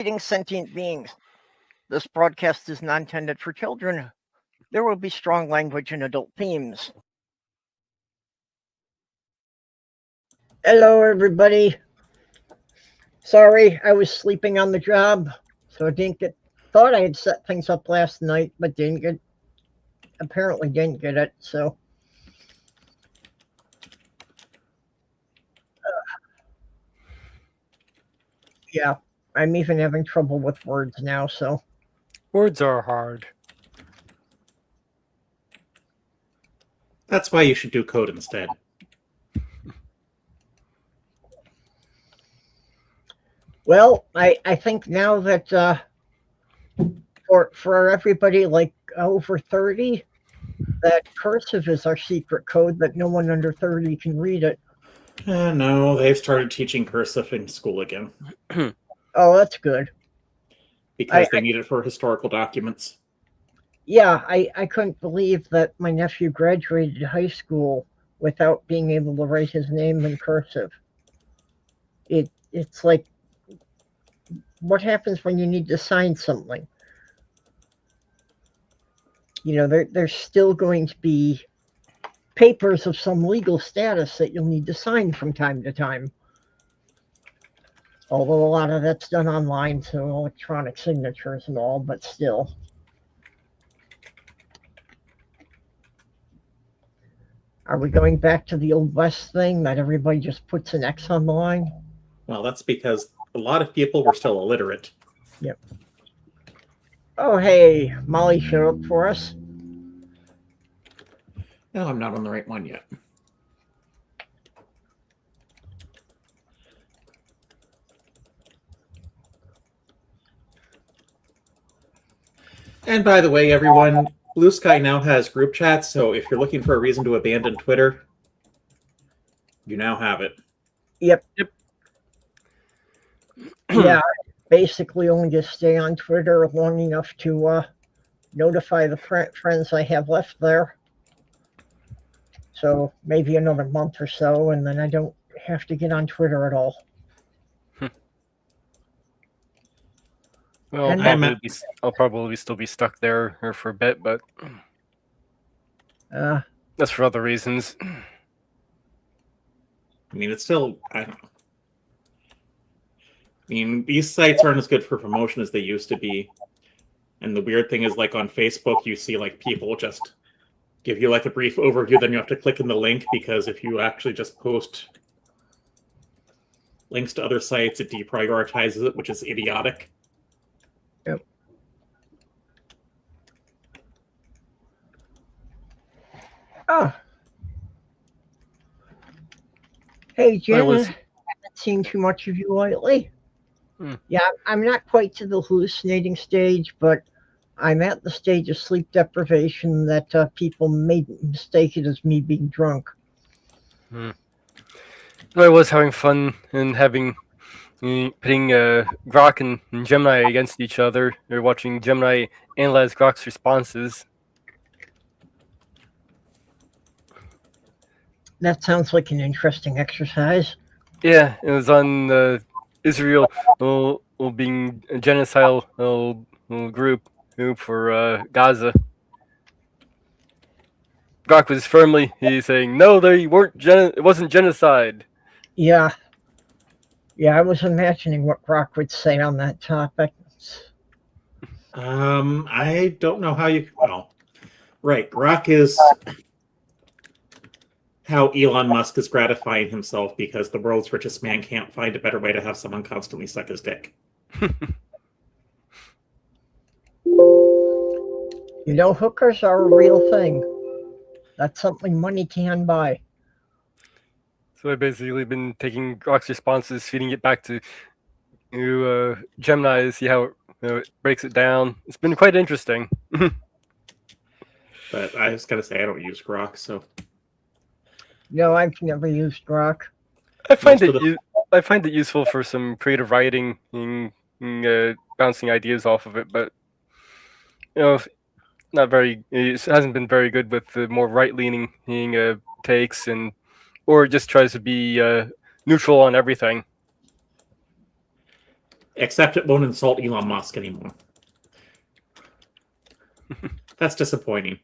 Sentient beings. This broadcast is not intended for children. There will be strong language and adult themes. Hello, everybody. Sorry, I was sleeping on the job, so I didn't get. Thought I had set things up last night, but didn't get. Apparently, didn't get it. So, yeah, I'm even having trouble with words now. So, Words are hard. That's why you should do code instead. well, I think now that for everybody like over 30, that cursive is our secret code that no one under 30 can read it. No, they've started teaching cursive in school again. Oh, that's good. Because they need it for historical documents. Yeah, I couldn't believe that my nephew graduated high school without being able to write his name in cursive. It's like, what happens when you need to sign something? You know, there's still going to be papers of some legal status that you'll need to sign from time to time. Although a lot of that's done online, so electronic signatures and all, but still. Are we going back to the Old West thing that everybody just puts an X on the line? Well, that's because a lot of people were still illiterate. Yep. Oh, hey, Molly showed up for us. No, I'm not on the right one yet. And by the way, everyone, Blue Sky now has group chats, so if you're looking for a reason to abandon Twitter, you now have it. Yep. Yeah, I basically only just stay on Twitter long enough to notify the friends I have left there. So maybe another month or so, and then I don't have to get on Twitter at all. Well, I'll probably still be stuck there for a bit, but that's for other reasons. I mean, it's still, I don't know. I mean, these sites aren't as good for promotion as they used to be. And the weird thing is, like, on Facebook, you see, like, people just give you, like, a brief overview, then you have to click in the link, because if you actually just post links to other sites, it deprioritizes it, which is idiotic. Yep. Oh. Hey, Jen, I haven't seen too much of you lately. Yeah, I'm not quite to the hallucinating stage, but I'm at the stage of sleep deprivation that people may mistake it as me being drunk. I was having fun and putting Grok and Gemini against each other, or watching Gemini analyze Grok's responses. That sounds like an interesting exercise. Yeah, it was on Israel being a genocidal group for Gaza. Grok was firmly saying, "No, they weren't. It wasn't genocide." Yeah, I was imagining what Grok would say on that topic. I don't know how you. Well, right, Grok is how Elon Musk is gratifying himself because the world's richest man can't find a better way to have someone constantly suck his dick. You know, hookers are a real thing. That's something money can buy. So I've basically been taking Grok's responses, feeding it back to Gemini to see how it breaks it down. It's been quite interesting. But I just gotta say, I don't use Grok, so. No, I've never used Grok. I find it useful for some creative writing and bouncing ideas off of it, but not very. It hasn't been very good with the more right-leaning takes, or just tries to be neutral on everything. Except it won't insult Elon Musk anymore. That's disappointing.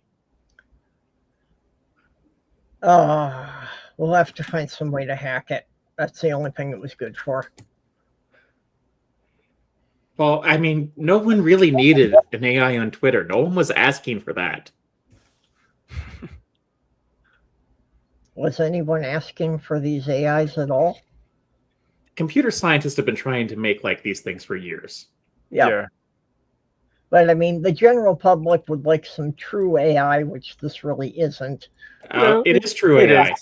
We'll have to find some way to hack it. That's the only thing it was good for. Well, I mean, no one really needed an AI on Twitter. No one was asking for that. Was anyone asking for these AIs at all? Computer scientists have been trying to make like these things for years. Yeah. But I mean, the general public would like some true AI, which this really isn't. It is true AI.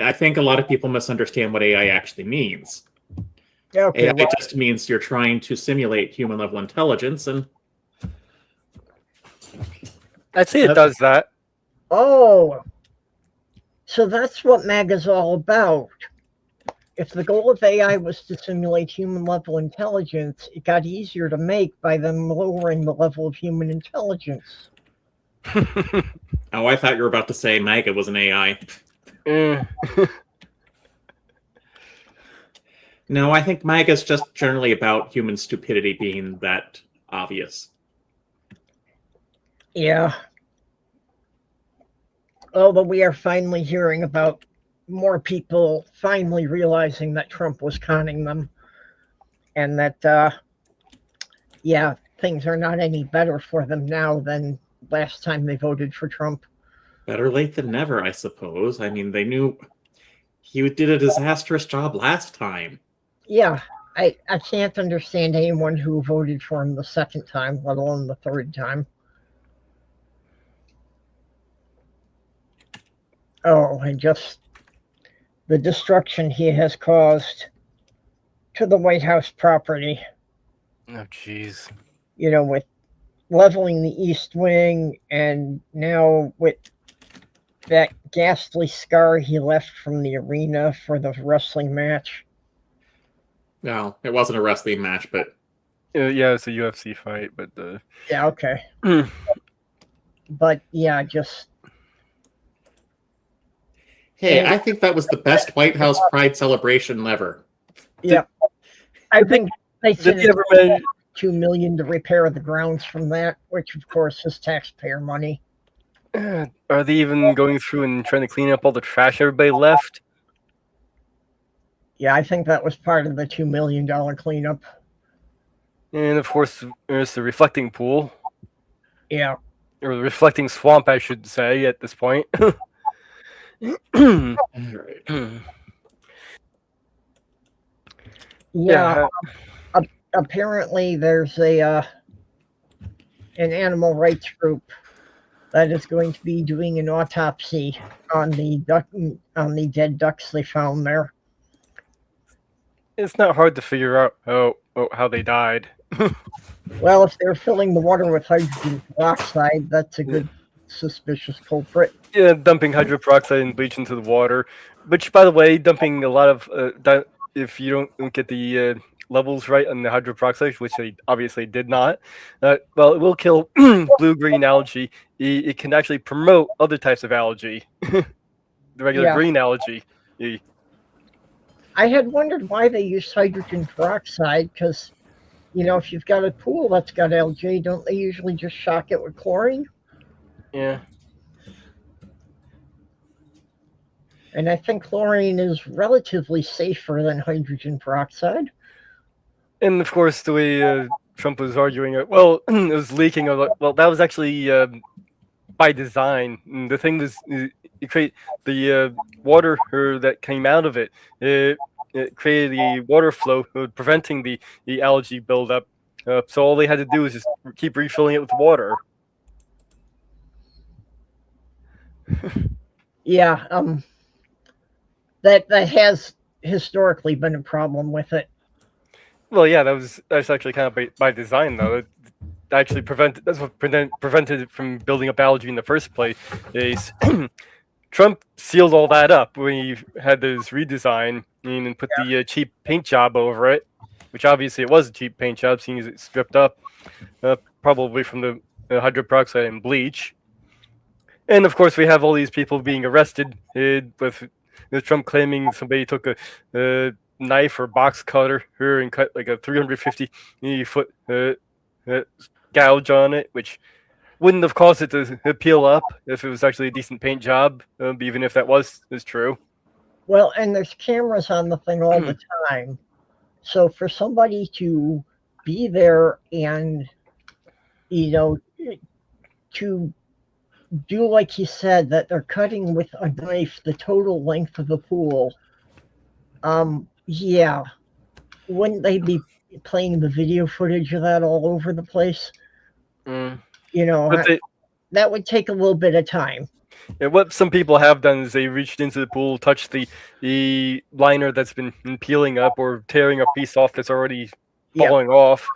I think a lot of people misunderstand what AI actually means. Okay, AI just means you're trying to simulate human level intelligence, and I'd say it does that. Oh, so that's what MAGA's all about. If the goal of AI was to simulate human level intelligence, it got easier to make by them lowering the level of human intelligence. Oh, I thought you were about to say MAGA was an AI. No, I think MAGA is just generally about human stupidity being that obvious. Yeah. Although we are finally hearing about more people finally realizing that Trump was conning them, and that, yeah, things are not any better for them now than last time they voted for Trump. Better late than never, I suppose. I mean, they knew he did a disastrous job last time. Yeah, I can't understand anyone who voted for him the second time, let alone the third time. Oh, and just the destruction he has caused to the White House property. Oh, jeez. You know, with leveling the East Wing, and now with that ghastly scar he left from the arena for the wrestling match. No, it wasn't a wrestling match, but yeah, it's a UFC fight, but yeah, okay. But yeah, just hey, I think that was the best White House Pride celebration ever. Yeah, I think they did said ever manage $2 million to repair the grounds from that, which of course is taxpayer money. Are they even going through and trying to clean up all the trash everybody left? Yeah, I think that was part of the $2 million cleanup. And of course, there's the reflecting pool. Yeah. Or the reflecting swamp, I should say, at this point. Yeah. Apparently, there's an animal rights group that is going to be doing an autopsy on the dead ducks they found there. It's not hard to figure out how they died. Well, if they're filling the water with hydrogen peroxide, that's a good suspicious culprit. Yeah, dumping hydrogen peroxide and bleach into the water. Which, by the way, dumping a lot of if you don't get the levels right on the hydrogen peroxide, which they obviously did not, well, it will kill blue-green algae. It can actually promote other types of algae, the regular green algae. I had wondered why they use hydrogen peroxide, because, you know, if you've got a pool that's got algae, don't they usually just shock it with chlorine? Yeah. And I think chlorine is relatively safer than hydrogen peroxide. And of course, the way Trump was arguing it, well, it was leaking. Well, that was actually by design. And the thing was, it create the water that came out of it. It created the water flow, preventing the algae buildup. So all they had to do was just keep refilling it with water. Yeah, that has historically been a problem with it. Well, yeah, that's actually kind of by design, though. It actually that's what prevented it from building up algae in the first place. Trump sealed all that up when he had this redesign and put the cheap paint job over it, which obviously it was a cheap paint job, seeing as it stripped up, probably from the hydrogen peroxide and bleach. And of course, we have all these people being arrested with Trump claiming somebody took knife or box cutter here and cut like a 350-foot gouge on it, which wouldn't have caused it to peel up if it was actually a decent paint job, even if that is true. Well, and there's cameras on the thing all the time. So for somebody to be there and, to do like he said, that they're cutting with a knife the total length of the pool, yeah, wouldn't they be playing the video footage of that all over the place? That would take a little bit of time. And what some people have done is they reached into the pool, touched the liner that's been peeling up or tearing a piece off that's already falling off.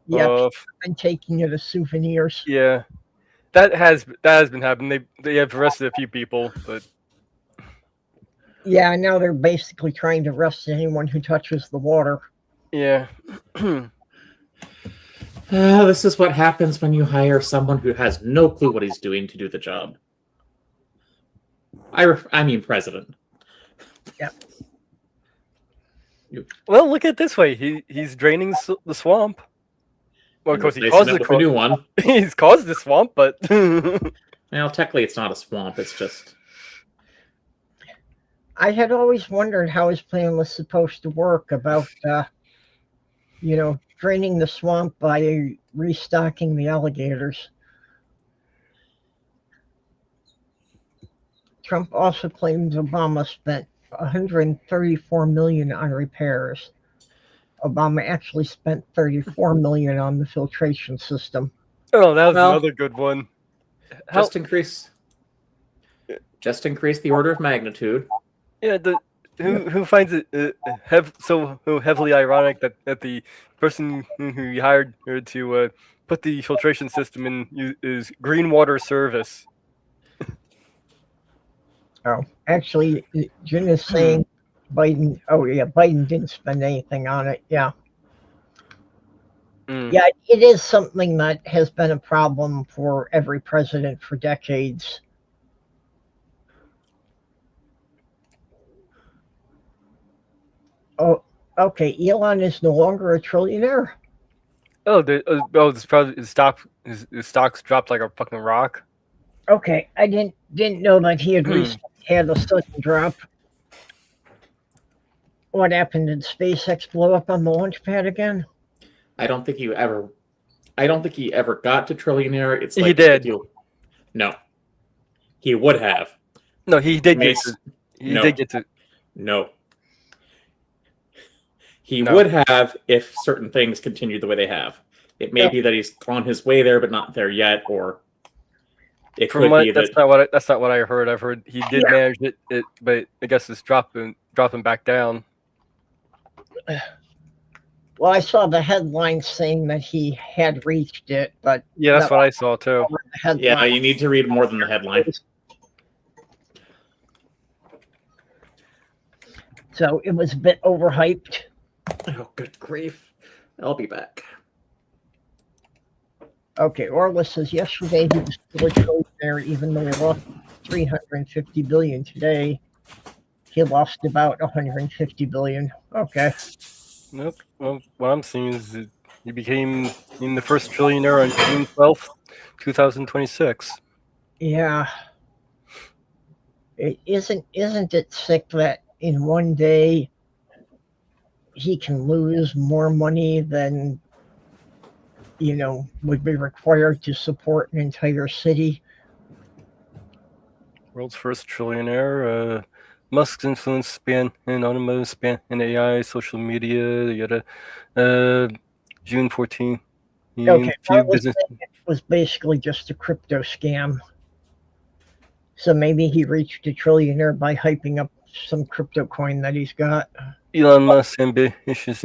Yeah, and taking it as souvenirs. Yeah, that has been happening. They have arrested a few people, but yeah, now they're basically trying to arrest anyone who touches the water. Yeah. This is what happens when you hire someone who has no clue what he's doing to do the job. I mean, president. Yeah. Well, look at it this way. He's draining the swamp. Well, of course, he caused the new one. He's caused the swamp, but well, technically, it's not a swamp. It's just. I had always wondered how his plan was supposed to work about, draining the swamp by restocking the alligators. Trump also claims Obama spent $134 million on repairs. Obama actually spent $34 million on the filtration system. Oh, that was another good one. Just increase the order of magnitude. Yeah, who finds it so heavily ironic that the person who he hired to put the filtration system in is Green Water Service. Oh, actually, Jim is saying Biden. Oh, yeah, Biden didn't spend anything on it. Yeah. Yeah, it is something that has been a problem for every president for decades. Oh, okay. Elon is no longer a trillionaire. Oh, it's probably his stocks dropped like a fucking rock. Okay, I didn't know that he had recently had a sudden drop. What happened? Did SpaceX blow up on the launch pad again? I don't think he ever got to trillionaire. It's like he did. No, he would have. No, he did get to. He did get to. No. He would have if certain things continued the way they have. It may be that he's on his way there, but not there yet, or it could be that that's not what I heard. I've heard he did manage it, but I guess it's dropping back down. Well, I saw the headline saying that he had reached it, but yeah, that's what I saw too. Yeah, you need to read more than the headline. So it was a bit overhyped. Oh, good grief. I'll be back. Okay, Orla says yesterday he was still a trillionaire, even though he lost $350 billion today. He lost about $150 billion. Okay. Nope. Well, what I'm seeing is that he became the first trillionaire on June 12th, 2026. Yeah. Isn't it sick that in one day he can lose more money than would be required to support an entire city? World's first trillionaire. Musk's influence span in automotive, span in AI, social media, yada. June 14th. Okay, it was basically just a crypto scam. So maybe he reached a trillionaire by hyping up some crypto coin that he's got. Elon Musk, ambitious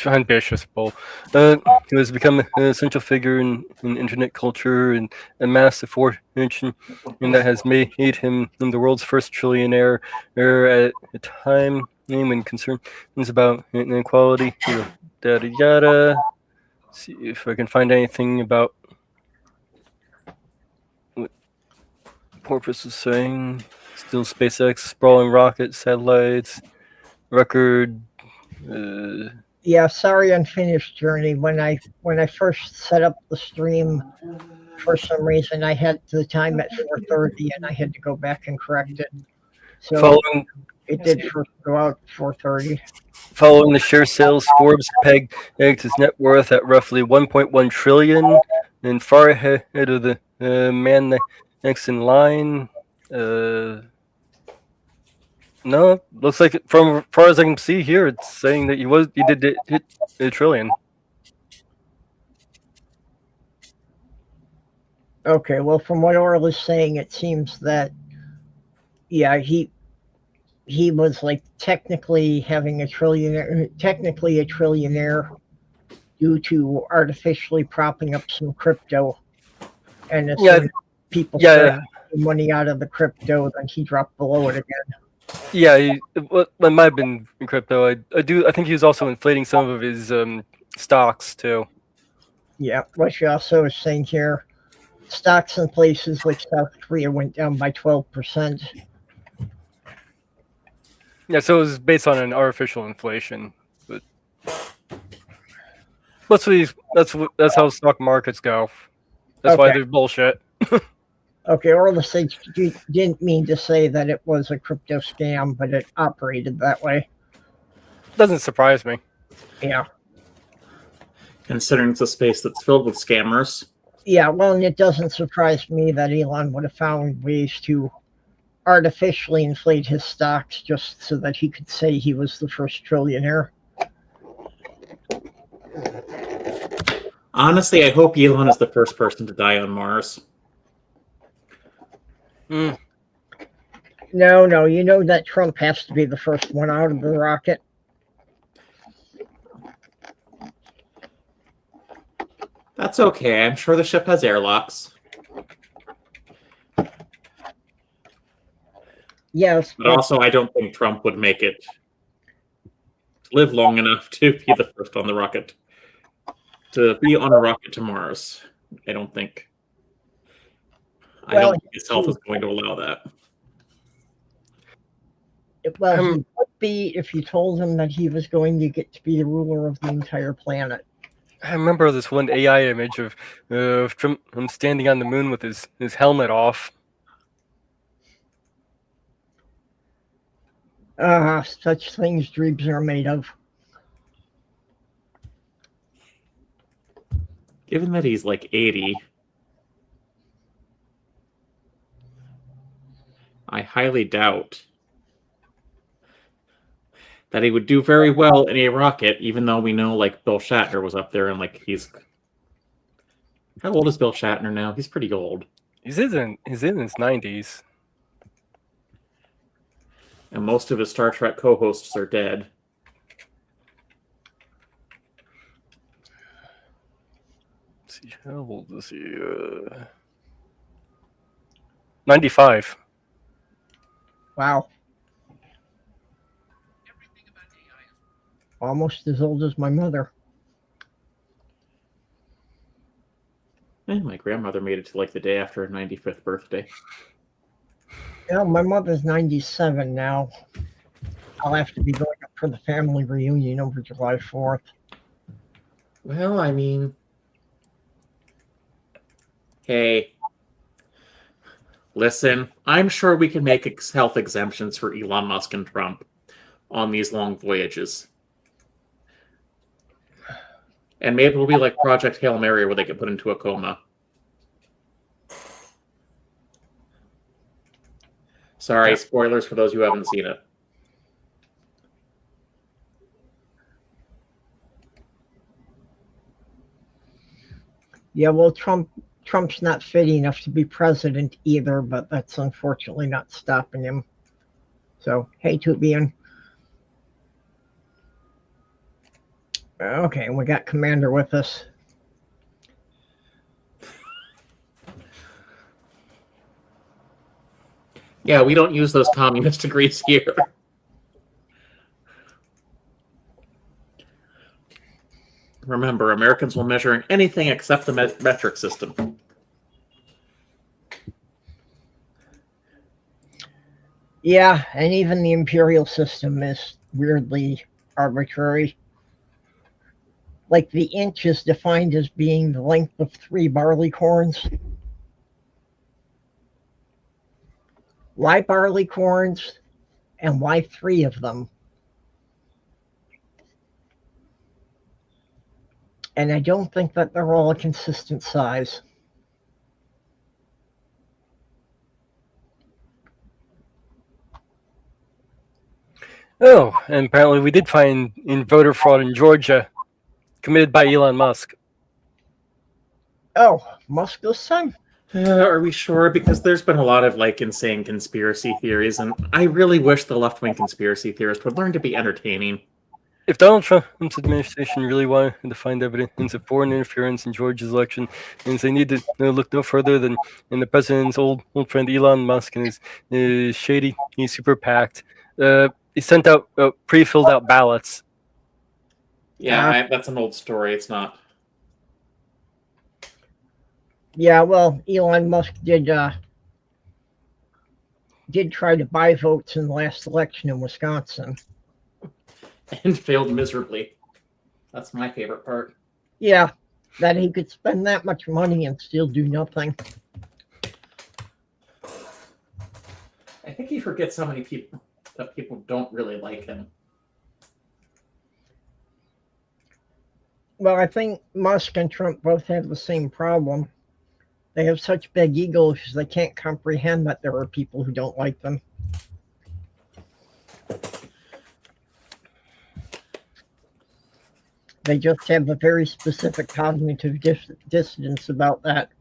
ambitious Paul, who has become an essential figure in internet culture and amassed a fortune, and that has made him the world's first trillionaire at a time when concerns about inequality, yada yada. See if I can find anything about what Porpoise is saying. Still SpaceX, sprawling rockets, satellites. record. Yeah, sorry, unfinished journey. When I first set up the stream, for some reason I had the time at 4:30, and I had to go back and correct it. So Following it did first go out 4:30. Following the share sales, Forbes pegged his net worth at roughly 1.1 trillion, and far ahead of the man next in line. No, looks like from as far as I can see here, it's saying that he did hit a trillion. Okay, well, from what Orl is saying, it seems that he was like technically a trillionaire due to artificially propping up some crypto, and as soon as people started making money out of the crypto, then he dropped below it again. Yeah, it might have been in crypto. I think he was also inflating some of his stocks too. Yeah, what she also is saying here, stocks in places like South Korea went down by 12%. Yeah, so it was based on an artificial inflation. But that's how stock markets go. That's why they're bullshit. Okay, Orla said you didn't mean to say that it was a crypto scam, but it operated that way. Doesn't surprise me. Yeah. Considering it's a space that's filled with scammers. Yeah, well, and it doesn't surprise me that Elon would have found ways to artificially inflate his stocks just so that he could say he was the first trillionaire. Honestly, I hope Elon is the first person to die on Mars. Mm. No, you know that Trump has to be the first one out of the rocket. That's okay. I'm sure the ship has airlocks. Yes. But also, I don't think Trump would make it to live long enough to be the first on the rocket. To be on a rocket to Mars. I don't think. I don't think his health is going to allow that. Well, he would be if you told him that he was going to get to be the ruler of the entire planet. I remember this one AI image of Trump standing on the moon with his helmet off. Such things dreams are made of. Given that he's like 80, I highly doubt that he would do very well in a rocket, even though we know like Bill Shatner was up there and like he's... How old is Bill Shatner now? He's pretty old. He's in his 90s. And most of his Star Trek co-hosts are dead. Let's see, how old is he? 95. Wow. Almost as old as my mother. And my grandmother made it to like the day after her 95th birthday. Yeah, my mother's 97 now. I'll have to be going up for the family reunion over July 4th. Well, I mean... Hey. Listen, I'm sure we can make health exemptions for Elon Musk and Trump on these long voyages. And maybe it'll be like Project Hail Mary where they get put into a coma. Sorry, spoilers for those who haven't seen it. Yeah, well, Trump's not fit enough to be president either, but that's unfortunately not stopping him. So, hey, Tubian. Okay, we got Commander with us. Yeah, we don't use those communist degrees here. Remember, Americans will measure in anything except the metric system. Yeah, and even the imperial system is weirdly arbitrary. Like the inch is defined as being the length of 3 barley corns. Why barley corns and why 3 of them? And I don't think that they're all a consistent size. Oh, and apparently we did find in voter fraud in Georgia committed by Elon Musk. Oh, Musk's son? Are we sure? Because there's been a lot of like insane conspiracy theories, and I really wish the left-wing conspiracy theorists would learn to be entertaining. If Donald Trump's administration really wanted to find evidence of foreign interference in Georgia's election, means they need to look no further than in the president's old friend Elon Musk and his shady super PAC. He sent out pre-filled out ballots. Yeah, that's an old story. It's not. Yeah, well, Elon Musk did try to buy votes in the last election in Wisconsin. And failed miserably. That's my favorite part. Yeah, that he could spend that much money and still do nothing. I think he forgets how many people don't really like him. Well, I think Musk and Trump both have the same problem. They have such big egos they can't comprehend that there are people who don't like them. They just have a very specific cognitive dissonance about that.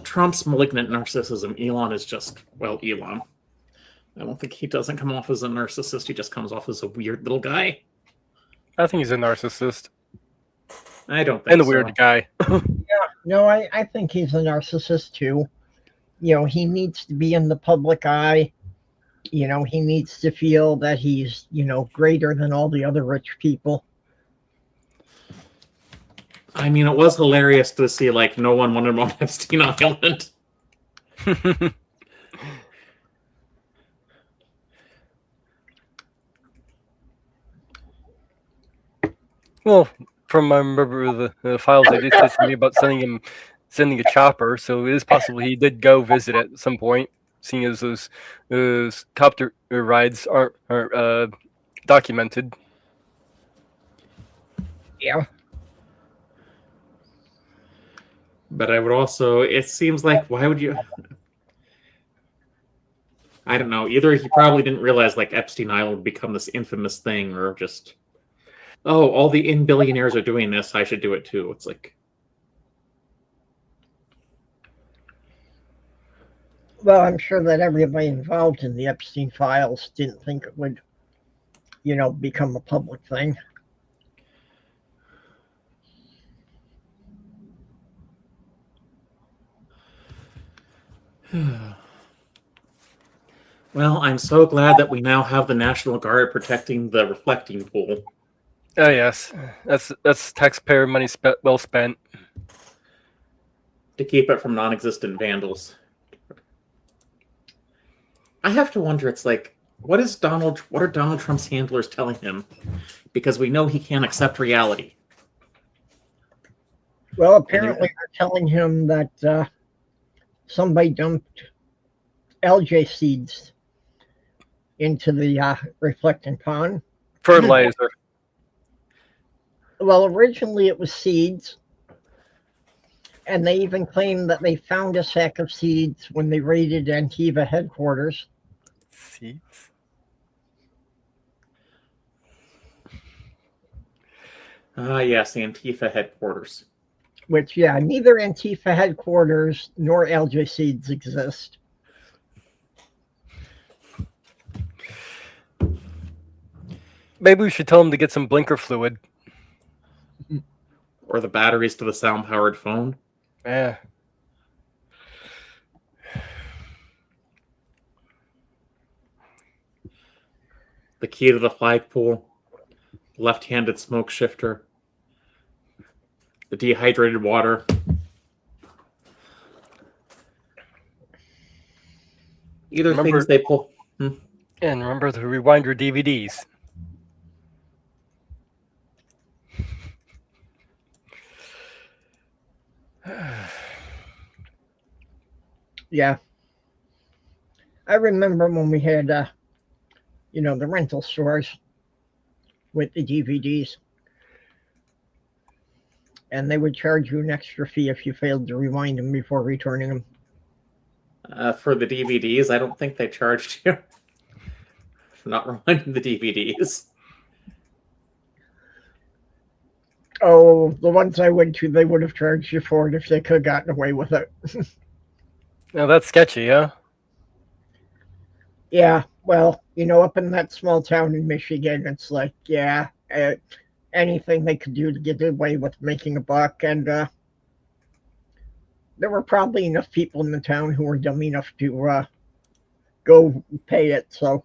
Trump's malignant narcissism. Elon is just, well, Elon. I don't think he doesn't come off as a narcissist. He just comes off as a weird little guy. I think he's a narcissist. I don't think and a so. weird guy. Yeah, no, I think he's a narcissist too. You know, he needs to be in the public eye. You know, he needs to feel that he's, greater than all the other rich people. I mean, it was hilarious to see, like, no one wanted him on Epstein Island. Well, from I remember the files they did say to me about sending a chopper, so it is possible he did go visit at some point, seeing as those copter rides aren't documented. Yeah. But I would also, it seems like, why would you? I don't know. Either he probably didn't realize like Epstein Island would become this infamous thing, or just, oh, all the billionaires are doing this, I should do it too. It's like, well, I'm sure that everybody involved in the Epstein files didn't think it would, become a public thing. well, I'm so glad that we now have the National Guard protecting the reflecting pool. Oh yes, that's taxpayer money well spent To keep it from non-existent vandals. I have to wonder, it's like, what are Donald Trump's handlers telling him? Because we know he can't accept reality. Well, apparently they're telling him that somebody dumped LJ seeds into the reflecting pond. fertilizer. Well, originally it was seeds. And they even claimed that they found a sack of seeds when they raided Antifa headquarters. Seeds? Yes, Antifa headquarters. Which, yeah, neither Antifa headquarters nor LJ seeds exist. Maybe we should tell him to get some blinker fluid. Or the batteries to the sound-powered phone. Yeah. The key to the flagpole. Left-handed smoke shifter. The dehydrated water. Either things they pull. And remember to rewind your DVDs. Yeah. I remember when we had, the rental stores with the DVDs. And they would charge you an extra fee if you failed to rewind them before returning them. For the DVDs, I don't think they charged you for not rewinding the DVDs. Oh, the ones I went to, they would have charged you for it if they could have gotten away with it. Now that's sketchy, huh? Yeah, well, up in that small town in Michigan, it's like, yeah, anything they could do to get away with making a buck. And there were probably enough people in the town who were dumb enough to go pay it. So,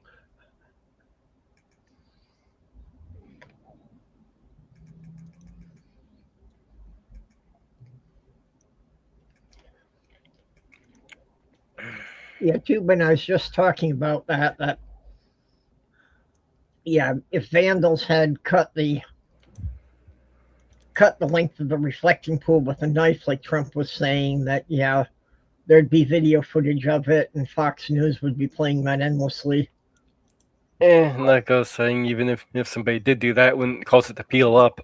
yeah, too, when I was just talking about that, yeah, if vandals had cut the length of the reflecting pool with a knife, like Trump was saying, that, yeah, there'd be video footage of it, and Fox News would be playing that endlessly. And like I was saying, even if somebody did do that, wouldn't cause it to peel up.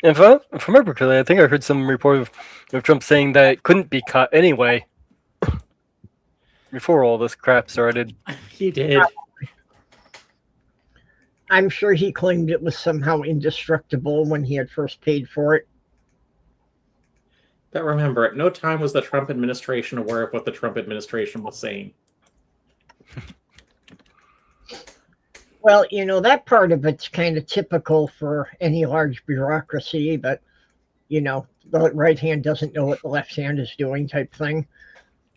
If I remember correctly, I think I heard some report of Trump saying that it couldn't be cut anyway before all this crap started. He did. I'm sure he claimed it was somehow indestructible when he had first paid for it. But remember, at no time was the Trump administration aware of what the Trump administration was saying. Well, that part of it's kind of typical for any large bureaucracy, but, the right hand doesn't know what the left hand is doing type thing.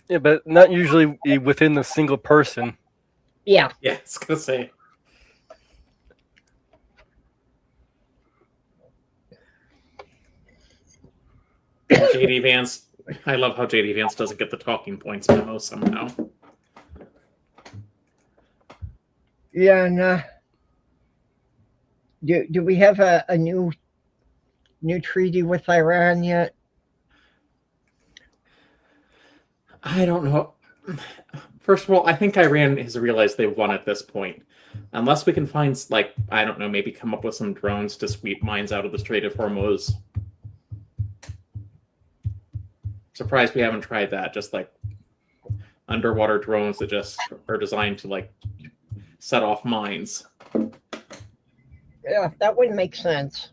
Yeah, but not usually within a single person. Yeah. Yeah, I was going to say. JD Vance, I love how JD Vance doesn't get the talking points memo somehow. Yeah, and do we have a new treaty with Iran yet? I don't know. First of all, I think Iran has realized they've won at this point. Unless we can find, I don't know, maybe come up with some drones to sweep mines out of the Strait of Hormuz. Surprised we haven't tried that. Just underwater drones that just are designed to set off mines. Yeah, that would make sense.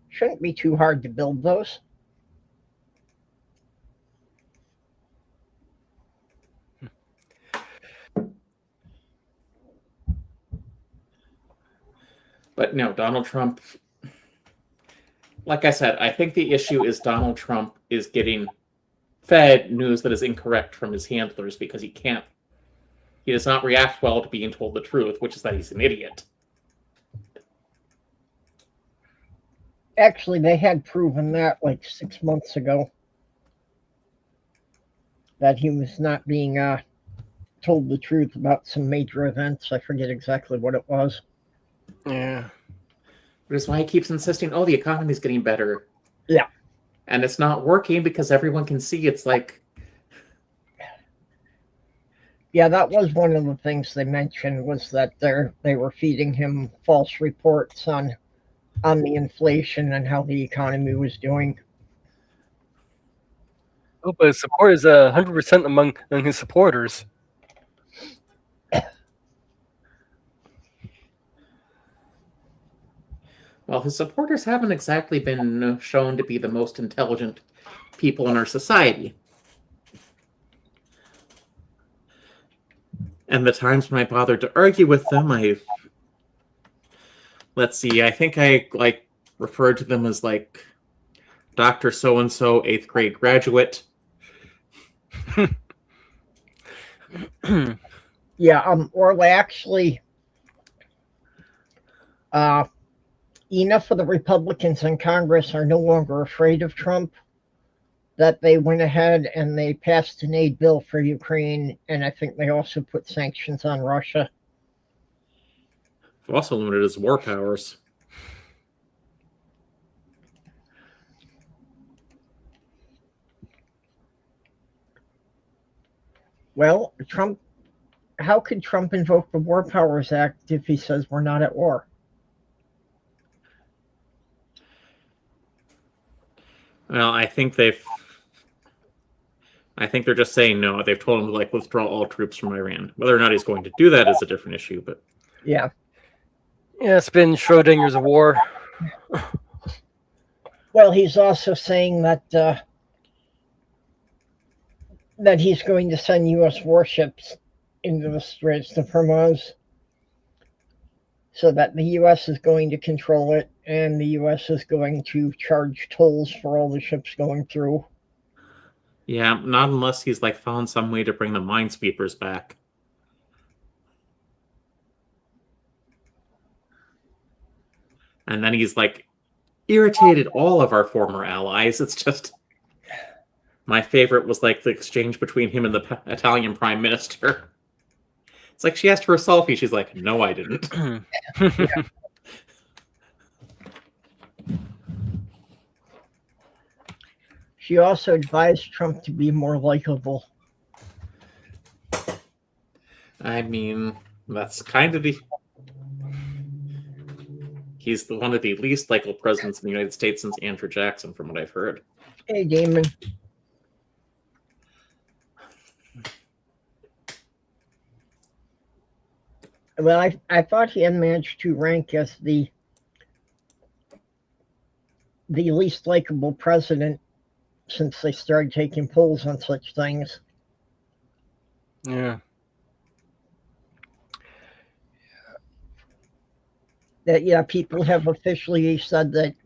Shouldn't be too hard to build those. But no, Donald Trump, like I said, I think the issue is Donald Trump is getting fed news that is incorrect from his handlers because he does not react well to being told the truth, which is that he's an idiot. Actually, they had proven that 6 months ago, that he was not being told the truth about some major events. I forget exactly what it was. Yeah. Which is why he keeps insisting, the economy's getting better. Yeah. And it's not working because everyone can see it's Yeah, that was one of the things they mentioned, was that they were feeding him false reports on the inflation and how the economy was doing. Oh, but his support is 100% among his supporters. Well, his supporters haven't exactly been shown to be the most intelligent people in our society. And the times when I bothered to argue with them, let's see, I think I referred to them as Dr. So-and-so, 8th grade graduate. Yeah, or actually, enough of the Republicans in Congress are no longer afraid of Trump that they went ahead and they passed an aid bill for Ukraine, and I think they also put sanctions on Russia. They've also limited his war powers. Well, how could Trump invoke the War Powers Act if he says we're not at war? Well, I think they're just saying no. They've told him to like withdraw all troops from Iran. Whether or not he's going to do that is a different issue, but Yeah. Yeah, it's been Schrodinger's war. Well, he's also saying that he's going to send U.S. warships into the Straits of Hormuz, so that the U.S. is going to control it, and the U.S. is going to charge tolls for all the ships going through. yeah, not unless he's like found some way to bring the minesweepers back. And then he's like irritated all of our former allies. It's just my favorite was like the exchange between him and the Italian prime minister. It's like she asked for a selfie. She's like, "No, I didn't." She also advised Trump to be more likable. I mean, that's kind of he's one of the least likable presidents in the United States since Andrew Jackson, from what I've heard. Hey, Damon. Well, I thought he had managed to rank as the least likable president since they started taking polls on such things. Yeah. That people have officially said that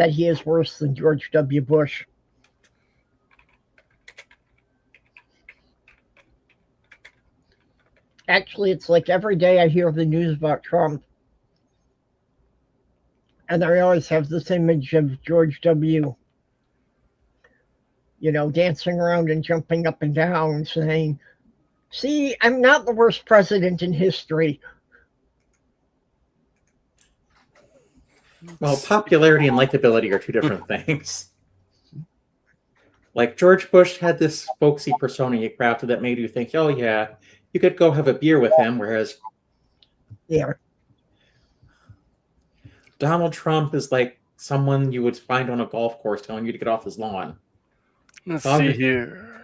he is worse than George W. Bush. Actually, it's like every day I hear the news about Trump, and I always have this image of George W., dancing around and jumping up and down saying, "See, I'm not the worst president in history." Well, popularity and likability are two different things. Like George Bush had this folksy persona he crafted that made you think, "Oh yeah, you could go have a beer with him," whereas Yeah. Donald Trump is like someone you would find on a golf course telling you to get off his lawn. Let's see here.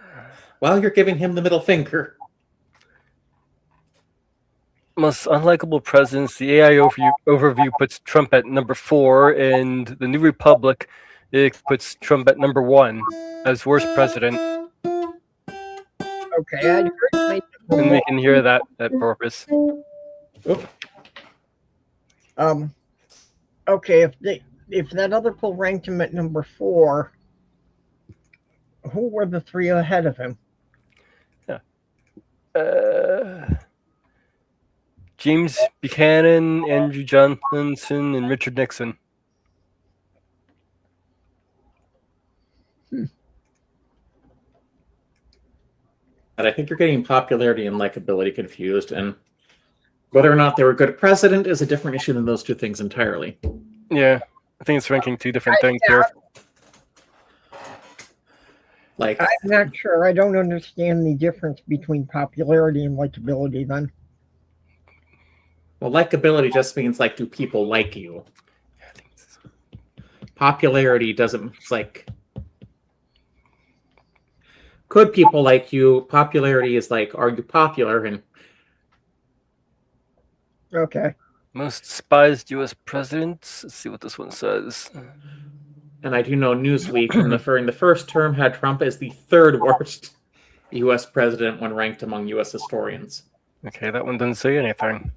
While you're giving him the middle finger. Most unlikable presidents. The AI overview puts Trump at number 4, and the New Republic, it puts Trump at number 1 as worst president. Okay, I'd heard and we can hear that purpose. Okay, if that other poll ranked him at number 4, who were the 3 ahead of him? James Buchanan, Andrew Johnson, and Richard Nixon. But I think you're getting popularity and likability confused, and whether or not they were a good president is a different issue than those two things entirely. Yeah, I think it's ranking 2 different things here. Like, I'm not sure. I don't understand the difference between popularity and likability then. Well, likability just means, like, do people like you? Popularity doesn't, it's like, could people like you? Popularity is like, are you popular? And okay. Most despised U.S. presidents. Let's see what this one says. And I do know Newsweek, during the first term, had Trump as the 3rd worst U.S. president when ranked among U.S. historians. Okay, that one doesn't say anything.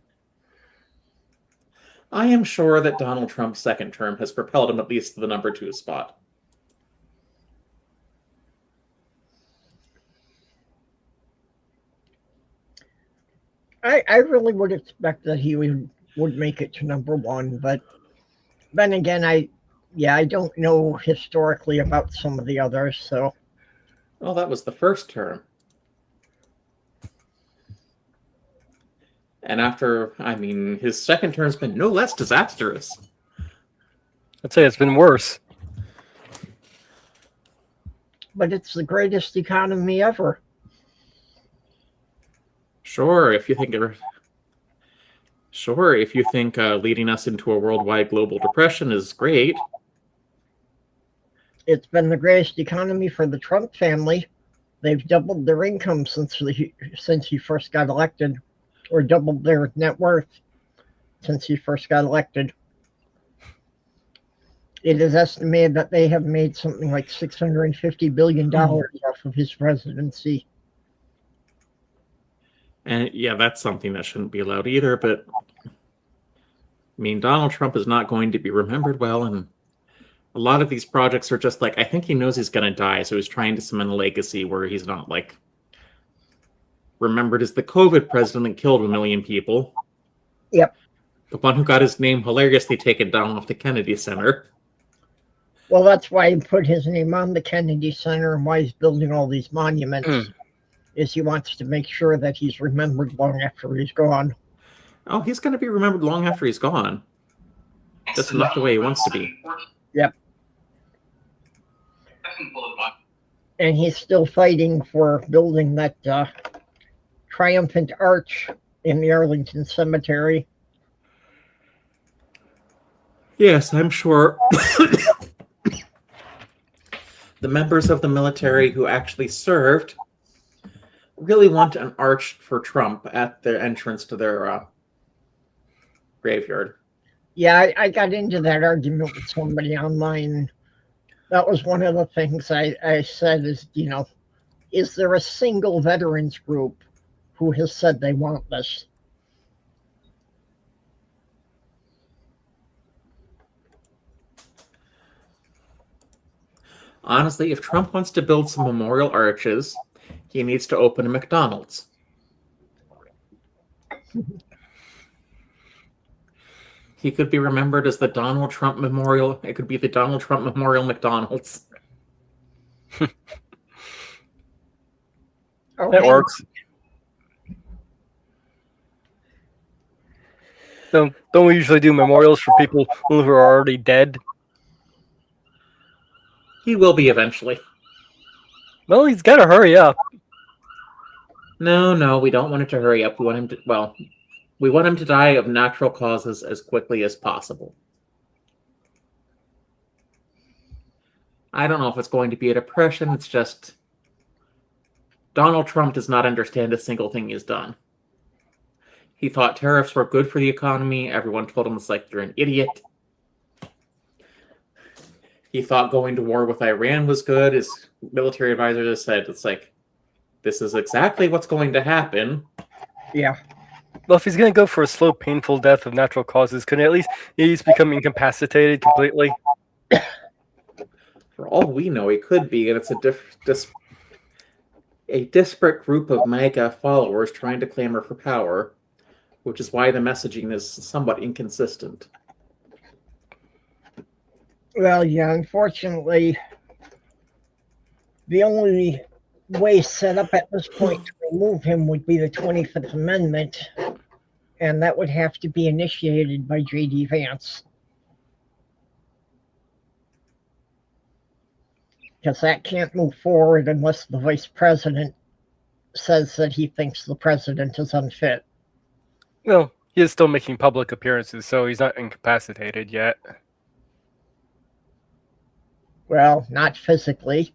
I am sure that Donald Trump's 2nd term has propelled him at least to the number 2 spot. I really would expect that he would would make it to number one. But then again, I don't know historically about some of the others. So, well, that was the first term. And after, his second term's been no less disastrous. I'd say it's been worse. but it's the greatest economy ever. Sure, if you think leading us into a worldwide global depression is great. It's been the greatest economy for the Trump family. They've doubled their income since he first got elected, or doubled their net worth since he first got elected. It is estimated that they have made something like $650 billion off of his presidency. And yeah, that's something that shouldn't be allowed either, but Donald Trump is not going to be remembered well, and a lot of these projects are just like, I think he knows he's going to die, so he's trying to cement a legacy where he's not like remembered as the COVID president that killed 1 million people. Yep. The one who got his name hilariously taken down off the Kennedy Center. Well, that's why he put his name on the Kennedy Center and why he's building all these monuments, is he wants to make sure that he's remembered long after he's gone. Oh, he's going to be remembered long after he's gone. Just not the way he wants to be. Yep. And he's still fighting for building that triumphant arch in the Arlington Cemetery. Yes, I'm sure the members of the military who actually served really want an arch for Trump at their entrance to their graveyard. Yeah, I got into that argument with somebody online. That was one of the things I said is, is there a single veterans group who has said they want this? Honestly, if Trump wants to build some memorial arches, he needs to open a McDonald's. He could be remembered as the Donald Trump Memorial. It could be the Donald Trump Memorial McDonald's. That works. Don't we usually do memorials for people who are already dead? He will be eventually. Well, he's got to hurry up. No, we don't want it to hurry up. We want him to die of natural causes as quickly as possible. I don't know if it's going to be a depression. It's just Donald Trump does not understand a single thing he's done. He thought tariffs were good for the economy. Everyone told him it's like, you're an idiot. He thought going to war with Iran was good. His military advisor just said, it's like, this is exactly what's going to happen. Yeah. Well, if he's going to go for a slow, painful death of natural causes, could at least he's become incapacitated completely? For all we know, he could be, and it's a disparate group of MAGA followers trying to clamor for power, which is why the messaging is somewhat inconsistent. Well, yeah, unfortunately, the only way set up at this point to remove him would be the 25th Amendment, and that would have to be initiated by J.D. Vance. Because that can't move forward unless the vice president says that he thinks the president is unfit. Well, he is still making public appearances, so he's not incapacitated yet. Well, not physically.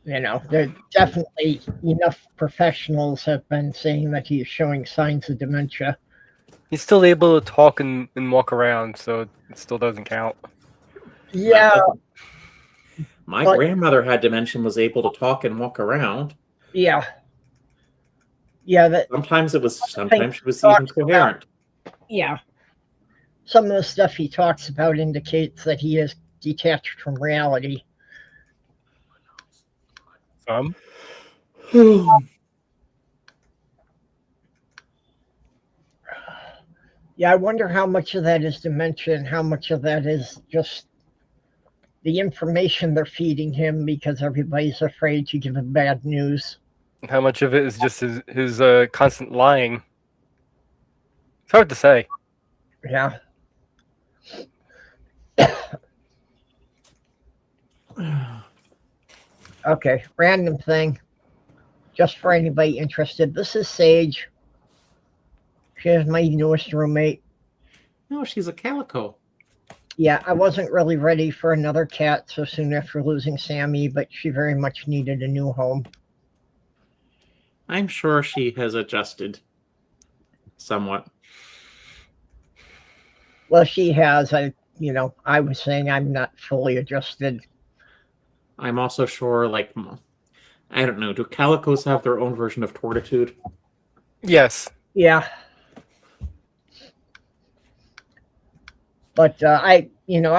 There definitely enough professionals have been saying that he is showing signs of dementia. He's still able to talk and walk around, so it still doesn't count. Yeah. My grandmother had dementia and was able to talk and walk around. Yeah. Yeah. Sometimes she was even coherent. Yeah. Some of the stuff he talks about indicates that he is detached from reality. Yeah, I wonder how much of that is dementia and how much of that is just the information they're feeding him because everybody's afraid to give him bad news. How much of it is just his constant lying? It's hard to say. Yeah. Okay, random thing. Just for anybody interested, this is Sage. She is my newest roommate. No, she's a calico. Yeah, I wasn't really ready for another cat so soon after losing Sammy, but she very much needed a new home. I'm sure she has adjusted somewhat. Well, she has. I was saying I'm not fully adjusted. I'm also sure, like, I don't know, do calicos have their own version of tortitude? Yes. Yeah. But I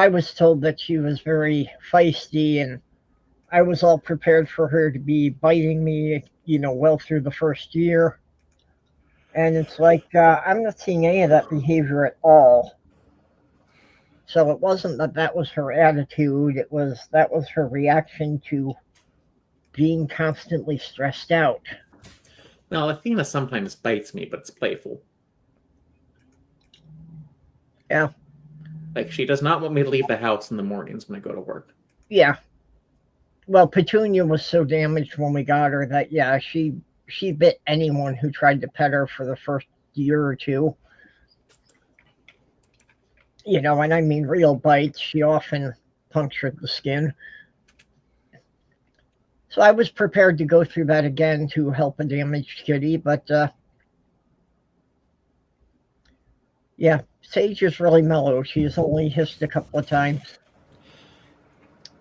was told that she was very feisty, and I was all prepared for her to be biting me, well through the first year. And it's like, I'm not seeing any of that behavior at all. So it wasn't that was her attitude. That was her reaction to being constantly stressed out. Well, Athena sometimes bites me, but it's playful. Yeah. Like, she does not want me to leave the house in the mornings when I go to work. Yeah. Well, Petunia was so damaged when we got her that, yeah, she bit anyone who tried to pet her for the first year or two. And I mean real bites. She often punctured the skin. So I was prepared to go through that again to help a damaged kitty, but yeah, Sage is really mellow. She's only hissed a couple of times.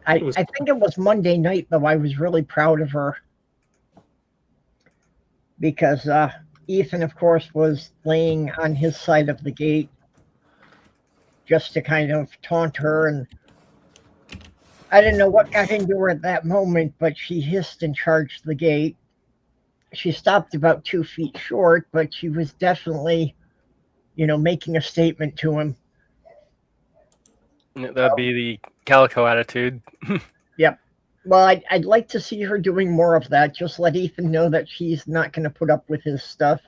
I think it was Monday night, though. I was really proud of her because Ethan, of course, was laying on his side of the gate just to kind of taunt her, and I didn't know what got into her at that moment, but she hissed and charged the gate. She stopped about 2 feet short, but she was definitely, making a statement to him. That'd be the calico attitude. Yep. Well, I'd like to see her doing more of that. Just let Ethan know that she's not going to put up with his stuff.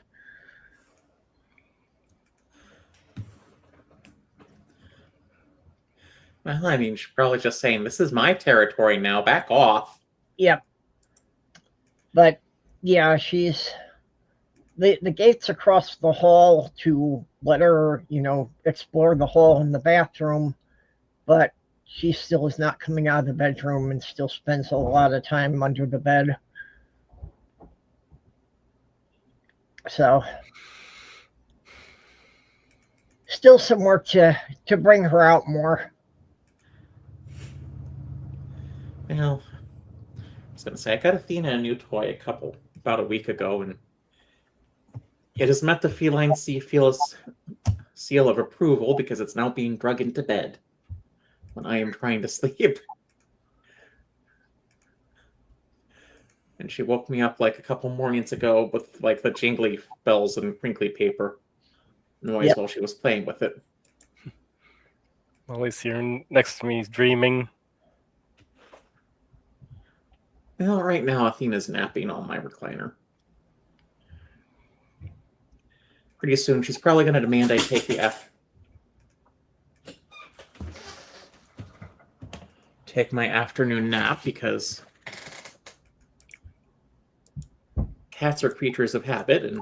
Well, I mean, she's probably just saying, this is my territory now, back off. Yep. But, yeah, the gate's across the hall to let her, explore the hall and the bathroom, but she still is not coming out of the bedroom and still spends a lot of time under the bed. So, still some work to bring her out more. Well, I was going to say, I got Athena a new toy about a week ago, and it has met the feline seal of approval because it's now being drug into bed when I am trying to sleep. And she woke me up like a couple mornings ago with like the jingly bells and crinkly paper noise while she was playing with it. Well, at least here next to me is dreaming. Well, right now Athena's napping on my recliner. Pretty soon she's probably going to demand I take my afternoon nap because cats are creatures of habit, and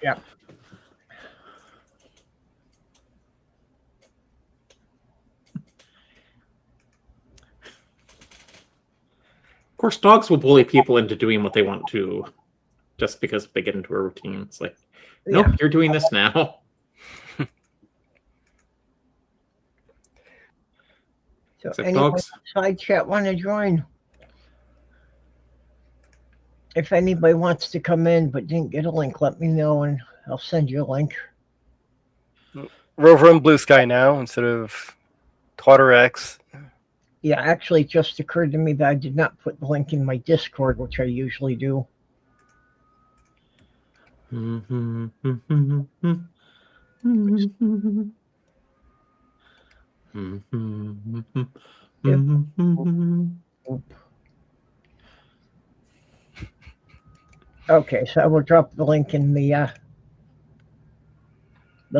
yeah. Of course, dogs will bully people into doing what they want to just because they get into a routine. It's like, nope, you're doing this now. So anyone side chat want to join? If anybody wants to come in but didn't get a link, let me know and I'll send you a link. Rover on Blue Sky now instead of Twitter X. Yeah, actually, it just occurred to me that I did not put the link in my Discord, which I usually do. Okay, so I will drop the link in the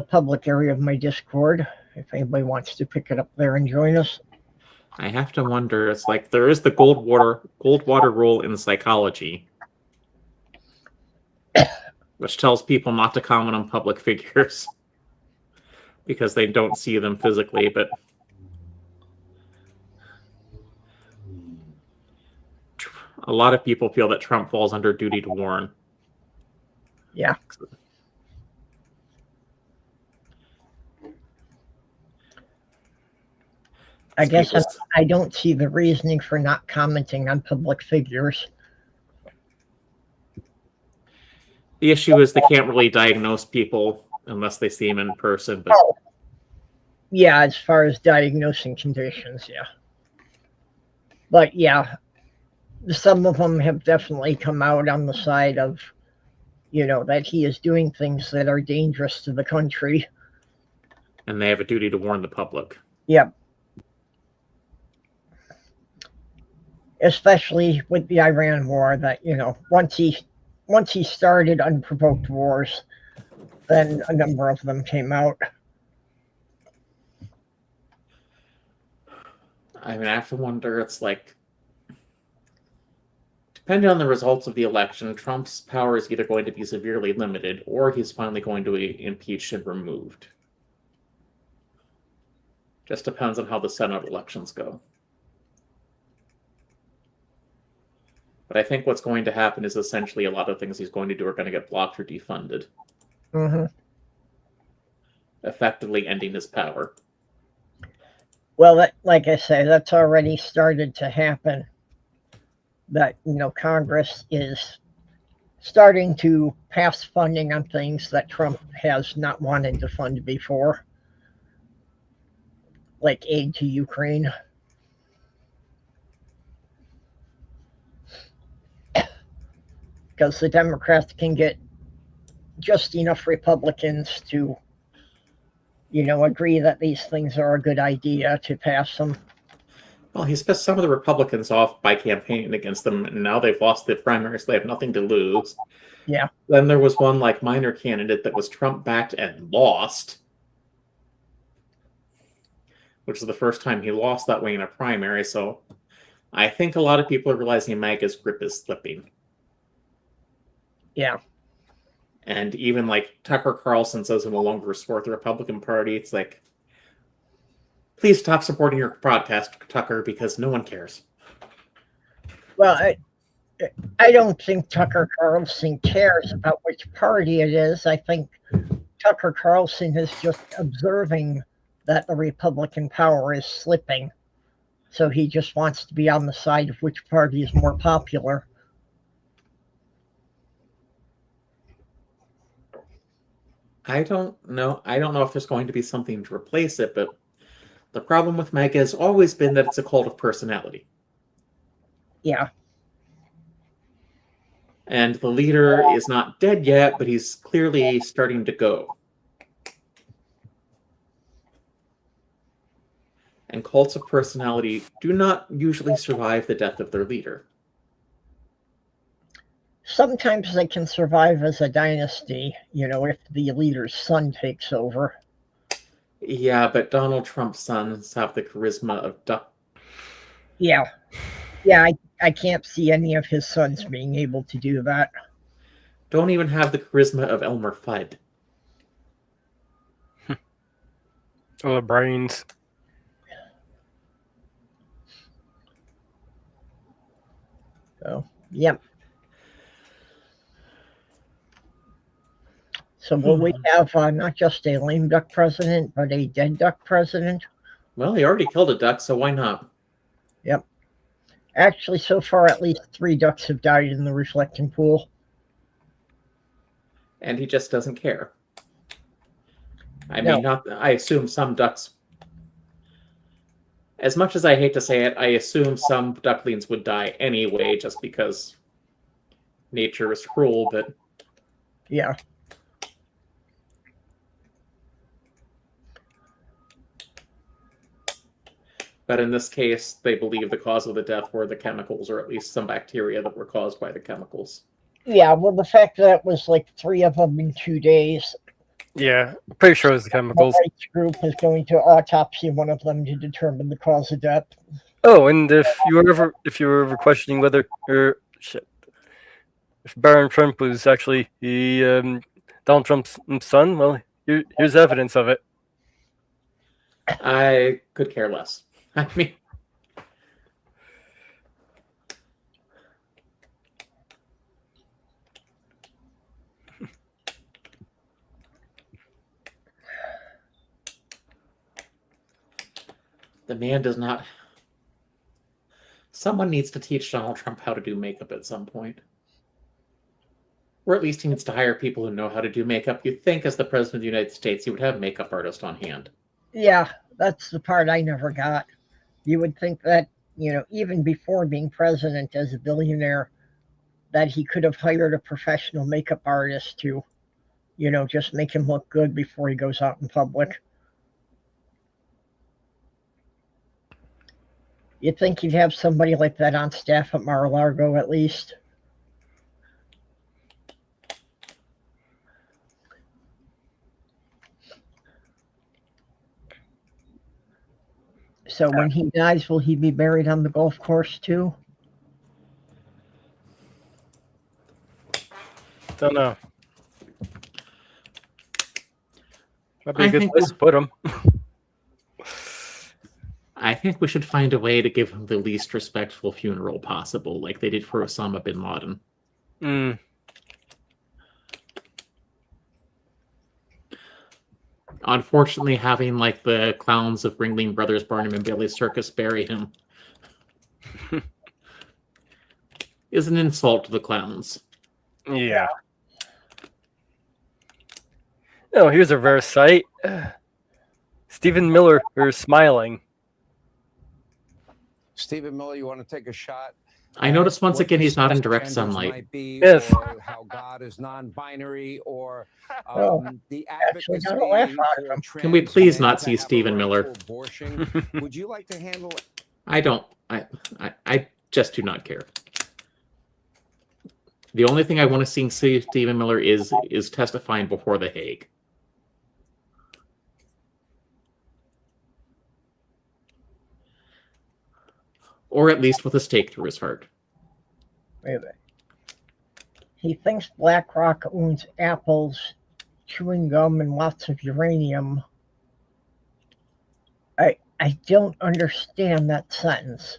public area of my Discord if anybody wants to pick it up there and join us. I have to wonder. It's like there is the Goldwater rule in psychology, which tells people not to comment on public figures because they don't see them physically, but a lot of people feel that Trump falls under duty to warn. Yeah. I guess I don't see the reasoning for not commenting on public figures. The issue is they can't really diagnose people unless they see them in person. But yeah, as far as diagnosing conditions, yeah. But yeah, some of them have definitely come out on the side of, that he is doing things that are dangerous to the country. And they have a duty to warn the public. Yep. Especially with the Iran war, that, once he started unprovoked wars, then a number of them came out. I mean, I have to wonder, it's like, depending on the results of the election, Trump's power is either going to be severely limited or he's finally going to be impeached and removed. Just depends on how the Senate elections go. But I think what's going to happen is essentially a lot of things he's going to do are going to get blocked or defunded. Mm-hmm. Effectively ending his power. Well, like I say, that's already started to happen. That, Congress is starting to pass funding on things that Trump has not wanted to fund before, like aid to Ukraine. Because the Democrats can get just enough Republicans to, agree that these things are a good idea to pass them. Well, he's pissed some of the Republicans off by campaigning against them, and now they've lost the primaries. So they have nothing to lose. Yeah. Then there was one minor candidate that was Trump-backed and lost, which is the first time he lost that way in a primary. So I think a lot of people are realizing MAGA's grip is slipping. Yeah. And even Tucker Carlson says he'll no longer support the Republican Party. It's like, please stop supporting your podcast, Tucker, because no one cares. Well, I don't think Tucker Carlson cares about which party it is. I think Tucker Carlson is just observing that the Republican power is slipping. So he just wants to be on the side of which party is more popular. I don't know if there's going to be something to replace it, but the problem with MAGA has always been that it's a cult of personality. Yeah. And the leader is not dead yet, but he's clearly starting to go. And cults of personality do not usually survive the death of their leader. Sometimes they can survive as a dynasty, if the leader's son takes over. Yeah, but Donald Trump's sons have the charisma of duck. Yeah. Yeah, I can't see any of his sons being able to do that. Don't even have the charisma of Elmer Fudd. Oh, the brains. So, yep. So will we have not just a lame duck president, but a dead duck president? Well, he already killed a duck, so why not? Yep. Actually, so far, at least 3 ducks have died in the reflecting pool. And he just doesn't care. I assume some ducks... As much as I hate to say it, I assume some ducklings would die anyway, just because nature is cruel, but... Yeah. But in this case, they believe the cause of the death were the chemicals, or at least some bacteria that were caused by the chemicals. Yeah, well, the fact that it was like 3 of them in 2 days. Yeah, pretty sure it was the The chemicals. rights group is going to autopsy one of them to determine the cause of death. Oh, and if you were ever questioning whether if Barron Trump was actually the Donald Trump's son, well, here's evidence of it. I could care less. I mean, the man does not. Someone needs to teach Donald Trump how to do makeup at some point. Or at least he needs to hire people who know how to do makeup. You'd think, as the President of the United States, he would have makeup artists on hand. Yeah, that's the part I never got. You would think that, even before being president as a billionaire, that he could have hired a professional makeup artist to, just make him look good before he goes out in public. You'd think he'd have somebody like that on staff at Mar-a-Lago at least. So when he dies, will he be buried on the golf course too? Don't know. Might be a good place to put him. I think we should find a way to give him the least respectful funeral possible, like they did for Osama bin Laden. Mm. Unfortunately, having like the clowns of Ringling Brothers, Barnum and Bailey Circus bury him is an insult to the clowns. Yeah. Oh, here's a rare sight. Stephen Miller is smiling. Stephen Miller, you want to take a shot? I noticed once again he's not in direct sunlight. Yes. Or how God is non-binary, or the advocacy for Can we please not see Stephen Miller? Abortion. Would you like to handle it? I don't. I just do not care. The only thing I want to see Stephen Miller is testifying before The Hague. Or at least with a stake through his heart. Wait a minute. He thinks BlackRock owns apples, chewing gum, and lots of uranium. I don't understand that sentence.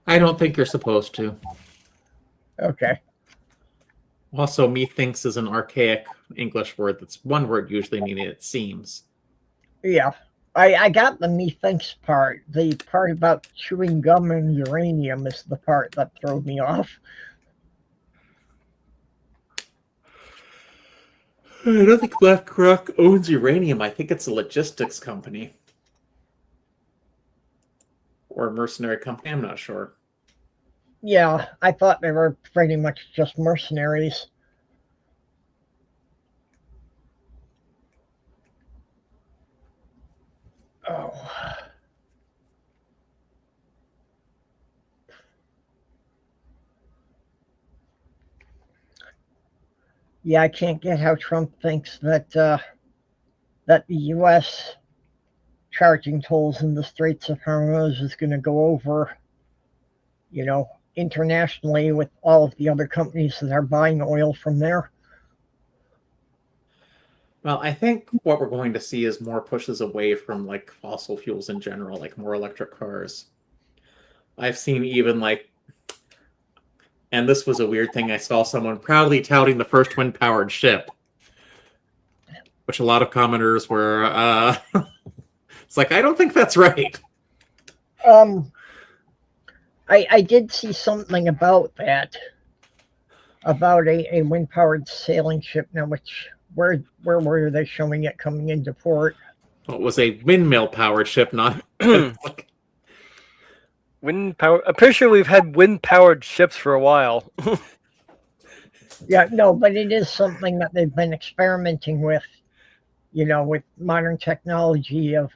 I don't think you're supposed to. Okay. Also, methinks is an archaic English word that's one word usually meaning it seems. Yeah. I got the methinks part. The part about chewing gum and uranium is the part that threw me off. I don't think BlackRock owns uranium. I think it's a logistics company. Or a mercenary company. I'm not sure. Yeah, I thought they were pretty much just mercenaries. Oh. Yeah, I can't get how Trump thinks that that the U.S. charging tolls in the Straits of Hormuz is going to go over, internationally with all of the other companies that are buying oil from there. Well, I think what we're going to see is more pushes away from like fossil fuels in general, like more electric cars. I've seen even like, and this was a weird thing, I saw someone proudly touting the first wind-powered ship, which a lot of commenters were, it's like, I don't think that's right. I did see something about that, about a wind-powered sailing ship. Now, where were they showing it coming into port? Well, it was a windmill-powered ship, not... Wind power. I'm pretty sure we've had wind-powered ships for a while. Yeah, no, but it is something that they've been experimenting with, with modern technology of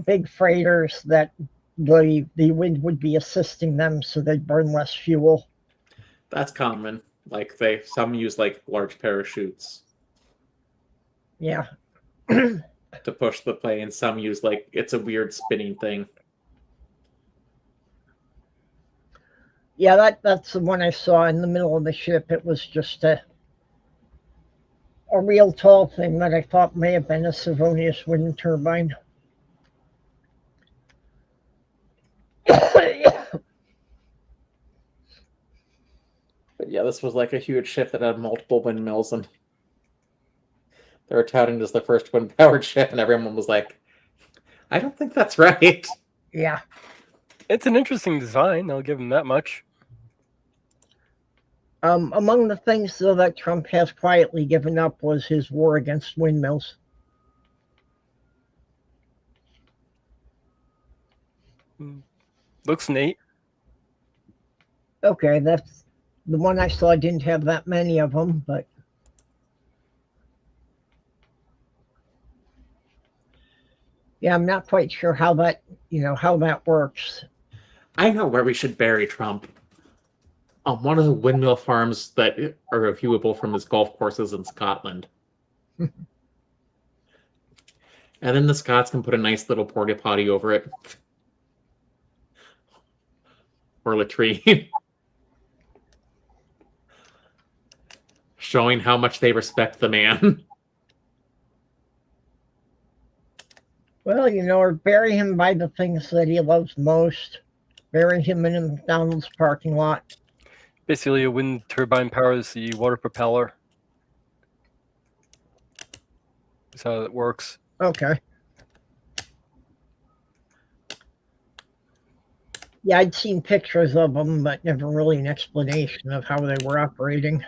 big freighters that the wind would be assisting them so they'd burn less fuel. That's common. Like some use like large parachutes. Yeah. To push the plane. Some use like it's a weird spinning thing. Yeah, that's the one I saw in the middle of the ship. It was just a real tall thing that I thought may have been a Savonius wind turbine. But yeah, this was like a huge ship that had multiple windmills, and they were touting it as the first wind-powered ship, and everyone was like, I don't think that's right. Yeah. It's an interesting design. I'll give them that much. Among the things, though, that Trump has quietly given up was his war against windmills. Looks neat. Okay, that's the one I saw. Didn't have that many of them, but yeah, I'm not quite sure how that works. I know where we should bury Trump. On one of the windmill farms that are viewable from his golf courses in Scotland. And then the Scots can put a nice little porta potty over it. Or latrine. Showing how much they respect the man. Well, or bury him by the things that he loves most. Bury him in a McDonald's parking lot. Basically, a wind turbine powers the water propeller. That's how it works. Okay. Yeah, I'd seen pictures of them, but never really an explanation of how they were operating.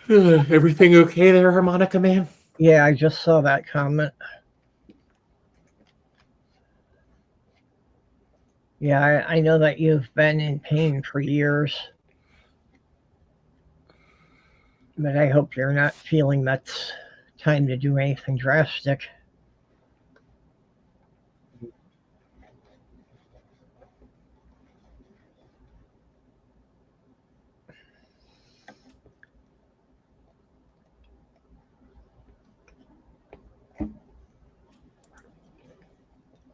Everything okay there, Harmonica Man? Yeah, I just saw that comment. Yeah, I know that you've been in pain for years. But I hope you're not feeling that's time to do anything drastic.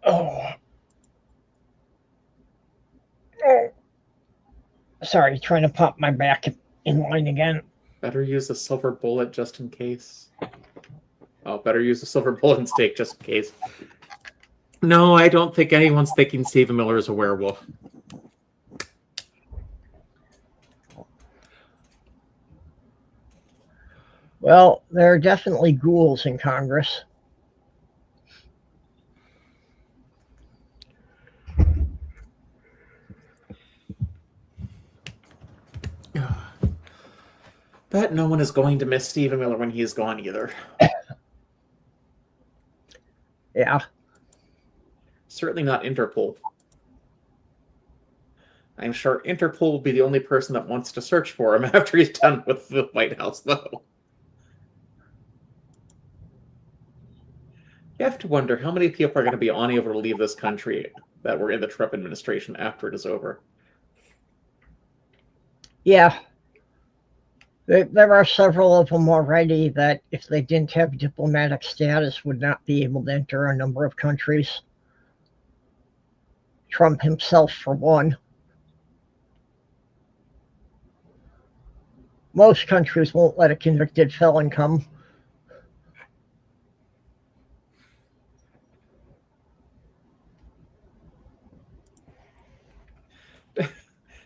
Oh. Sorry, trying to pop my back in line again. Better use a silver bullet just in case. Oh, better use a silver bullet and stake just in case. No, I don't think anyone's thinking Stephen Miller is a werewolf. Well, there are definitely ghouls in Congress. Bet no one is going to miss Stephen Miller when he is gone either. Yeah. Certainly not Interpol. I'm sure Interpol will be the only person that wants to search for him after he's done with the White House, though. You have to wonder how many people are going to be unable to leave this country that were in the Trump administration after it is over. Yeah. There are several of them already that, if they didn't have diplomatic status, would not be able to enter a number of countries. Trump himself, for one. Most countries won't let a convicted felon come.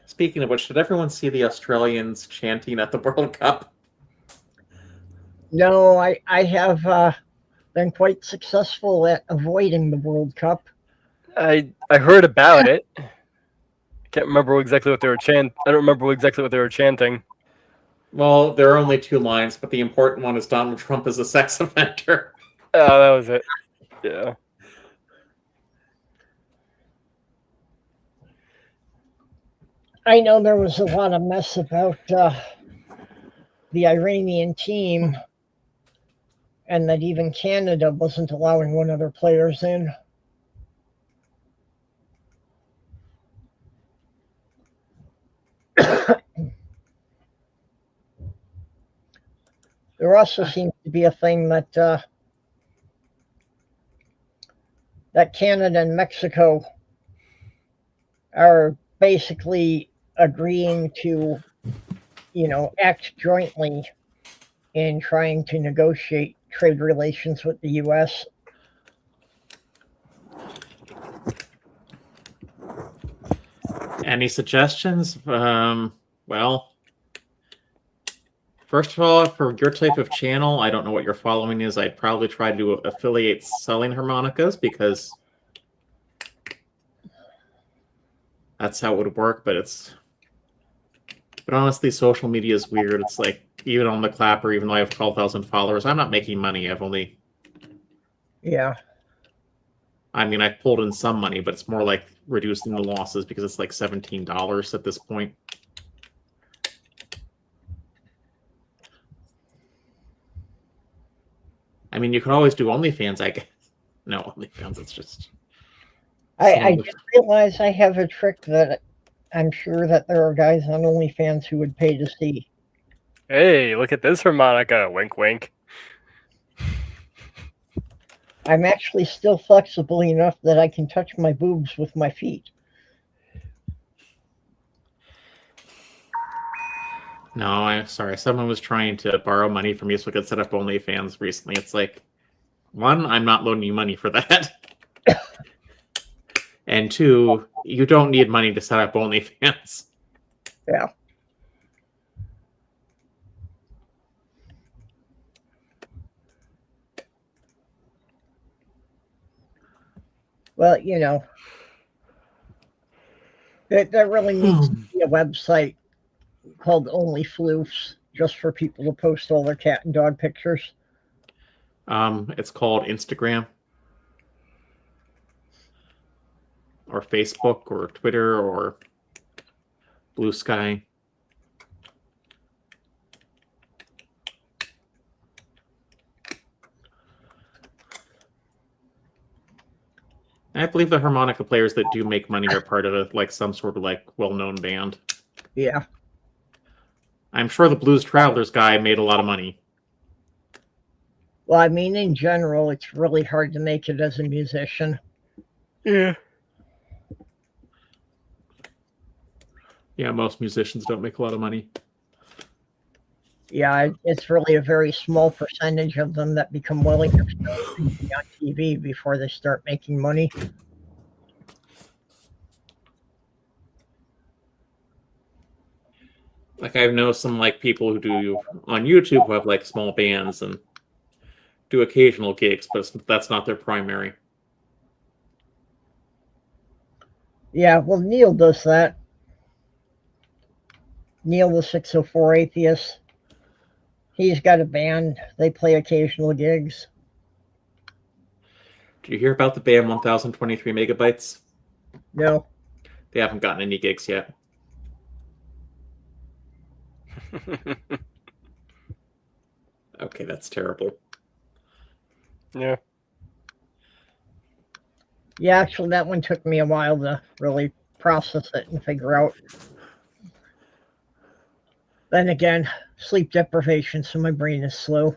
Speaking of which, did everyone see the Australians chanting at the World Cup? No, I have been quite successful at avoiding the World Cup. I heard about it. Can't remember exactly what they were I don't remember exactly what they were chanting. Well, there are only two lines, but the important one is Donald Trump is a sex offender. Oh, that was it. Yeah. I know there was a lot of mess about the Iranian team, and that even Canada wasn't allowing one of their players in. There also seems to be a thing that that Canada and Mexico are basically agreeing to, act jointly in trying to negotiate trade relations with the U.S. Any suggestions? Well, first of all, for your type of channel, I don't know what your following is. I'd probably try to affiliate selling harmonicas because that's how it would work. But honestly, social media is weird. It's like even on the Clapper, even though I have 12,000 followers, I'm not making money. Yeah. I mean, I pulled in some money, but it's more like reducing the losses because it's like $17 at this point. I mean, you could always do OnlyFans, I guess. No, OnlyFans, it's just... I just realized I have a trick that I'm sure that there are guys on OnlyFans who would pay to see. Hey, look at this harmonica. Wink, wink. I'm actually still flexible enough that I can touch my boobs with my feet. No, I'm sorry. Someone was trying to borrow money from me so we could set up OnlyFans recently. It's like, one, I'm not loaning you money for that. And two, you don't need money to set up OnlyFans. Yeah. Well, there really needs to be a website called Only Floofs just for people to post all their cat and dog pictures. It's called Instagram or Facebook or Twitter or Blue Sky. I believe the harmonica players that do make money are part of some sort of well-known band. Yeah. I'm sure the Blues Travelers guy made a lot of money. Well, I mean, in general, it's really hard to make it as a musician. Yeah. Yeah, most musicians don't make a lot of money. Yeah, it's really a very small percentage of them that become willing to be on TV before they start making money. I know some people who do on YouTube who have small bands and do occasional gigs, but that's not their primary. Yeah, well, Neil does that. Neil, the 604 Atheist. He's got a band. They play occasional gigs. Do you hear about the band 1023 Megabytes? No. They haven't gotten any gigs yet. Okay, that's terrible. Yeah. Yeah, actually, that one took me a while to really process it and figure out. Then again, sleep deprivation, so my brain is slow.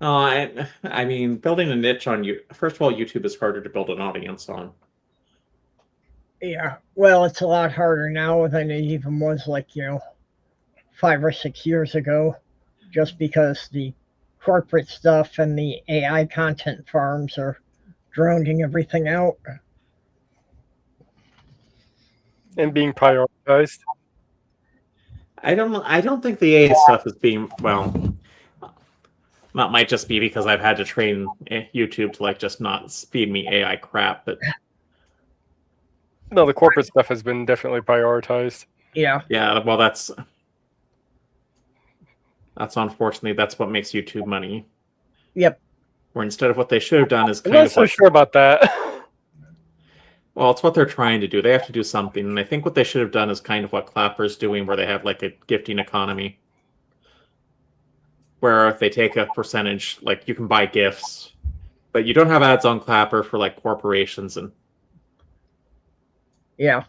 I mean, building a niche on you. First of all, YouTube is harder to build an audience on. Yeah, well, it's a lot harder now than it even was 5 or 6 years ago, just because the corporate stuff and the AI content farms are droning everything out. And being prioritized. I don't think the AI stuff is being, well, that might just be because I've had to train YouTube to just not feed me AI crap, but no, the corporate stuff has been definitely prioritized. Yeah. Yeah, well, that's unfortunately that's what makes YouTube money. Yep. Where instead of what they should have done is I'm kind not of so sure about that. well, it's what they're trying to do. They have to do something, and I think what they should have done is kind of what Clapper's doing, where they have like a gifting economy, where if they take a percentage, like you can buy gifts, but you don't have ads on Clapper for like corporations and Yeah.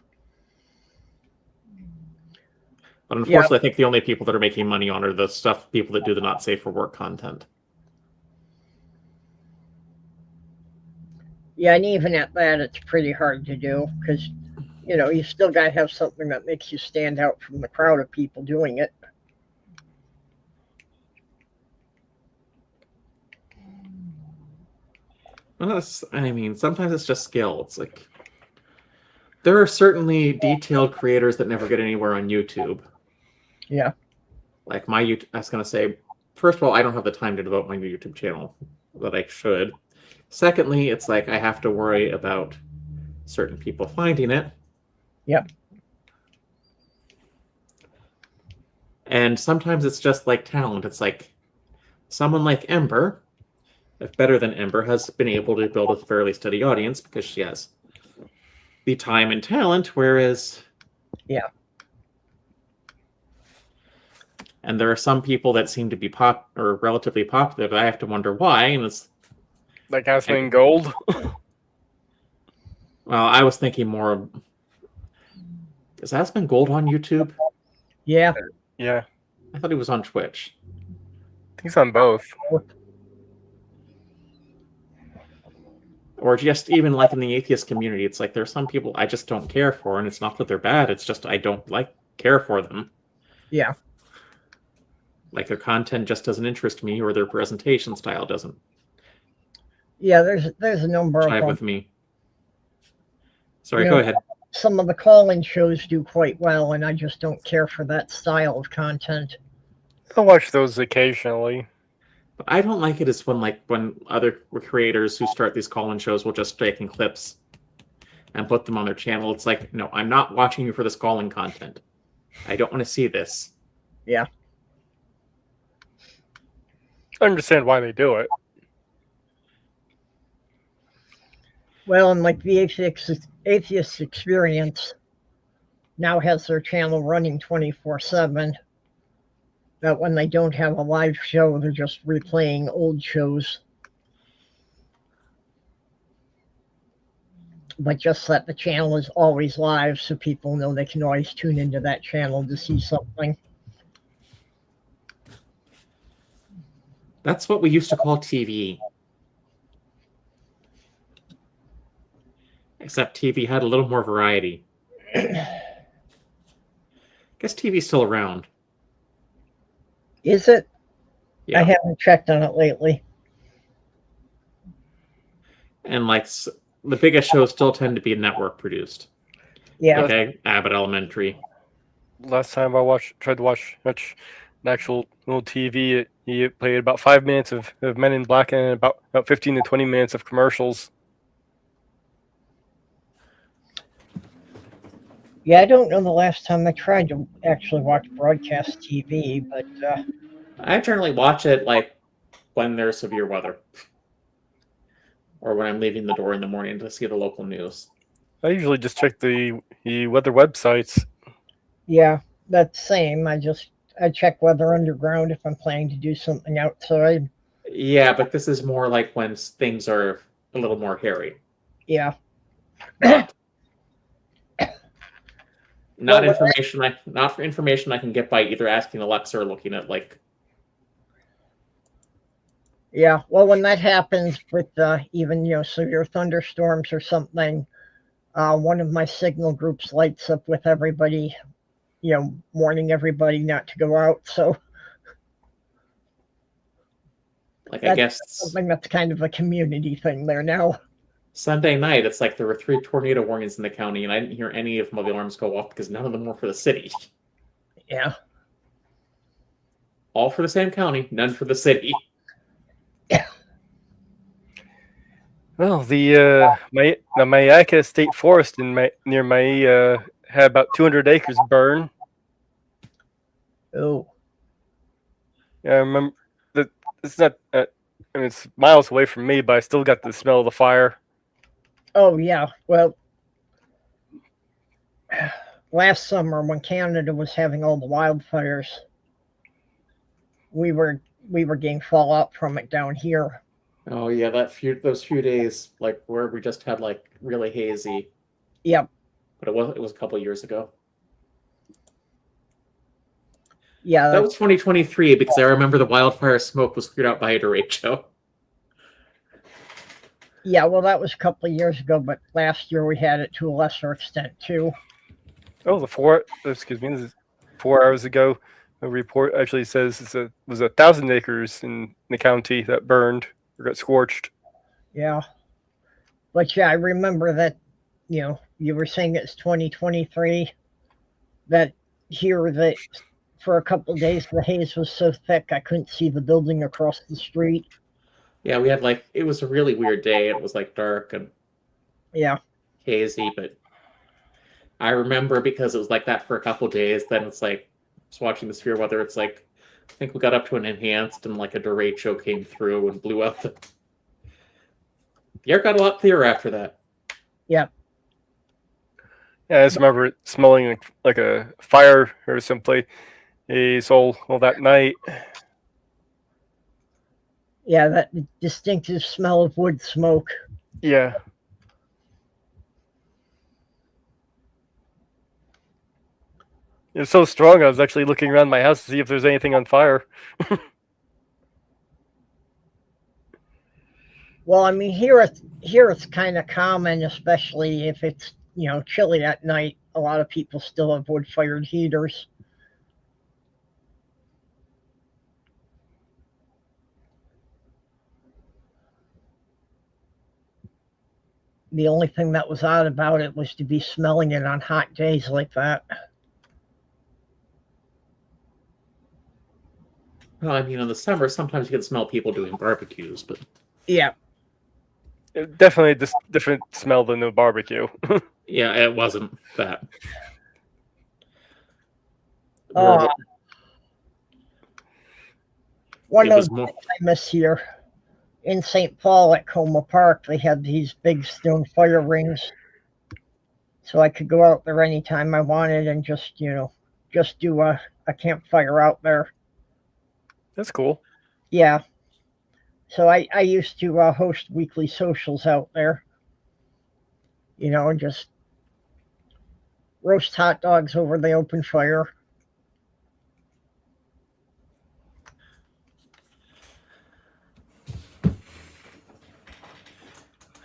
But unfortunately, I think the only people that are making money on are the people that do the not safe for work content. Yeah, and even at that, it's pretty hard to do because, you still got to have something that makes you stand out from the crowd of people doing it. Well, sometimes it's just skill. It's like there are certainly detailed creators that never get anywhere on YouTube. Yeah. Like my YouTube, I was going to say, first of all, I don't have the time to devote my YouTube channel that I should. Secondly, it's like I have to worry about certain people finding it. Yep. And sometimes it's just like talent. It's like someone like Ember, if better than Ember, has been able to build a fairly steady audience because she has the time and talent, whereas... Yeah. And there are some people that seem to be relatively popular, but I have to wonder why, and it's... Like Aspen Gold? Well, I was thinking more of... Is Aspen Gold on YouTube? Yeah. Yeah. I thought he was on Twitch. I think it's on both. Or just even like in the atheist community, it's like there's some people I just don't care for, and it's not that they're bad, it's just I don't care for them. Yeah. Like their content just doesn't interest me, or their presentation style doesn't. Yeah, there's a number of Jive them. with me. Sorry, go ahead. Some of the call-in shows do quite well, and I just don't care for that style of content. I'll watch those occasionally. But I don't like it as when other creators who start these call-in shows will just take in clips and put them on their channel. It's like, no, I'm not watching you for this call-in content. I don't want to see this. Yeah. I understand why they do it. Well, and like the Atheist Experience now has their channel running 24/7. That when they don't have a live show, they're just replaying old shows. But just that the channel is always live, so people know they can always tune into that channel to see something. That's what we used to call TV. Except TV had a little more variety. I guess TV's still around. Is it? Yeah. I haven't checked on it lately. And like the biggest shows still tend to be network produced. Yeah. Okay, Abbott Elementary. Last time I tried to watch an actual little TV, he played about 5 minutes of Men in Black and about 15 to 20 minutes of commercials. Yeah, I don't know the last time I tried to actually watch broadcast TV, but I generally watch it like when there's severe weather. Or when I'm leaving the door in the morning to see the local news. I usually just check the weather websites. Yeah, that's same. I check Weather Underground if I'm planning to do something outside. Yeah, but this is more like when things are a little more hairy. Yeah. Not for information I can get by either asking Alexa or looking at Yeah, well, when that happens with even severe thunderstorms or something, one of my signal groups lights up with everybody, warning everybody not to go out. So, I guess something that's kind of a community thing there now. Sunday night, it's like there were 3 tornado warnings in the county, and I didn't hear any of the alarms go off because none of them were for the city. Yeah. All for the same county, none for the city. Well, the Mayaka State Forest near my had about 200 acres burn. Oh. Yeah, I remember that it's not and it's miles away from me, but I still got the smell of the fire. Oh yeah, well, last summer when Canada was having all the wildfires, we were getting fallout from it down here. Oh yeah, those few days like where we just had like really hazy. Yep. But it was a couple of years ago. Yeah. That was 2023 because I remember the wildfire smoke was cleared out by a derecho. Yeah, well, that was a couple of years ago, but last year we had it to a lesser extent too. Oh, this is 4 hours ago. A report actually says it was 1,000 acres in the county that burned or got scorched. Yeah. But yeah, I remember that, you were saying it's 2023, that here that for a couple of days the haze was so thick I couldn't see the building across the street. Yeah, we had it was a really weird day. It was dark and hazy, but I remember because it was like that for a couple of days. Then it's just watching the severe weather. It's I think we got up to an enhanced and a derecho came through and blew out the air got a lot clearer after that. Yep. Yeah, I just remember it smelling like a fire or someplace all that night. Yeah, that distinctive smell of wood smoke. Yeah. It's so strong, I was actually looking around my house to see if there's anything on fire. Well, I mean, here it's kind of common, especially if it's, chilly at night. A lot of people still have wood-fired heaters. The only thing that was odd about it was to be smelling it on hot days like that. Well, I mean, in the summer, sometimes you can smell people doing barbecues, but yeah, definitely a different smell than the barbecue. Yeah, it wasn't that. One of the things I miss here in St. Paul at Coma Park, they had these big stone fire rings, so I could go out there anytime I wanted and just do a campfire out there. That's cool. Yeah. So I used to host weekly socials out there, and just roast hot dogs over the open fire.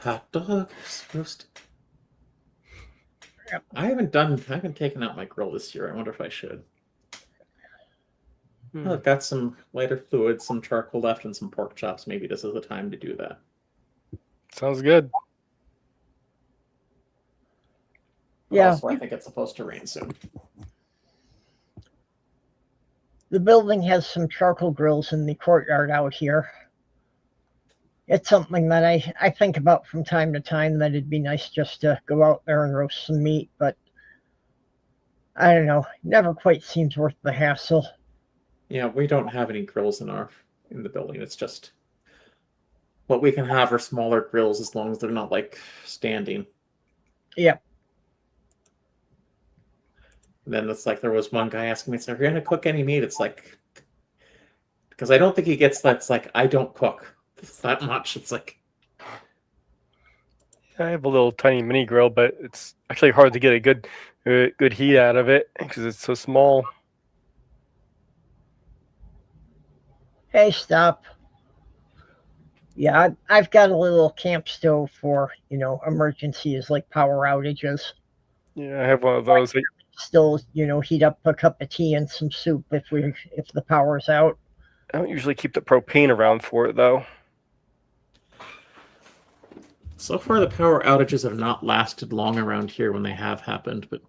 Hot dogs roasted. Yep. I haven't taken out my grill this year. I wonder if I should. Well, I've got some lighter fluid, some charcoal left, and some pork chops. Maybe this is the time to do that. Sounds good. Yeah. Also, I think it's supposed to rain soon. The building has some charcoal grills in the courtyard out here. It's something that I think about from time to time, that it'd be nice just to go out there and roast some meat, but I don't know, never quite seems worth the hassle. Yeah, we don't have any grills in the building. It's just what we can have are smaller grills as long as they're not standing. Yep. And then it's there was one guy asking me, "So are you gonna cook any meat?" It's because I don't think he gets that. It's I don't cook. It's that much. It's I have a little tiny mini grill, but it's actually hard to get a good heat out of it because it's so small. Hey, stop. Yeah, I've got a little camp stove for, emergencies like power outages. Yeah, I have one of those. Still, heat up a cup of tea and some soup if the power's out. I don't usually keep the propane around for it, though. So far, the power outages have not lasted long around here when they have happened, but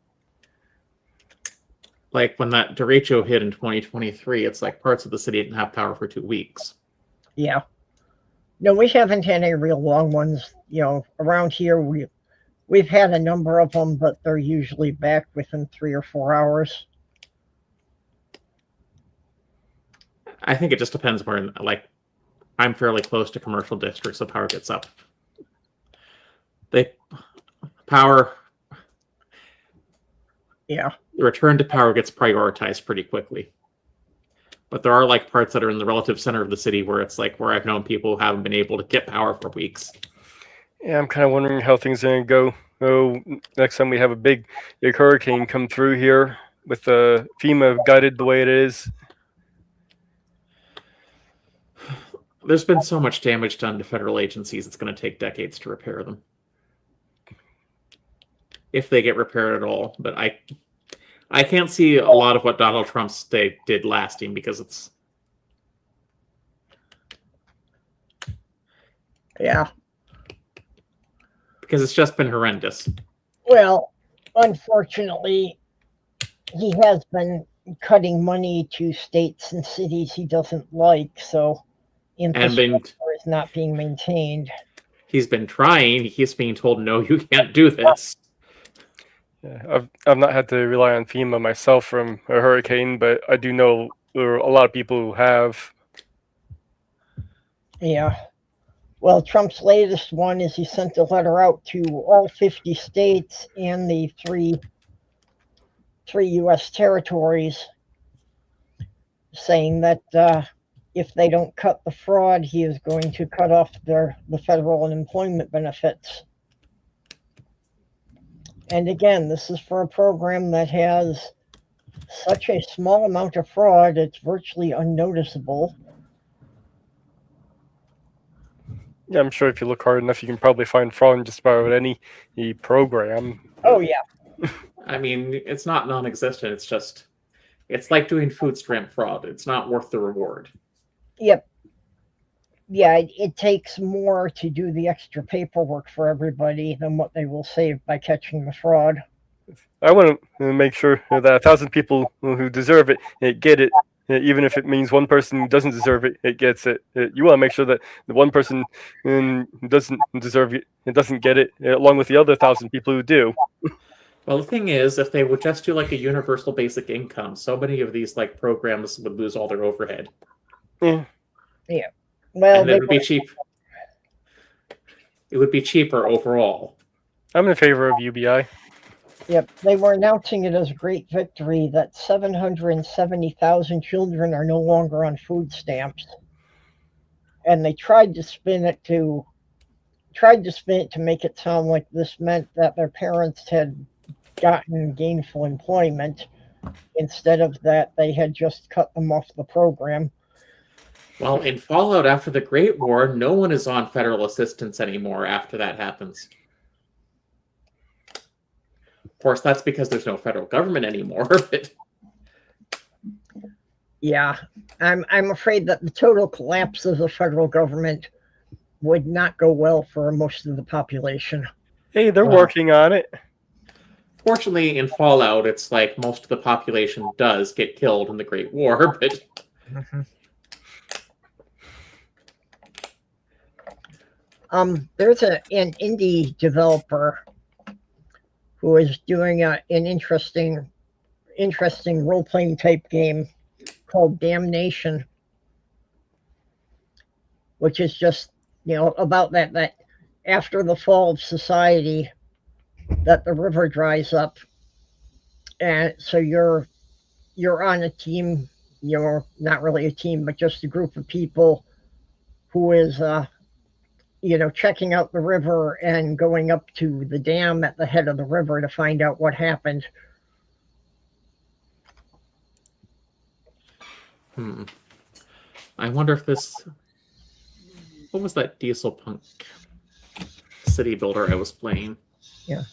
when that derecho hit in 2023, it's parts of the city didn't have power for 2 weeks. Yeah. No, we haven't had any real long ones. Around here, we've had a number of them, but they're usually back within 3 or 4 hours. I think it just depends where, I'm fairly close to commercial districts, so power gets up. Power. Yeah. The return to power gets prioritized pretty quickly. But there are like parts that are in the relative center of the city where it's like where I've known people who haven't been able to get power for weeks. Yeah, I'm kind of wondering how things are going to go. Oh, next time we have a big hurricane come through here with FEMA gutted the way it is. There's been so much damage done to federal agencies, it's going to take decades to repair them. If they get repaired at all. But I can't see a lot of what Donald Trump did lasting because it's... Yeah. Because it's just been horrendous. Well, unfortunately, he has been cutting money to states and cities he doesn't like, so infrastructure is not being maintained. He's been trying. He keeps being told, no, you can't do this. Yeah, I've not had to rely on FEMA myself from a hurricane, but I do know there are a lot of people who have. Yeah. Well, Trump's latest one is he sent a letter out to all 50 states and the three U.S. territories saying that if they don't cut the fraud, he is going to cut off the federal unemployment benefits. And again, this is for a program that has such a small amount of fraud, it's virtually unnoticeable. Yeah, I'm sure if you look hard enough, you can probably find fraud in just about any program. Oh, yeah. I mean, it's not non-existent. It's just, it's like doing food stamp fraud. It's not worth the reward. Yep. Yeah, it takes more to do the extra paperwork for everybody than what they will save by catching the fraud. I want to make sure that 1,000 people who deserve it get it. Even if it means one person who doesn't deserve it gets it. You want to make sure that the one person who doesn't deserve it doesn't get it, along with the other 1,000 people who do. Well, the thing is, if they would just do like a universal basic income, so many of these like programs would lose all their overhead. Yeah. Well, and it would be cheap. It would be cheaper overall. I'm in favor of UBI. Yep, they were announcing it as a great victory that 770,000 children are no longer on food stamps, and they tried to spin it to make it sound like this meant that their parents had gotten gainful employment instead of that they had just cut them off the program. Well, in Fallout after the Great War, no one is on federal assistance anymore after that happens. Of course, that's because there's no federal government anymore. But... Yeah, I'm afraid that the total collapse of the federal government would not go well for most of the population. Hey, they're working on it. Fortunately, in Fallout, it's like most of the population does get killed in the Great War, but... There's an indie developer who is doing an interesting role-playing type game called Damnation, which is just, about that after the fall of society, that the river dries up, and so you're on a team. You're not really a team, but just a group of people who is checking out the river and going up to the dam at the head of the river to find out what happened. I wonder if this... What was that diesel punk city builder I was playing? Yeah.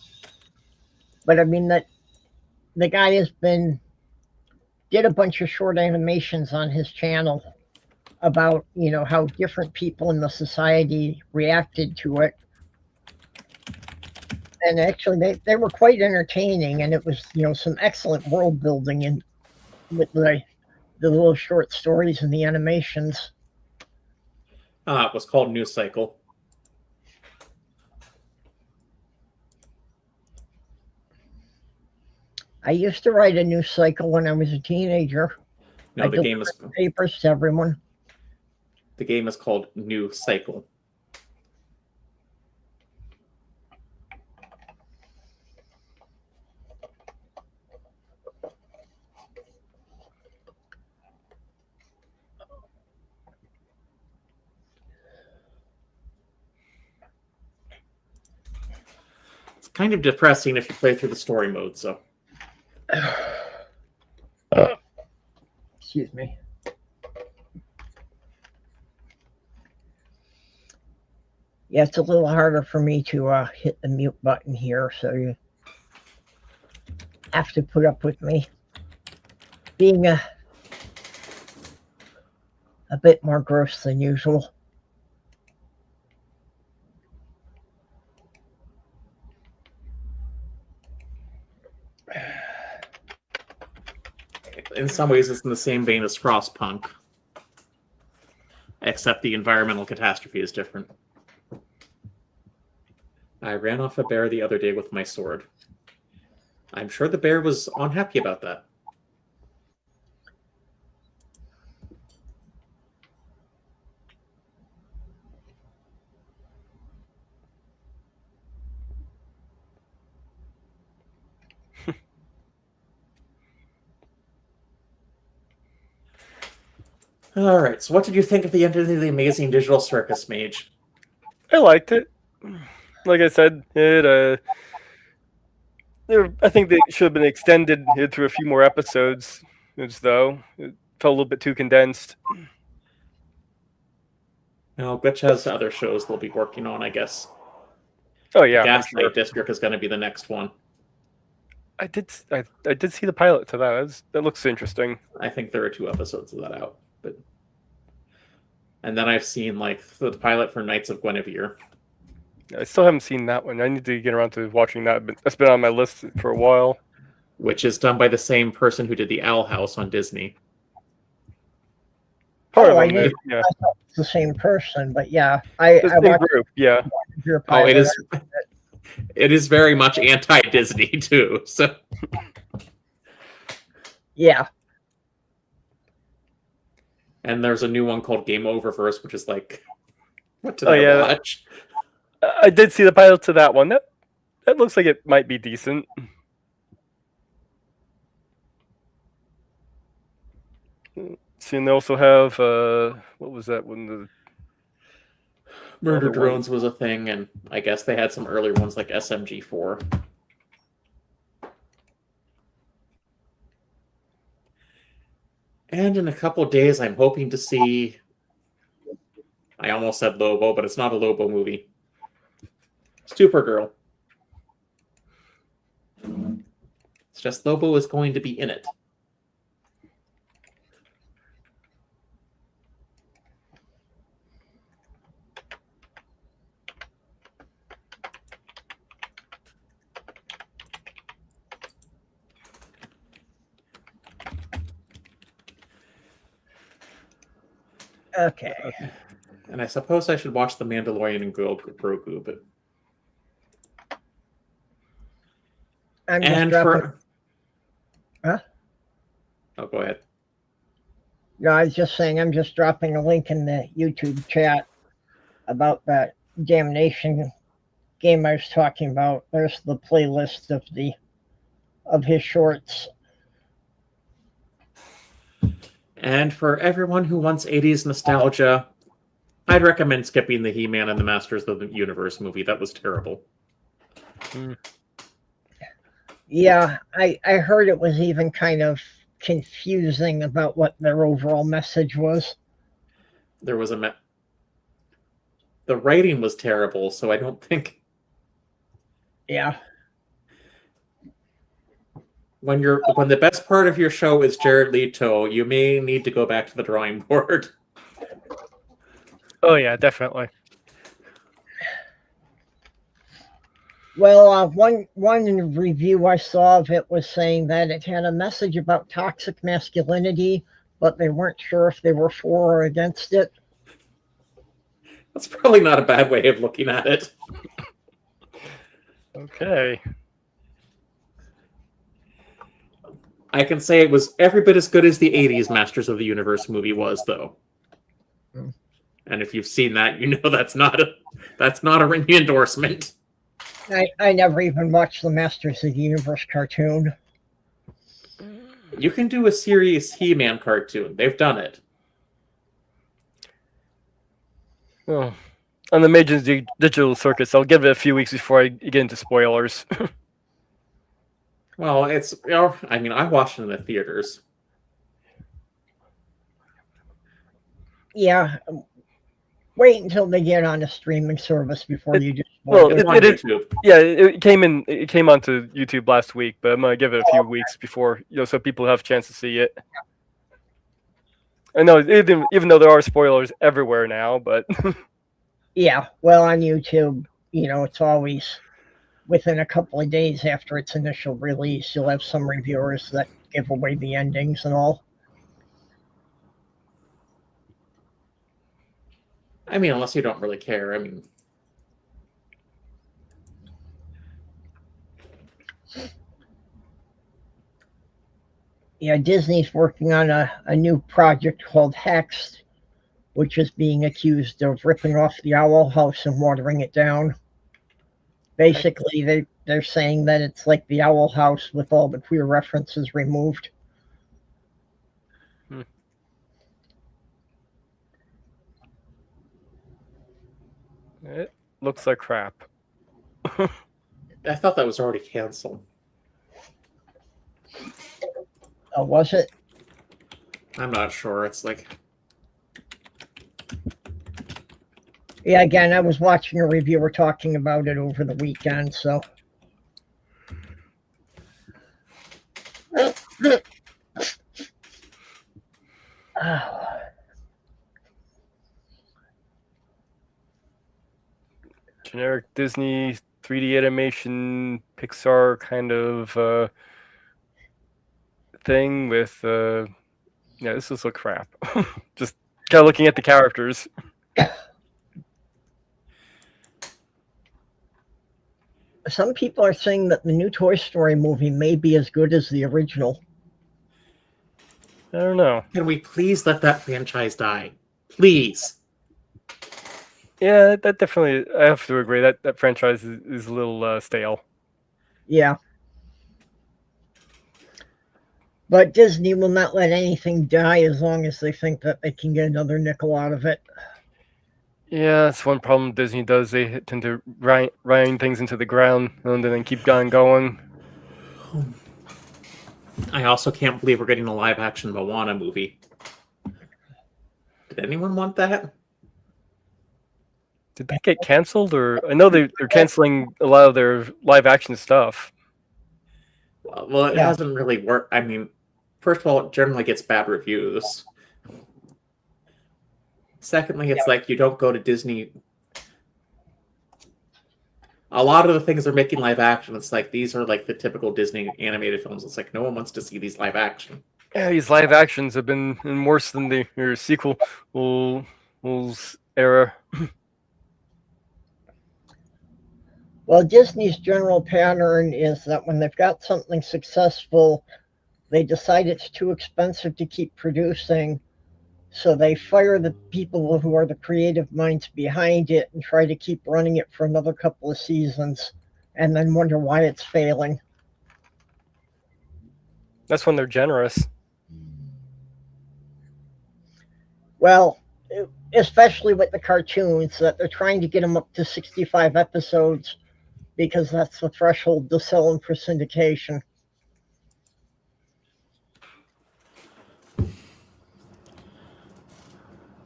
But I mean, that the guy did a bunch of short animations on his channel about, how different people in the society reacted to it. And actually they were quite entertaining, and it was, some excellent world building in with the little short stories and the animations. It was called News Cycle. I used to write a news cycle when I was a teenager. No, the game is... papers to everyone. The game is called New Cycle. It's kind of depressing if you play through the story mode, so. Excuse me. Yeah, it's a little harder for me to hit the mute button here, so you have to put up with me being a bit more gross than usual. In some ways, it's in the same vein as Frostpunk, except the environmental catastrophe is different. I ran off a bear the other day with my sword. I'm sure the bear was unhappy about that. All right, so what did you think of the end of the Amazing Digital Circus, Mage? I liked it. Like I said, I think they should have been extended through a few more episodes, as though it felt a little bit too condensed. Well, Glitch has other shows they'll be working on, I guess. Oh yeah, Gaslight District is going to be the next one. I did see the pilot to that. That looks interesting. I think there are 2 episodes of that out, but and then I've seen like the pilot for Knights of Guinevere. I still haven't seen that one. I need to get around to watching that, but that's been on my list for a while. Which is done by the same person who did the Owl House on Disney. I thought it's the same person, but yeah, I watched group. Yeah. Your pilot. Oh, it is. It is very much anti-Disney too. So. Yeah. And there's a new one called Game Oververse, which is like, what did I watch? I did see the pilot to that one. That looks like it might be decent. See, and they also have what was that one? The Murder Drones was a thing, and I guess they had some earlier ones like SMG4. And in a couple of days, I'm hoping to see. I almost said Lobo, but it's not a Lobo movie. Supergirl. It's just Lobo is going to be in it. Okay. And I suppose I should watch The Mandalorian and Grogu, but. Huh? Oh, go ahead. No, I was just saying I'm just dropping a link in the YouTube chat about that Damnation game I was talking about. There's the playlist of his shorts. And for everyone who wants 80s nostalgia, I'd recommend skipping the He-Man and the Masters of the Universe movie. That was terrible. Yeah, I heard it was even kind of confusing about what their overall message was. There was the writing was terrible, so I don't think. Yeah. When the best part of your show is Jared Leto, you may need to go back to the drawing board. Oh yeah, definitely. Well, one review I saw of it was saying that it had a message about toxic masculinity, but they weren't sure if they were for or against it. That's probably not a bad way of looking at it. Okay. I can say it was every bit as good as the 80s Masters of the Universe movie was, though. And if you've seen that, you know that's not a ringing endorsement. I never even watched the Masters of the Universe cartoon. You can do a serious He-Man cartoon. They've done it. Well, on the major digital circuits, I'll give it a few weeks before I get into spoilers. Well, it's, you know, I mean, I watched it in the theaters. Yeah. Wait until they get on a streaming service before you do. Well, YouTube. Yeah, it came onto YouTube last week, but I'm gonna give it a few weeks before, so people have a chance to see it. I know, even though there are spoilers everywhere now, but yeah, well, on YouTube, it's always within a couple of days after its initial release, you'll have some reviewers that give away the endings and all. I mean, unless you don't really care. I mean, yeah, Disney's working on a new project called Hexed, which is being accused of ripping off the Owl House and watering it down. Basically, they're saying that it's like the Owl House with all the queer references removed. It looks like crap. I thought that was already canceled. Oh, was it? I'm not sure. It's like... Yeah, again, I was watching a reviewer talking about it over the weekend, so... Generic Disney 3D animation Pixar kind of thing with yeah, this looks like crap. Just kind of looking at the characters. Some people are saying that the new Toy Story movie may be as good as the original. I don't know. Can we please let that franchise die? Please. Yeah, that definitely, I have to agree, that franchise is a little stale. Yeah. But Disney will not let anything die as long as they think that they can get another nickel out of it. Yeah, that's one problem Disney does. They tend to grind things into the ground and then keep going. I also can't believe we're getting a live-action Moana movie. Did anyone want that? Did that get canceled? Or I know they're canceling a lot of their live-action stuff. Well, it hasn't really worked. I mean, first of all, it generally gets bad reviews. Secondly, it's like you don't go to Disney. A lot of the things they're making live action, it's like these are like the typical Disney animated films. It's like no one wants to see these live action. Yeah, these live actions have been worse than your sequel era. Well, Disney's general pattern is that when they've got something successful, they decide it's too expensive to keep producing. So they fire the people who are the creative minds behind it and try to keep running it for another couple of seasons and then wonder why it's failing. That's when they're generous. Well, especially with the cartoons, that they're trying to get them up to 65 episodes because that's the threshold to sell them for syndication.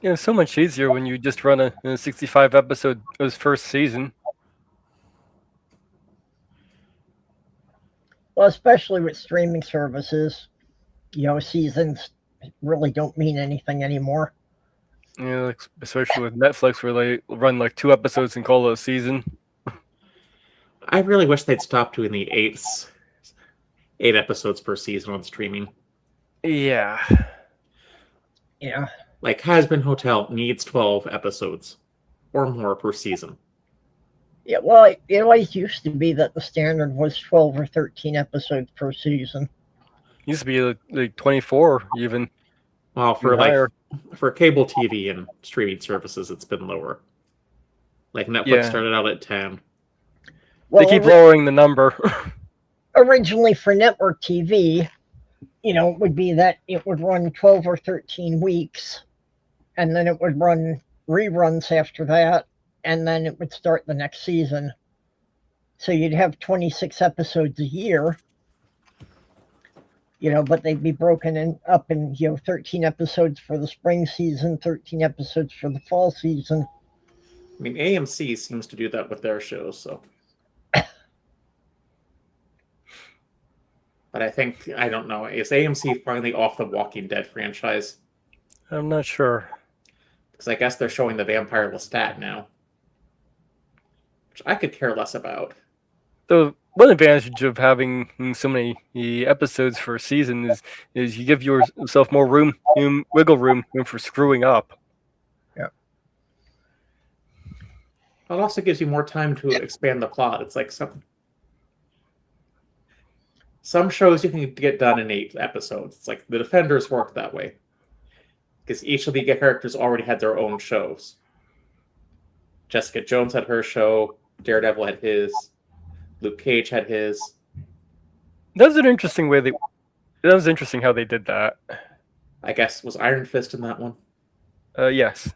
Yeah, it's so much easier when you just run a 65 episode first season. Well, especially with streaming services, seasons really don't mean anything anymore. Yeah, like, especially with Netflix, where they run like 2 episodes and call it a season. I really wish they'd stop doing the 8 episodes per season on streaming. Yeah. Yeah. Like Has-Been Hotel needs 12 episodes or more per season. Yeah, well, it always used to be that the standard was 12 or 13 episodes per season. Used to be like 24 even. Well, for like for cable TV and streaming services, it's been lower. Like Netflix started out at 10. Well, they keep lowering the number. Originally for network TV, it would be that it would run 12 or 13 weeks, and then it would run reruns after that, and then it would start the next season. So you'd have 26 episodes a year, but they'd be broken up in 13 episodes for the spring season, 13 episodes for the fall season. I mean, AMC seems to do that with their shows, so. But I don't know, is AMC finally off the Walking Dead franchise? I'm not sure. Because I guess they're showing the Vampire Lestat now, which I could care less about. The one advantage of having so many episodes for a season is you give yourself more wiggle room for screwing up. Yeah. It also gives you more time to expand the plot. It's like some shows you can get done in 8 episodes. It's like The Defenders work that way. Because each of the characters already had their own shows. Jessica Jones had her show, Daredevil had his, Luke Cage had his. That was an interesting way that was interesting how they did that. I guess, was Iron Fist in that one? Yes.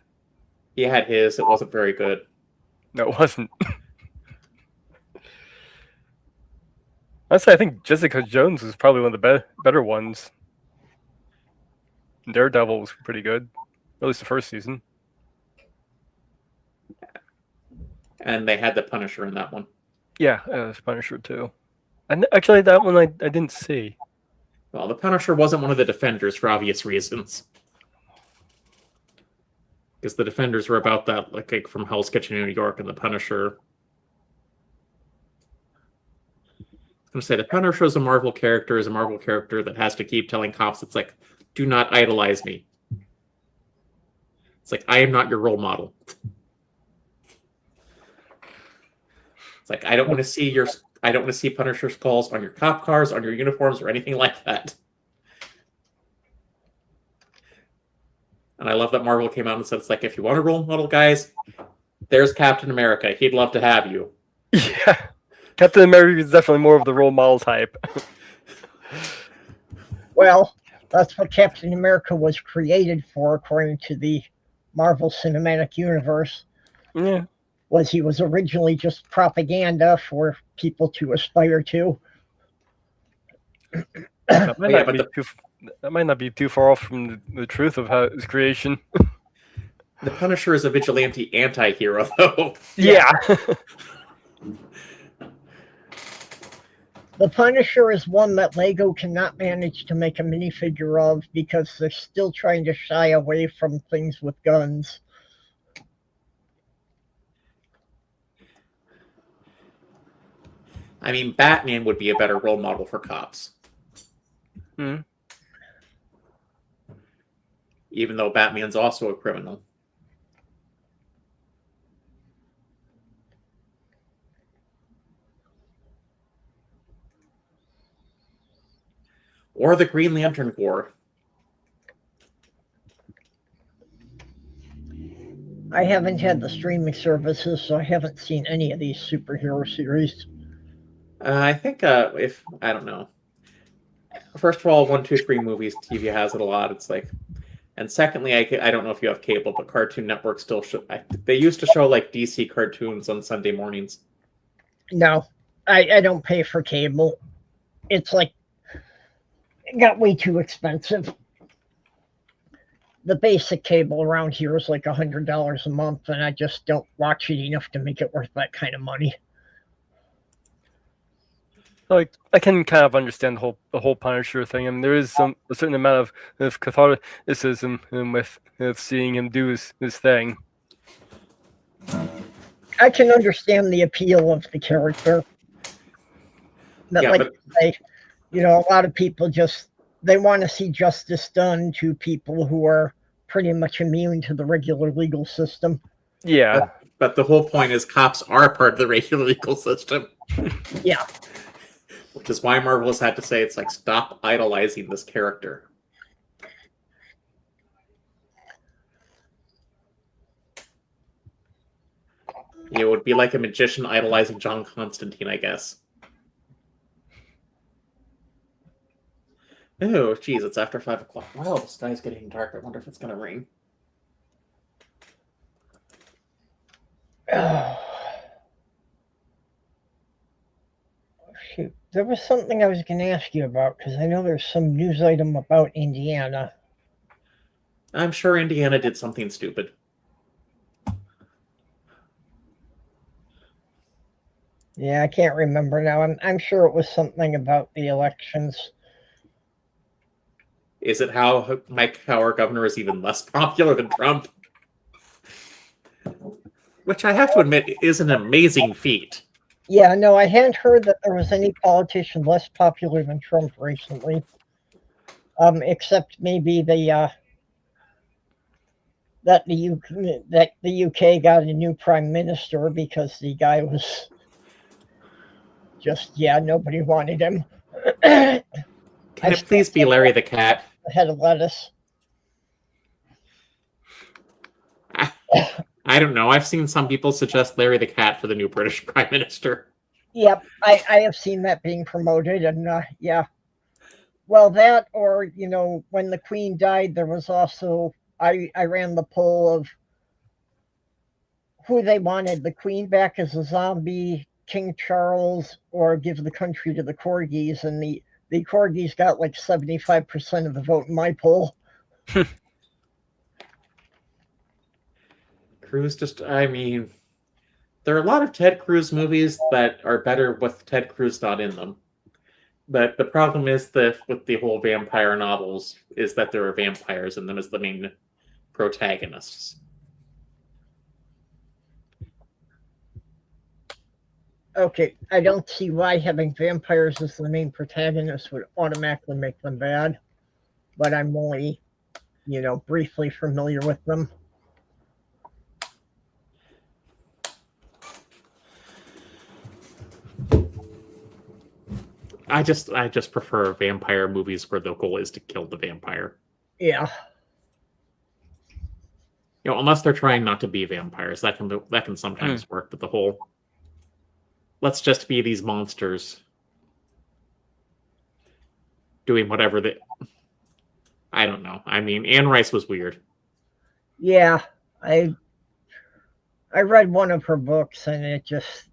He had his, it wasn't very good. No, it wasn't. Honestly, I think Jessica Jones was probably one of the better ones. Daredevil was pretty good, at least the first season. And they had the Punisher in that one. Yeah, Punisher too. And actually, that one I didn't see. Well, the Punisher wasn't one of the Defenders for obvious reasons. Because the Defenders were about that, like from Hell's Kitchen in New York, and the Punisher. I'm going to say the Punisher is a Marvel character that has to keep telling cops, it's like, do not idolize me. It's like, I am not your role model. It's like, I don't want to see Punisher skulls on your cop cars, on your uniforms, or anything like that. And I love that Marvel came out and said, it's like, if you want a role model, guys, there's Captain America. He'd love to have you. Yeah. Captain America is definitely more of the role model type. Well, that's what Captain America was created for, according to the Marvel Cinematic Universe. Yeah. He was originally just propaganda for people to aspire to. That might not be too far off from the truth of how his creation. The Punisher is a vigilante anti-hero, though. Yeah. The Punisher is one that Lego cannot manage to make a minifigure of because they're still trying to shy away from things with guns. I mean, Batman would be a better role model for cops. Even though Batman's also a criminal. Or the Green Lantern Corps. I haven't had the streaming services, so I haven't seen any of these superhero series. I think I don't know. First of all, 1, 2, 3 movies, TV has it a lot. It's like, and secondly, I don't know if you have cable, but Cartoon Network still they used to show like DC cartoons on Sunday mornings. No, I don't pay for cable. It's like, it got way too expensive. The basic cable around here is like $100 a month, and I just don't watch it enough to make it worth that kind of money. Like, I can kind of understand the whole Punisher thing. I mean, there is a certain amount of catharticism with seeing him do his thing. I can understand the appeal of the character. But Yeah, like I say, a lot of people they want to see justice done to people who are pretty much immune to the regular legal system. Yeah. But the whole point is cops are part of the regular legal system. Yeah. Which is why Marvel has had to say, it's like, stop idolizing this character. It would be like a magician idolizing John Constantine, I guess. Oh, geez, it's after 5 o'clock. Wow, the sky's getting dark. I wonder if it's going to rain. Oh, shoot. There was something I was going to ask you about, because I know there's some news item about Indiana. I'm sure Indiana did something stupid. Yeah, I can't remember now. I'm sure it was something about the elections. Is it how our governor is even less popular than Trump? Which I have to admit is an amazing feat. Yeah, no, I hadn't heard that there was any politician less popular than Trump recently. Except maybe that the UK got a new prime minister because the guy was just, nobody wanted him. Can it please be Larry the Cat? The head of lettuce. I don't know. I've seen some people suggest Larry the Cat for the new British Prime Minister. Yep, I have seen that being promoted, and yeah. Well, that, or, when the Queen died, there was also, I ran the poll of who they wanted, the Queen back as a zombie, King Charles, or give the country to the corgis, and the corgis got like 75% of the vote in my poll. Cruz there are a lot of Ted Cruz movies that are better with Ted Cruz not in them. But the problem is that with the whole vampire novels is that there are vampires in them as the main protagonists. Okay, I don't see why having vampires as the main protagonist would automatically make them bad, but I'm only, briefly familiar with them. I just prefer vampire movies where the goal is to kill the vampire. Yeah. Unless they're trying not to be vampires, that can sometimes work. But the whole, let's just be these monsters doing whatever I don't know. Anne Rice was weird. Yeah, I read one of her books, and it just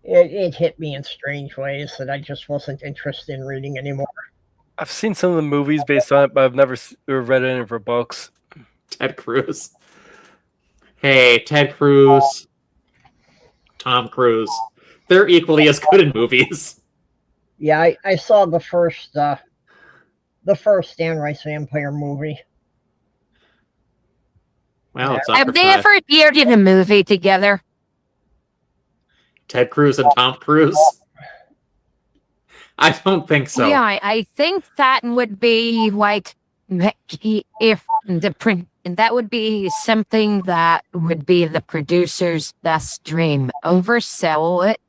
it hit me in strange ways that I just wasn't interested in reading anymore. I've seen some of the movies based on it, but I've never read any of her books. Ted Cruz. Hey, Ted Cruz, Tom Cruise. They're equally as good in movies. Yeah, I saw the first Anne Rice vampire movie. Well, it's have they ever appeared in a movie together? Ted Cruz and Tom Cruise? I don't think so. Yeah, I think that would be like if that would be something that would be the producer's best dream. Oversell it,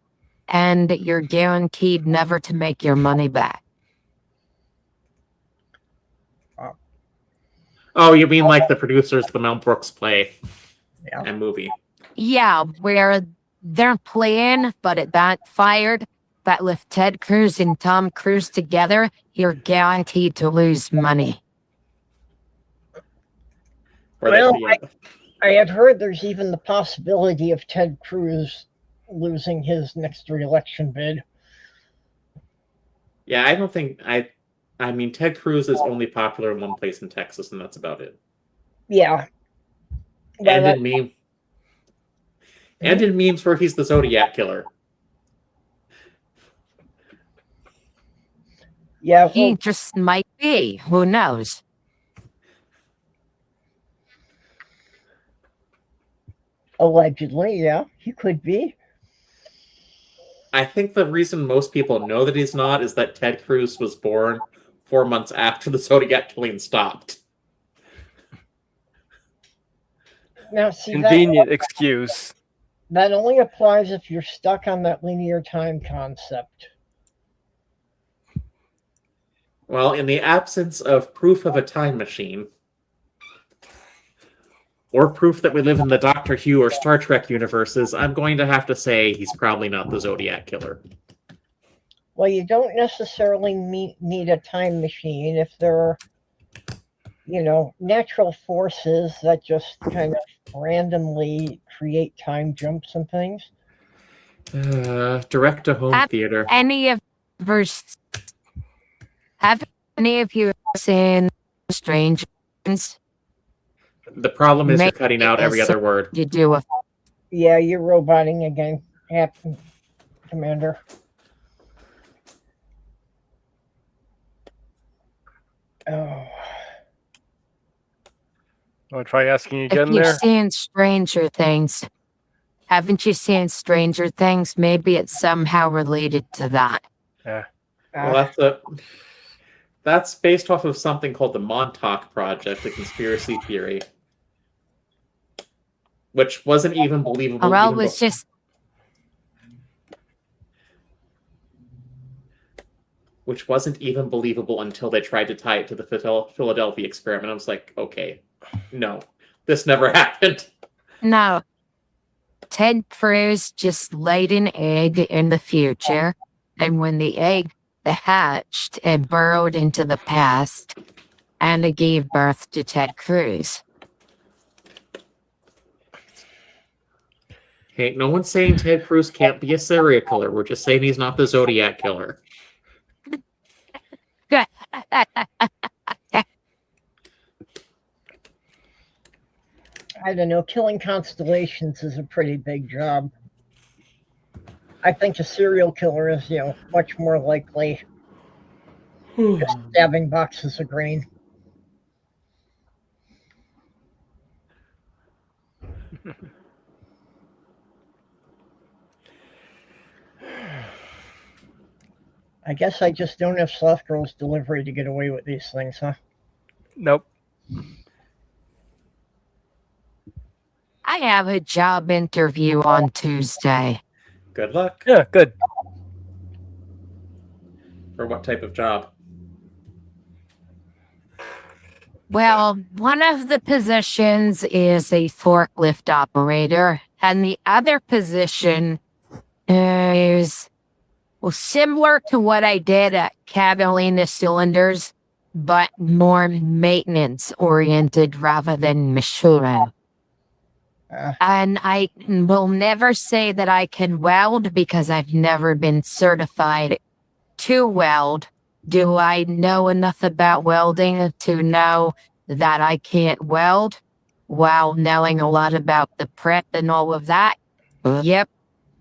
and you're guaranteed never to make your money back. Oh, you mean like the producers of the Mel Brooks play and movie? Yeah, where they're playing, but it backfired. But with Ted Cruz and Tom Cruise together, you're guaranteed to lose money. Well, I had heard there's even the possibility of Ted Cruz losing his next re-election bid. Yeah, I don't think Ted Cruz is only popular in one place in Texas, and that's about it. Yeah. And in memes where he's the Zodiac killer. Yeah, he just might be. Who knows? Allegedly, yeah, he could be. I think the reason most people know that he's not is that Ted Cruz was born 4 months after the Zodiac killing stopped. Now, see, convenient excuse. That only applies if you're stuck on that linear time concept. Well, in the absence of proof of a time machine, or proof that we live in the Doctor Who or Star Trek universes, I'm going to have to say he's probably not the Zodiac Killer. Well, you don't necessarily need a time machine if there are, natural forces that just kind of randomly create time jumps and things. Direct-to-home theater. Have any of you seen Strange Things? The problem is you're cutting out every other word. You do a... Yeah, you're roboting again, Commander. Oh. I'll try asking again if you've there. seen Stranger Things, haven't you seen Stranger Things? Maybe it's somehow related to that. Yeah. Well, that's based off of something called the Montauk Project, a conspiracy theory, which wasn't even believable. Well, was just... Which wasn't even believable until they tried to tie it to the Philadelphia experiment. I was like, okay, no, this never happened. No. Ted Cruz just laid an egg in the future, and when the egg hatched, it burrowed into the past, and it gave birth to Ted Cruz. Hey, no one's saying Ted Cruz can't be a serial killer. We're just saying he's not the Zodiac Killer. I don't know. Killing constellations is a pretty big job. I think a serial killer is, much more likely just stabbing boxes of grain. I guess I just don't have soft girls delivery to get away with these things, huh? Nope. I have a job interview on Tuesday. Good luck. Yeah, good. For what type of job? Well, one of the positions is a forklift operator, and the other position is, similar to what I did at Catalina Cylinders, but more maintenance-oriented rather than machine. And I will never say that I can weld because I've never been certified to weld. Do I know enough about welding to know that I can't weld while knowing a lot about the prep and all of that? Yep.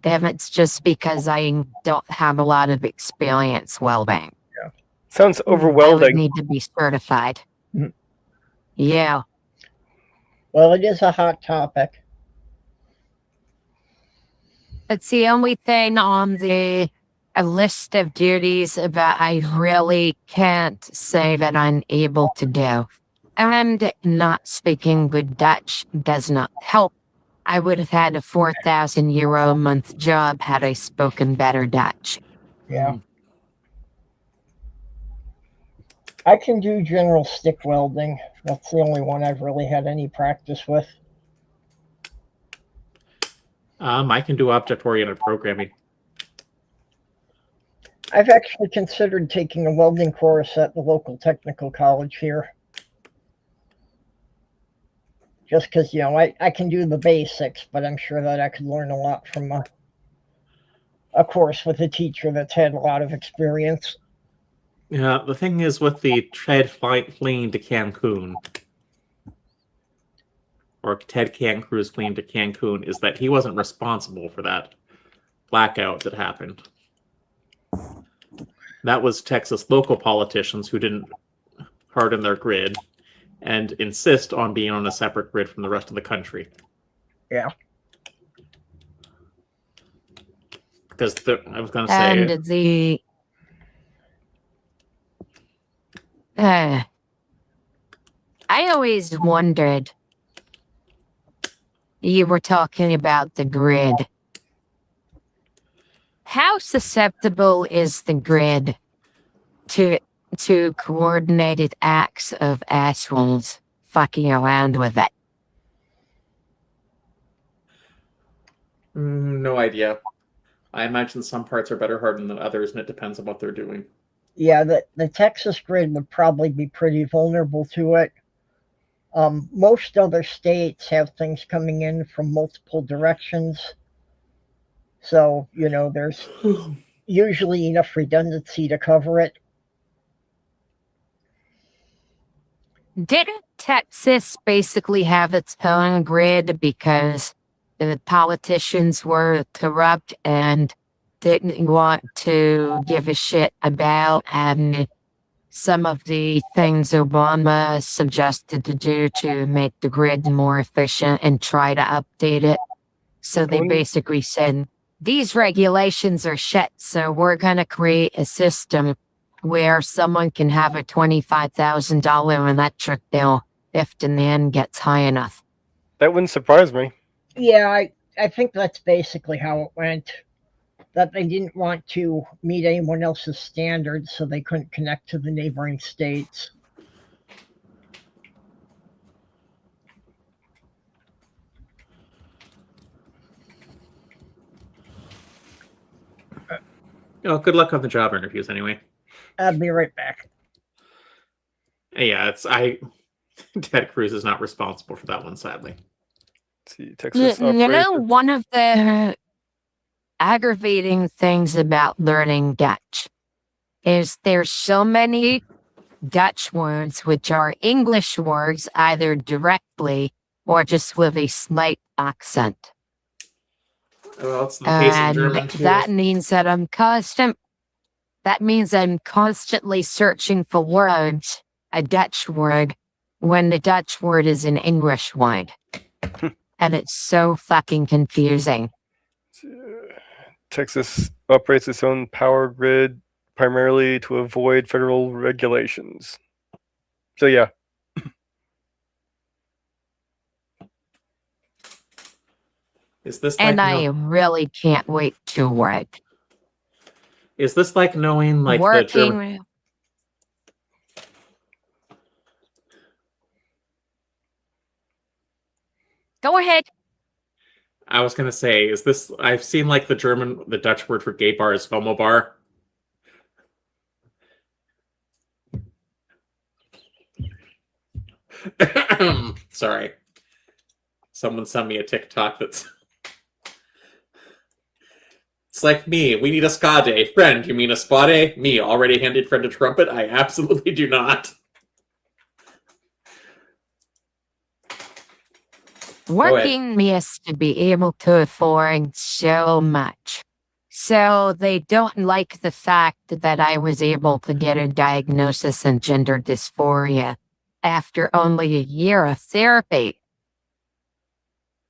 And it's just because I don't have a lot of experience welding. Yeah. Sounds I would overwhelming. need to be certified. Mhm. Yeah. Well, it is a hot topic. It's the only thing on the list of duties that I really can't say that I'm able to do. And not speaking good Dutch does not help. I would have had a €4,000 a month job had I spoken better Dutch. Yeah. I can do general stick welding. That's the only one I've really had any practice with. I can do object-oriented programming. I've actually considered taking a welding course at the local technical college here. Just because, I can do the basics, but I'm sure that I could learn a lot from a course with a teacher that's had a lot of experience. Yeah, the thing is with the Ted fleeing to Cancun, or Ted Cruz fleeing to Cancun, is that he wasn't responsible for that blackout that happened. That was Texas local politicians who didn't harden their grid and insist on being on a separate grid from the rest of the country. Yeah. Because I was going to say... And I always wondered, you were talking about the grid. How susceptible is the grid to coordinated acts of assholes fucking around with it? No idea. I imagine some parts are better hardened than others, and it depends on what they're doing. Yeah, the Texas grid would probably be pretty vulnerable to it. Most other states have things coming in from multiple directions. So, there's usually enough redundancy to cover it. Didn't Texas basically have its own grid because the politicians were corrupt and didn't want to give a shit about some of the things Obama suggested to do to make the grid more efficient and try to update it? So they basically said, these regulations are shit, so we're going to create a system where someone can have a $25,000 electric bill if demand gets high enough. That wouldn't surprise me. Yeah, I think that's basically how it went. That they didn't want to meet anyone else's standards, so they couldn't connect to the neighboring states. Oh, good luck on the job interviews, anyway. I'll be right back. Yeah, Ted Cruz is not responsible for that one, sadly. Let's see, Texas. One of the aggravating things about learning Dutch is there's so many Dutch words which are English words either directly or just with a slight accent. Well, it's the case in German too. That means that I'm constantly searching for words, a Dutch word, when the Dutch word is an English word. And it's so fucking confusing. Texas operates its own power grid primarily to avoid federal regulations. So yeah. Is this I really can't wait to work. Is this like knowing like working? The German... Go ahead. I was gonna say, is this? I've seen like the Dutch word for gay bar is homo bar. Sorry. Someone sent me a TikTok that's... It's like me. We need a ska day. Friend, you mean a spa day? Me, already handed friend a trumpet? I absolutely do not. Working means to be able to afford so much. So they don't like the fact that I was able to get a diagnosis in gender dysphoria after only a year of therapy.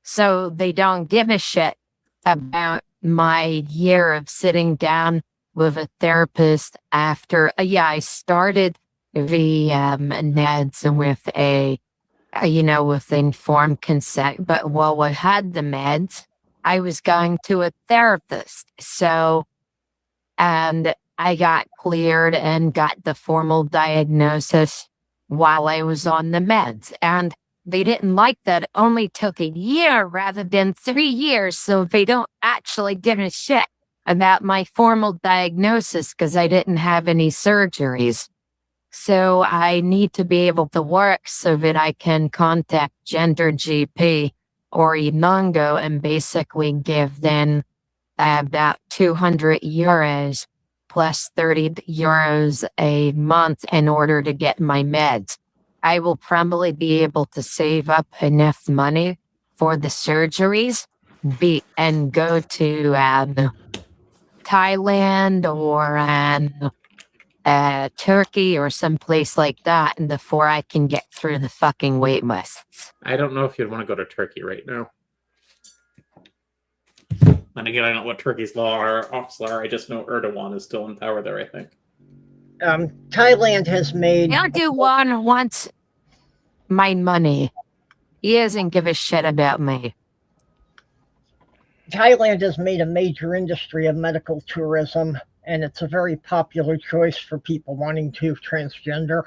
So they don't give a shit about my year of sitting down with a therapist after, I started the meds with informed consent. But while I had the meds, I was going to a therapist. So, and I got cleared and got the formal diagnosis while I was on the meds. And they didn't like that it only took a year rather than 3 years. So they don't actually give a shit about my formal diagnosis because I didn't have any surgeries. So I need to be able to work so that I can contact Gender GP or Inongo and basically give them about €200 plus €30 a month in order to get my meds. I will probably be able to save up enough money for the surgeries and go to Thailand or Turkey or someplace like that, and before I can get through the fucking wait lists. I don't know if you'd want to go to Turkey right now. And again, I don't know what Turkey's laws are. I just know Erdogan is still in power there, I think. Thailand has made... Erdogan wants my money. He doesn't give a shit about me. Thailand has made a major industry of medical tourism, and it's a very popular choice for people wanting to transgender.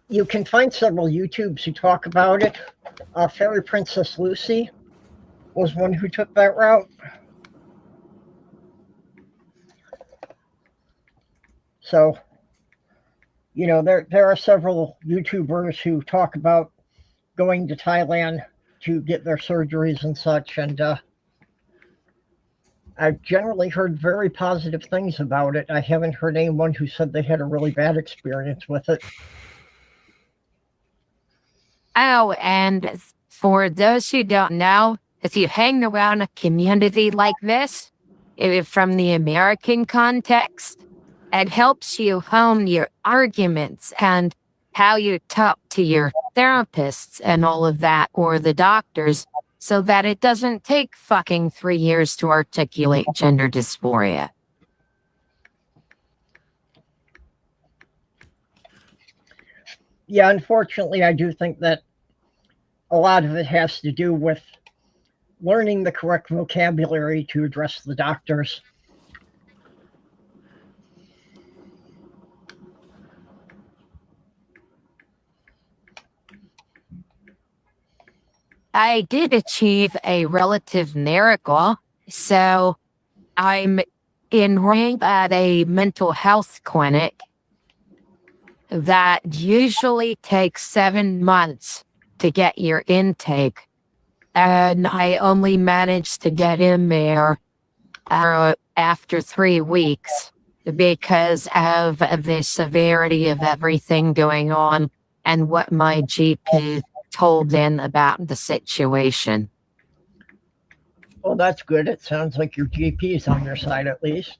You can find several YouTubes who talk about it. Fairy Princess Lucy was one who took that route. So, there are several YouTubers who talk about going to Thailand to get their surgeries and such, and I've generally heard very positive things about it. I haven't heard anyone who said they had a really bad experience with it. Oh, and for those who don't know, if you hang around a community like this, from the American context, it helps you hone your arguments and how you talk to your therapists and all of that, or the doctors, so that it doesn't take fucking 3 years to articulate gender dysphoria. Yeah, unfortunately, I do think that a lot of it has to do with learning the correct vocabulary to address the doctors. I did achieve a relative miracle, so I'm enrolled at a mental health clinic that usually takes 7 months to get your intake, and I only managed to get in there after 3 weeks because of the severity of everything going on and what my GP told them about the situation. Well, that's good. It sounds like your GP is on your side at least.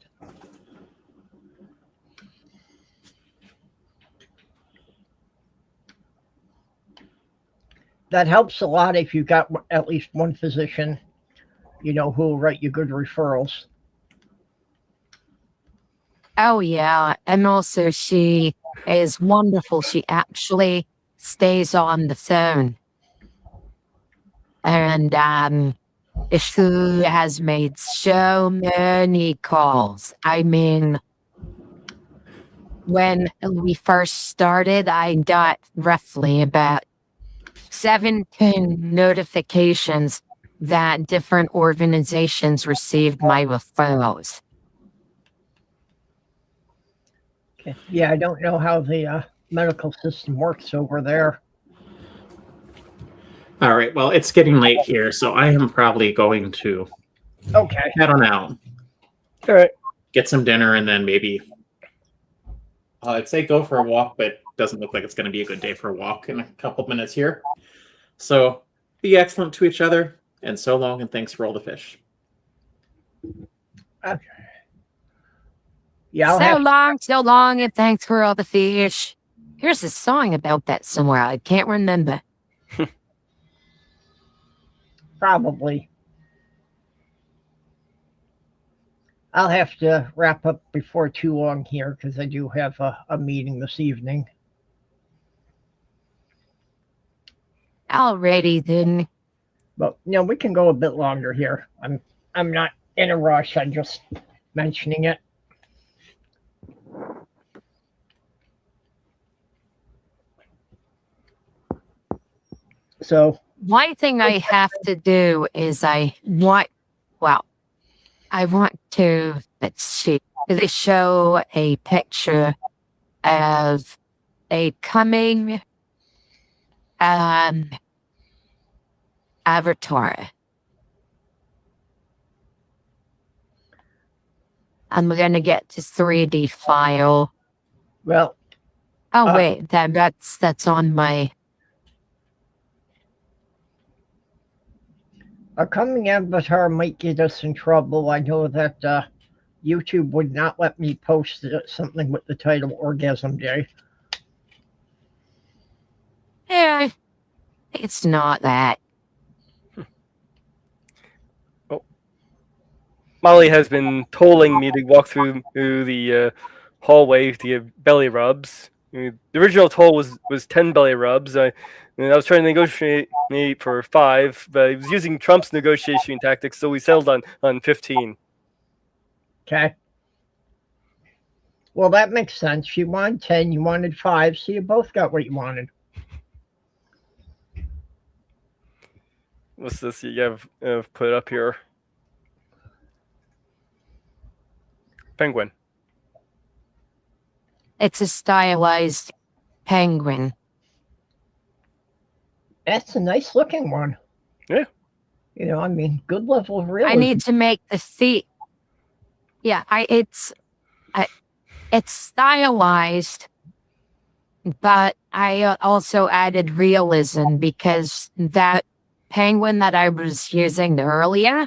That helps a lot if you've got at least one physician, who will write you good referrals. Oh, yeah. And also, she is wonderful. She actually stays on the phone. And she has made so many calls. I mean, when we first started, I got roughly about 17 notifications that different organizations received my referrals. Okay. Yeah, I don't know how the medical system works over there. All right. Well, it's getting late here, so I am probably going to head on out. All right. Get some dinner, and then maybe I'd say go for a walk, but it doesn't look like it's going to be a good day for a walk in a couple of minutes here. So be excellent to each other, and so long, and thanks for all the fish. Yeah. So long, and thanks for all the fish. Here's a song about that somewhere. I can't remember. Probably. I'll have to wrap up before too long here because I do have a meeting this evening. Alrighty then. But we can go a bit longer here. I'm not in a rush. I'm just mentioning it. So one thing I have to do is I want to, show a picture of a coming avatar. I'm gonna get to 3D file. Well. Oh wait, that's on my. A coming avatar might get us in trouble. I know that YouTube would not let me post something with the title Orgasm Day. Yeah, it's not that. Oh. Molly has been tolling me to walk through the hallway to get belly rubs. The original toll was 10 belly rubs. I was trying to negotiate for 5, but he was using Trump's negotiation tactics, so we settled on 15. Okay. Well, that makes sense. She wanted 10, you wanted 5, so you both got what you wanted. What's this you have put up here? Penguin. It's a stylized penguin. That's a nice looking one. Yeah. You know, I mean, good level of realism. I need to make the feet. Yeah, it's stylized, but I also added realism because that penguin that I was using earlier,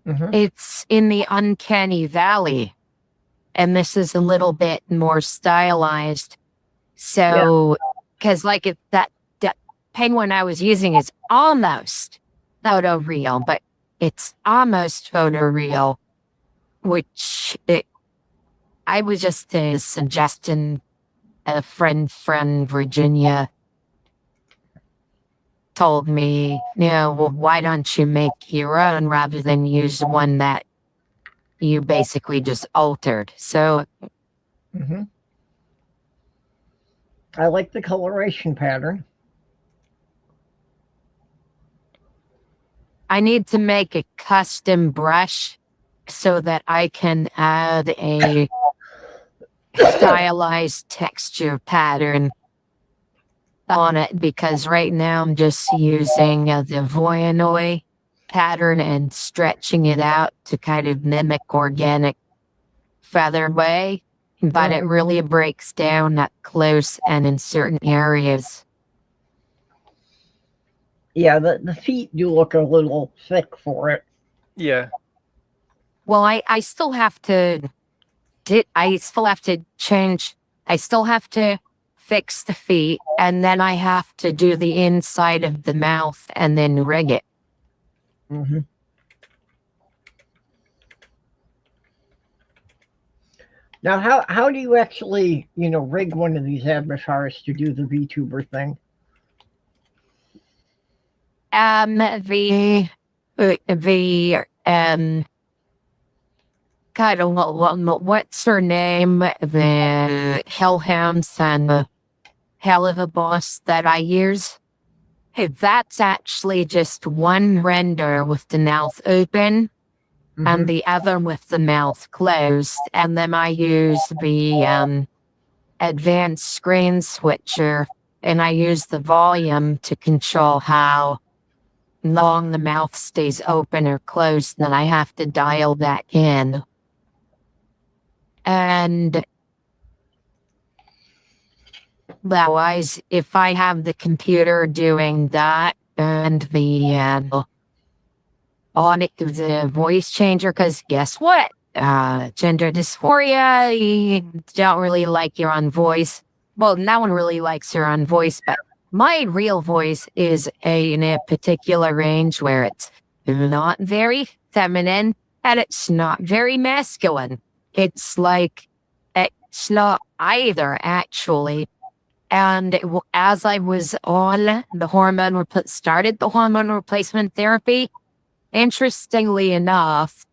it's in the uncanny valley, and this is a little bit more stylized. So, because like if that penguin I was using is almost photoreal, but it's almost photoreal, which I was just suggesting a friend Virginia told me, well, why don't you make your own rather than use one that you basically just altered? So I like the coloration pattern. I need to make a custom brush so that I can add a stylized texture pattern on it, because right now I'm just using the Voyanoi pattern and stretching it out to kind of mimic organic featherweight, but it really breaks down up close and in certain areas. Yeah, the feet do look a little thick for it. Yeah. Well, I still have to change. I still have to fix the feet, and then I have to do the inside of the mouth and then rig it. Now, how do you actually, rig one of these avatars to do the VTuber thing? God, what's her name? The Hellhounds and the Hell of a Boss that I use. Hey, that's actually just one render with the mouth open and the other with the mouth closed. And then I use the advanced screen switcher, and I use the volume to control how long the mouth stays open or closed. Then I have to dial that in. And otherwise, if I have the computer doing that and the voice changer, because guess what? Gender dysphoria, you don't really like your own voice. Well, no one really likes your own voice, but my real voice is in a particular range where it's not very feminine and it's not very masculine. It's like, it's not either, actually. And as I was on the started the hormone replacement therapy, interestingly enough,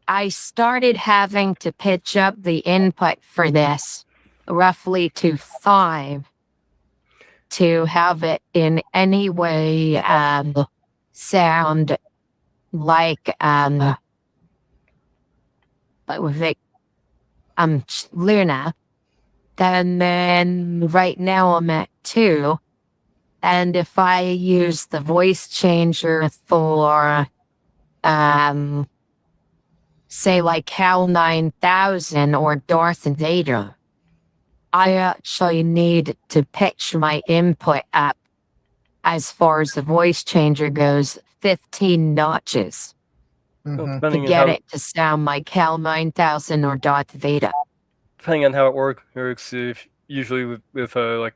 I started having to pitch up the input for this roughly to 5 to have it in any way sound like Luna. And then right now I'm at 2. And if I use the voice changer for say like HAL 9000 or Darth Vader, I actually need to pitch my input up, as far as the voice changer goes, 15 notches to get it to sound like HAL 9000 or Darth Vader. Depending on how it works, if usually with audio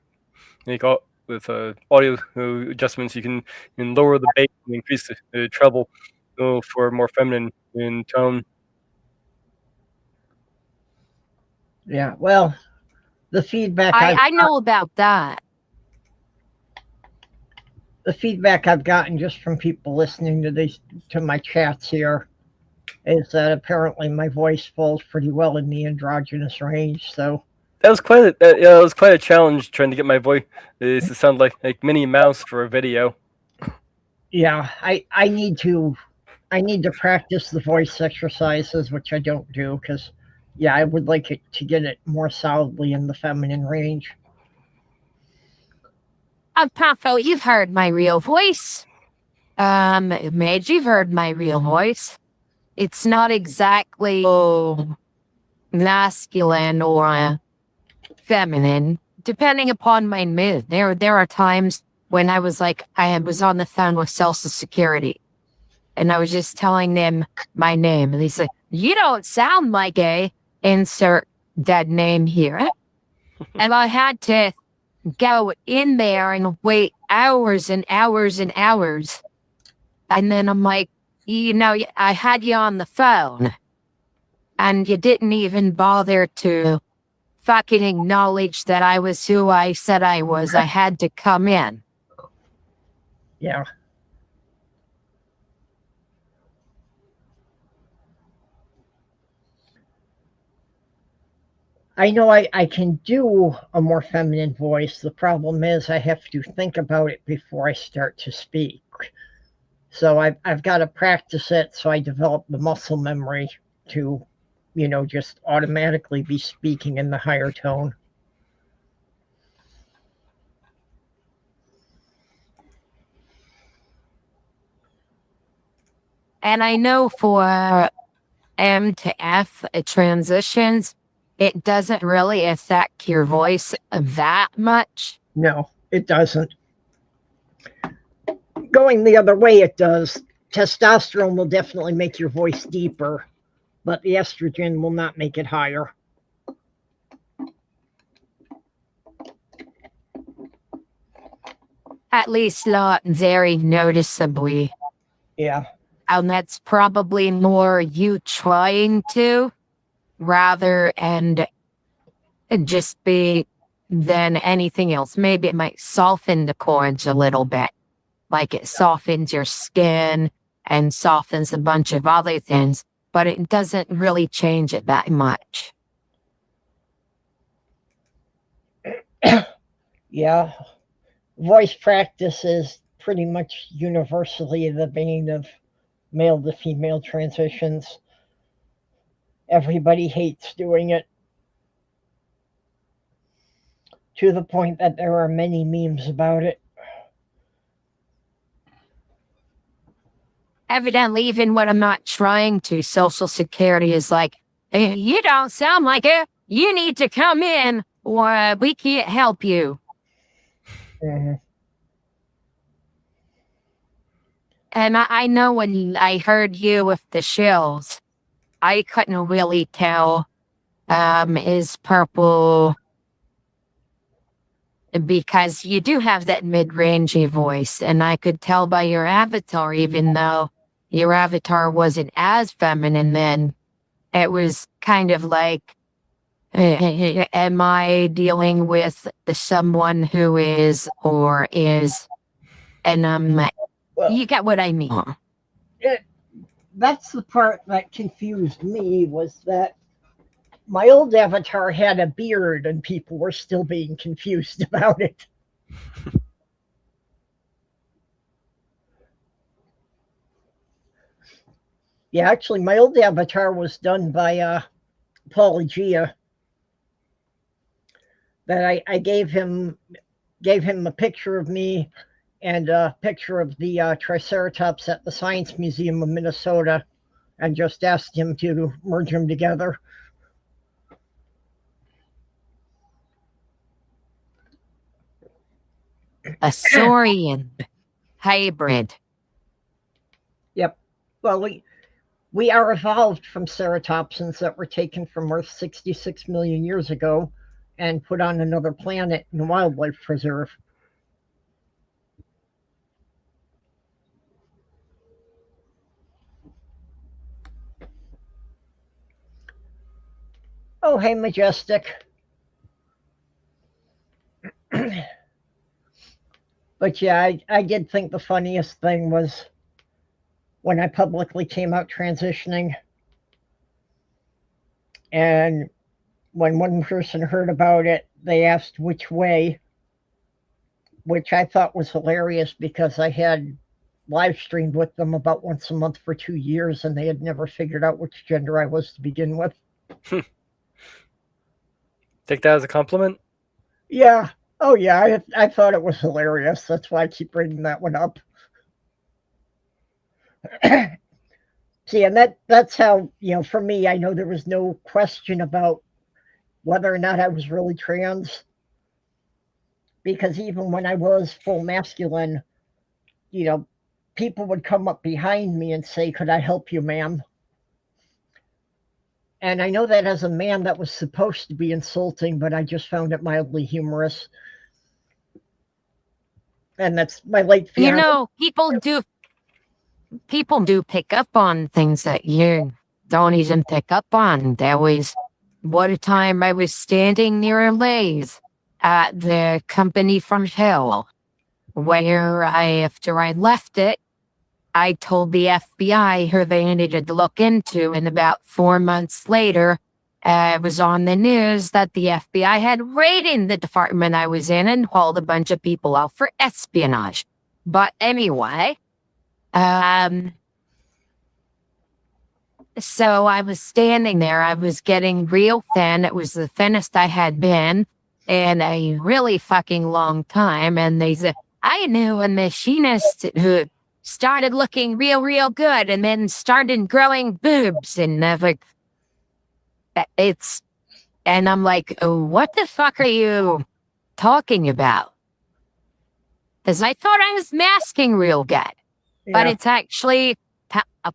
adjustments, you can lower the bass and increase the treble for more feminine in tone. Yeah, well, the feedback I know about that. The feedback I've gotten just from people listening to my chats here is that apparently my voice falls pretty well in the androgynous range. So that was quite a challenge trying to get my voice to sound like Minnie Mouse for a video. Yeah, I need to practice the voice exercises, which I don't do because, yeah, I would like it to get it more solidly in the feminine range. Papa, you've heard my real voice. Madge, you've heard my real voice. It's not exactly masculine or feminine, depending upon my mood. There are times when I was on the phone with Social Security, and I was just telling them my name, and they said, "You don't sound like a insert that name here," and I had to go in there and wait hours and hours and hours, and then I'm like, I had you on the phone, and you didn't even bother to fucking acknowledge that I was who I said I was. I had to come in. Yeah. I know I can do a more feminine voice. The problem is I have to think about it before I start to speak. So I've got to practice it so I develop the muscle memory to, just automatically be speaking in the higher tone. And I know for M to F transitions, it doesn't really affect your voice that much. No, it doesn't. Going the other way, it does. Testosterone will definitely make your voice deeper, but the estrogen will not make it higher. At least not very noticeably. Yeah. And that's probably more you trying to rather and just be than anything else. Maybe it might soften the chords a little bit. Like it softens your skin and softens a bunch of other things, but it doesn't really change it that much. Yeah. Voice practice is pretty much universally the bane of male to female transitions. Everybody hates doing it, to the point that there are many memes about it. Evidently, even when I'm not trying to, Social Security is like, "Hey, you don't sound like it. You need to come in or we can't help you." Mm-hmm. And I know when I heard you with the shills, I couldn't really tell is purple because you do have that mid-rangey voice, and I could tell by your avatar, even though your avatar wasn't as feminine then, it was kind of like, am I dealing with someone who is or is, and Well, you get what I mean. That's the part that confused me, was that my old avatar had a beard and people were still being confused about it. Yeah, actually, my old avatar was done by Paul Gia. That I gave him a picture of me and a picture of the Triceratops at the Science Museum of Minnesota, and just asked him to merge them together. A saurian hybrid. Yep. Well, we are evolved from ceratopsians that were taken from Earth 66 million years ago and put on another planet in a wildlife preserve. Oh, hey, Majestic. But yeah, I did think the funniest thing was when I publicly came out transitioning, and when one person heard about it, they asked which way, which I thought was hilarious because I had live streamed with them about once a month for 2 years, and they had never figured out which gender I was to begin with. Take that as a compliment? Yeah. Oh, yeah. I thought it was hilarious. That's why I keep bringing that one up. See, and that's how, for me, I know there was no question about whether or not I was really trans. Because even when I was full masculine, people would come up behind me and say, "Could I help you, ma'am?" And I know that as a man, that was supposed to be insulting, but I just found it mildly humorous. And that's my late fiance. People do pick up on things that you don't even pick up on. There was one time I was standing near a lathe at the company from hell, where after I left it, I told the FBI who they needed to look into, and about 4 months later, it was on the news that the FBI had raided the department I was in and hauled a bunch of people out for espionage. But anyway, so I was standing there. I was getting real thin. It was the thinnest I had been in a really fucking long time. And they said, I knew a machinist who started looking real good and then started growing boobs. And I was like, and I'm like, oh, what the fuck are you talking about? Because I thought I was masking real good. Yeah. But it's actually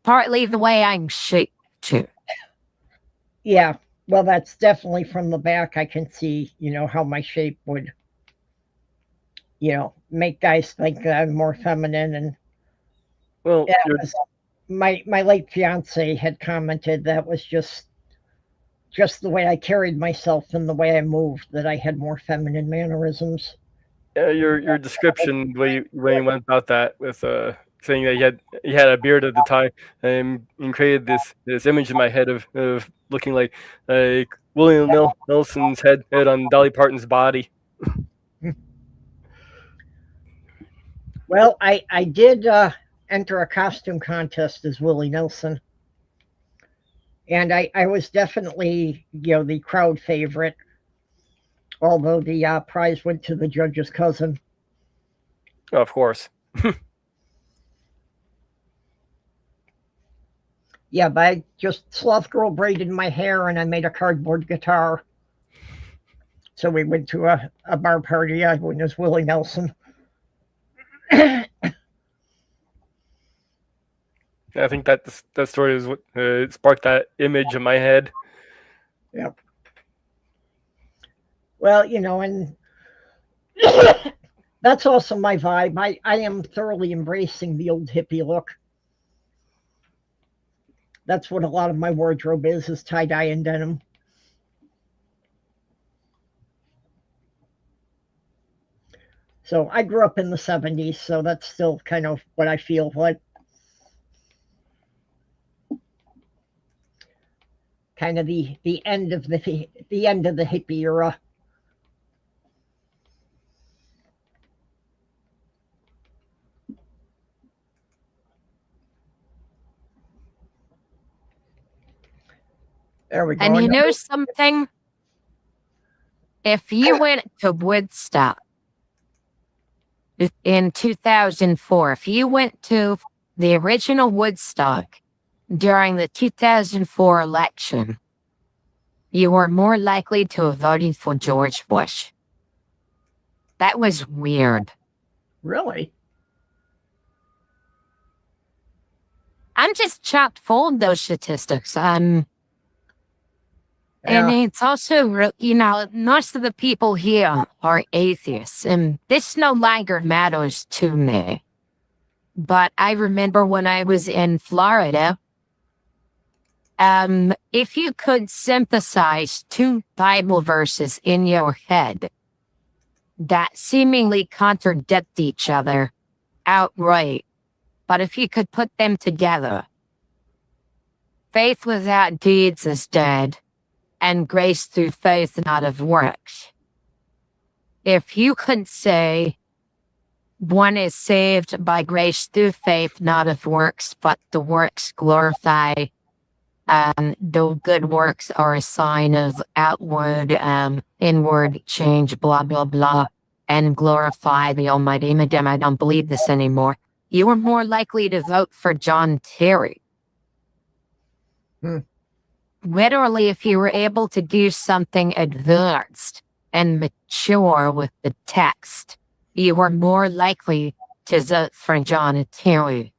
partly the way I'm shaped too. Yeah, well, that's definitely from the back. I can see, how my shape would, make guys think that I'm more feminine. And well, my late fiance had commented that was just the way I carried myself and the way I moved, that I had more feminine mannerisms. Your description, when you went about that with saying that you had a beard at the time, and created this image in my head of looking like William Nelson's head on Dolly Parton's body. Well, I did enter a costume contest as Willie Nelson, and I was definitely the crowd favorite, although the prize went to the judge's cousin. Of course. Yeah, but I just sloth girl braided my hair and I made a cardboard guitar. So we went to a bar party. I went as Willie Nelson. I think that story is what sparked that image in my head. Yep. Well, and that's also my vibe. I am thoroughly embracing the old hippie look. That's what a lot of my wardrobe is tie-dye and denim. So I grew up in the 70s, so that's still kind of what I feel like. Kind of the end of the hippie era. There we go. And you know something? If you went to Woodstock in 2004, if you went to the original Woodstock during the 2004 election, you were more likely to have voted for George Bush. That was weird. Really? I'm just chock full of those statistics. And it's also, most of the people here are atheists, and this no longer matters to me. But I remember when I was in Florida, if you could synthesize two Bible verses in your head that seemingly contradict each other outright, but if you could put them together, faith without deeds is dead, and grace through faith not of works. If you could say, one is saved by grace through faith, not of works, but the works glorify. The good works are a sign of outward, inward change, blah, blah, blah, and glorify the Almighty. Madam, I don't believe this anymore. You are more likely to vote for John Terry. Literally, if you were able to do something advanced and mature with the text, you are more likely to vote for John Terry.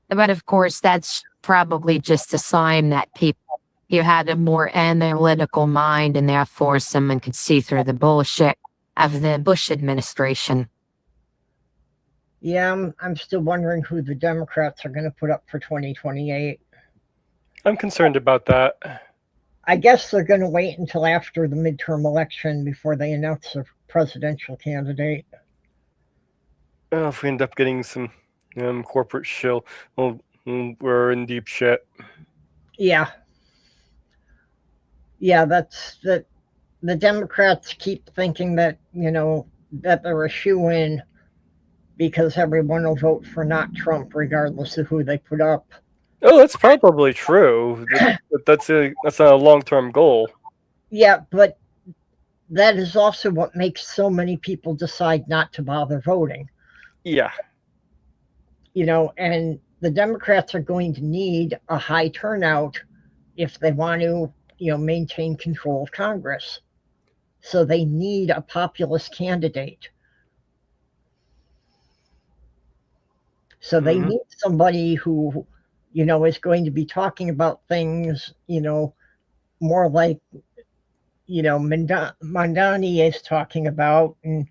But of course, that's probably just a sign that you had a more analytical mind, and therefore someone could see through the bullshit of the Bush administration. Yeah, I'm still wondering who the Democrats are going to put up for 2028. I'm concerned about that. I guess they're going to wait until after the midterm election before they announce a presidential candidate. If we end up getting some corporate shill, well, we're in deep shit. Yeah. Yeah, that's that. The Democrats keep thinking that, that they're a shoo-in because everyone will vote for not Trump regardless of who they put up. Oh, that's probably true. That's not a long-term goal. Yeah, but that is also what makes so many people decide not to bother voting. Yeah. And the Democrats are going to need a high turnout if they want to, maintain control of Congress. So they need a populist candidate. So they need somebody who, is going to be talking about things, more like, Mondani is talking about, and,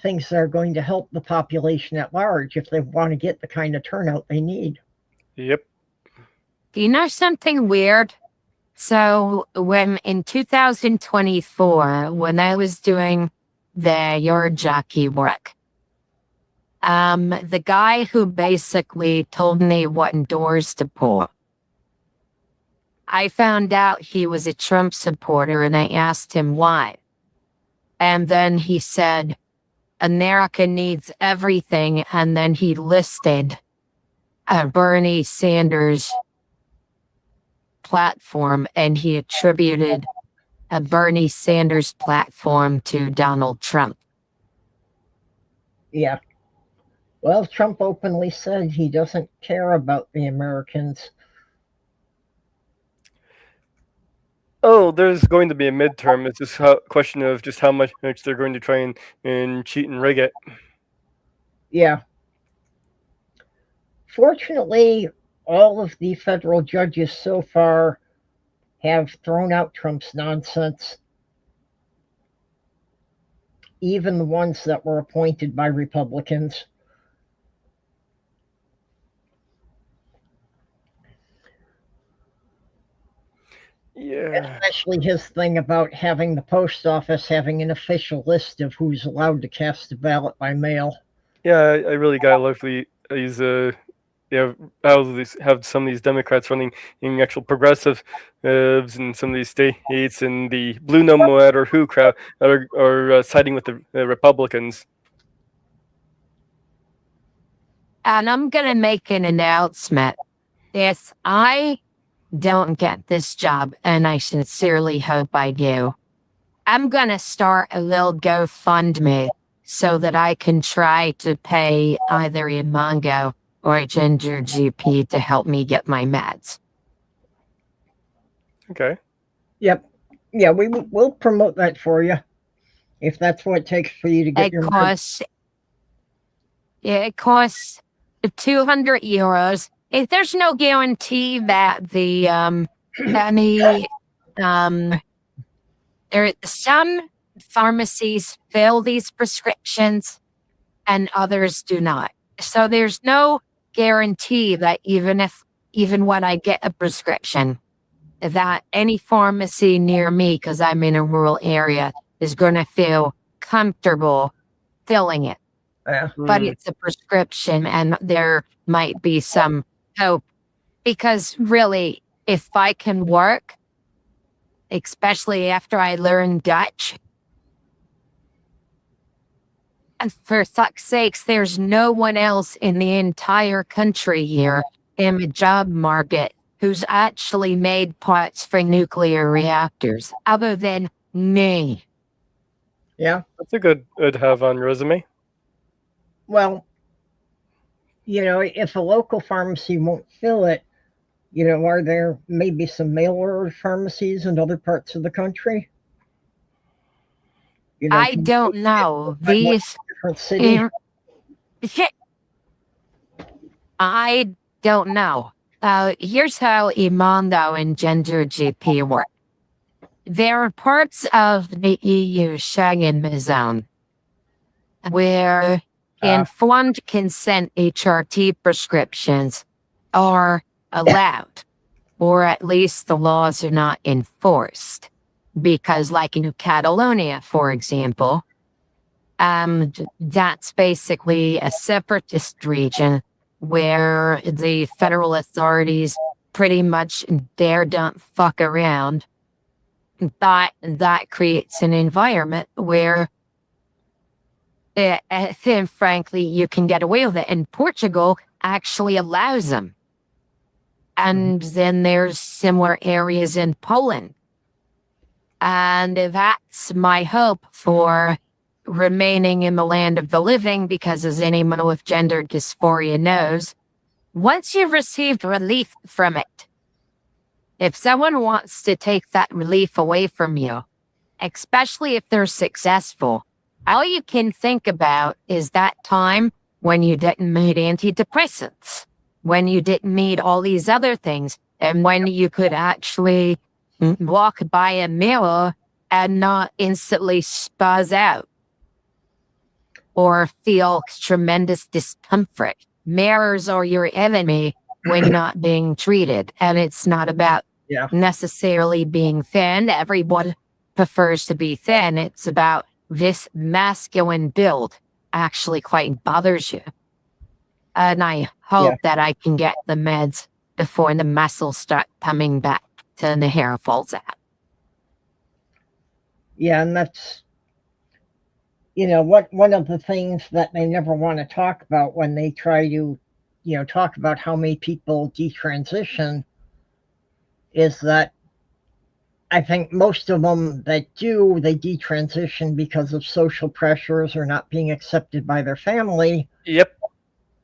things that are going to help the population at large if they want to get the kind of turnout they need. Yep. You know something weird? So when in 2024, when I was doing the yard jockey work, the guy who basically told me what doors to pull, I found out he was a Trump supporter, and I asked him why. And then he said, America needs everything. And then he listed Bernie Sanders' platform, and he attributed a Bernie Sanders platform to Donald Trump. Yeah. Well, Trump openly said he doesn't care about the Americans. Oh, there's going to be a midterm. It's just a question of just how much they're going to try and cheat and rig it. Yeah. Fortunately, all of the federal judges so far have thrown out Trump's nonsense. Even the ones that were appointed by Republicans. Yeah. Especially his thing about having the post office having an official list of who's allowed to cast a ballot by mail. Yeah, I really gotta love these have some of these Democrats running in actual progressives in some of these states, and the blue no matter who crowd are siding with the Republicans. And I'm gonna make an announcement. If I don't get this job, and I sincerely hope I do, I'm gonna start a little GoFundMe so that I can try to pay either a Mongo or a Ginger GP to help me get my meds. Okay. Yep. Yeah, we'll promote that for you if that's what it takes for you to get your meds. It costs €200. There's no guarantee that some pharmacies fill these prescriptions and others do not. So there's no guarantee that even when I get a prescription, that any pharmacy near me, because I'm in a rural area, is going to feel comfortable filling it. Yeah. But it's a prescription, and there might be some hope Because really, if I can work, especially after I learn Dutch, and for fuck's sakes, there's no one else in the entire country here in the job market who's actually made parts for nuclear reactors other than me. Yeah. That's a good to have on your resume. Well, if a local pharmacy won't fill it, are there maybe some mail order pharmacies in other parts of the country? I don't know. These different cities. I don't know. Here's how Imondo and Gender GP work. There are parts of the EU Schengen zone where informed consent HRT prescriptions are allowed, or at least the laws are not enforced. Because like in Catalonia, for example, that's basically a separatist region where the federal authorities pretty much don't fuck around. That creates an environment where, frankly, you can get away with it. And Portugal actually allows them. And then there's similar areas in Poland. And that's my hope for remaining in the land of the living, because as anyone with gender dysphoria knows, once you've received relief from it, if someone wants to take that relief away from you, especially if they're successful, all you can think about is that time when you didn't need antidepressants, when you didn't need all these other things, and when you could actually walk by a mirror and not instantly spaz out or feel tremendous discomfort. Mirrors are your enemy when not being treated. And it's not about necessarily being thin. Everyone prefers to be thin. It's about this masculine build actually quite bothers you. And I hope that I can get the meds before the muscles start coming back and the hair falls out. Yeah, and that's, one of the things that they never want to talk about when they try to, talk about how many people detransition is that I think most of them that do, they detransition because of social pressures or not being accepted by their family. Yep.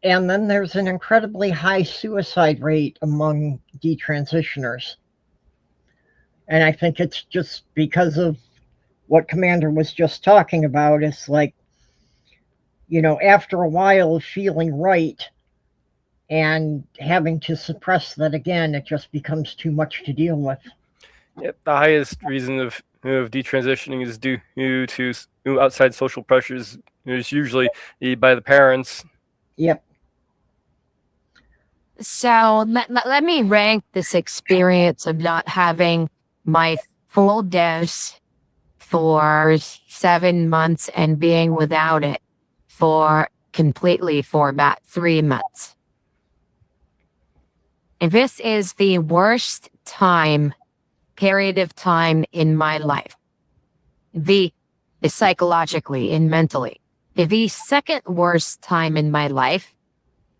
And then there's an incredibly high suicide rate among detransitioners. And I think it's just because of what Commander was just talking about. It's like, after a while of feeling right and having to suppress that again, it just becomes too much to deal with. Yep. The highest reason of detransitioning is due to outside social pressures. It's usually by the parents. Yep. So let me rank this experience of not having my full dose for 7 months and being without it completely for about 3 months. And this is the worst period of time in my life. The psychologically and mentally. The second worst time in my life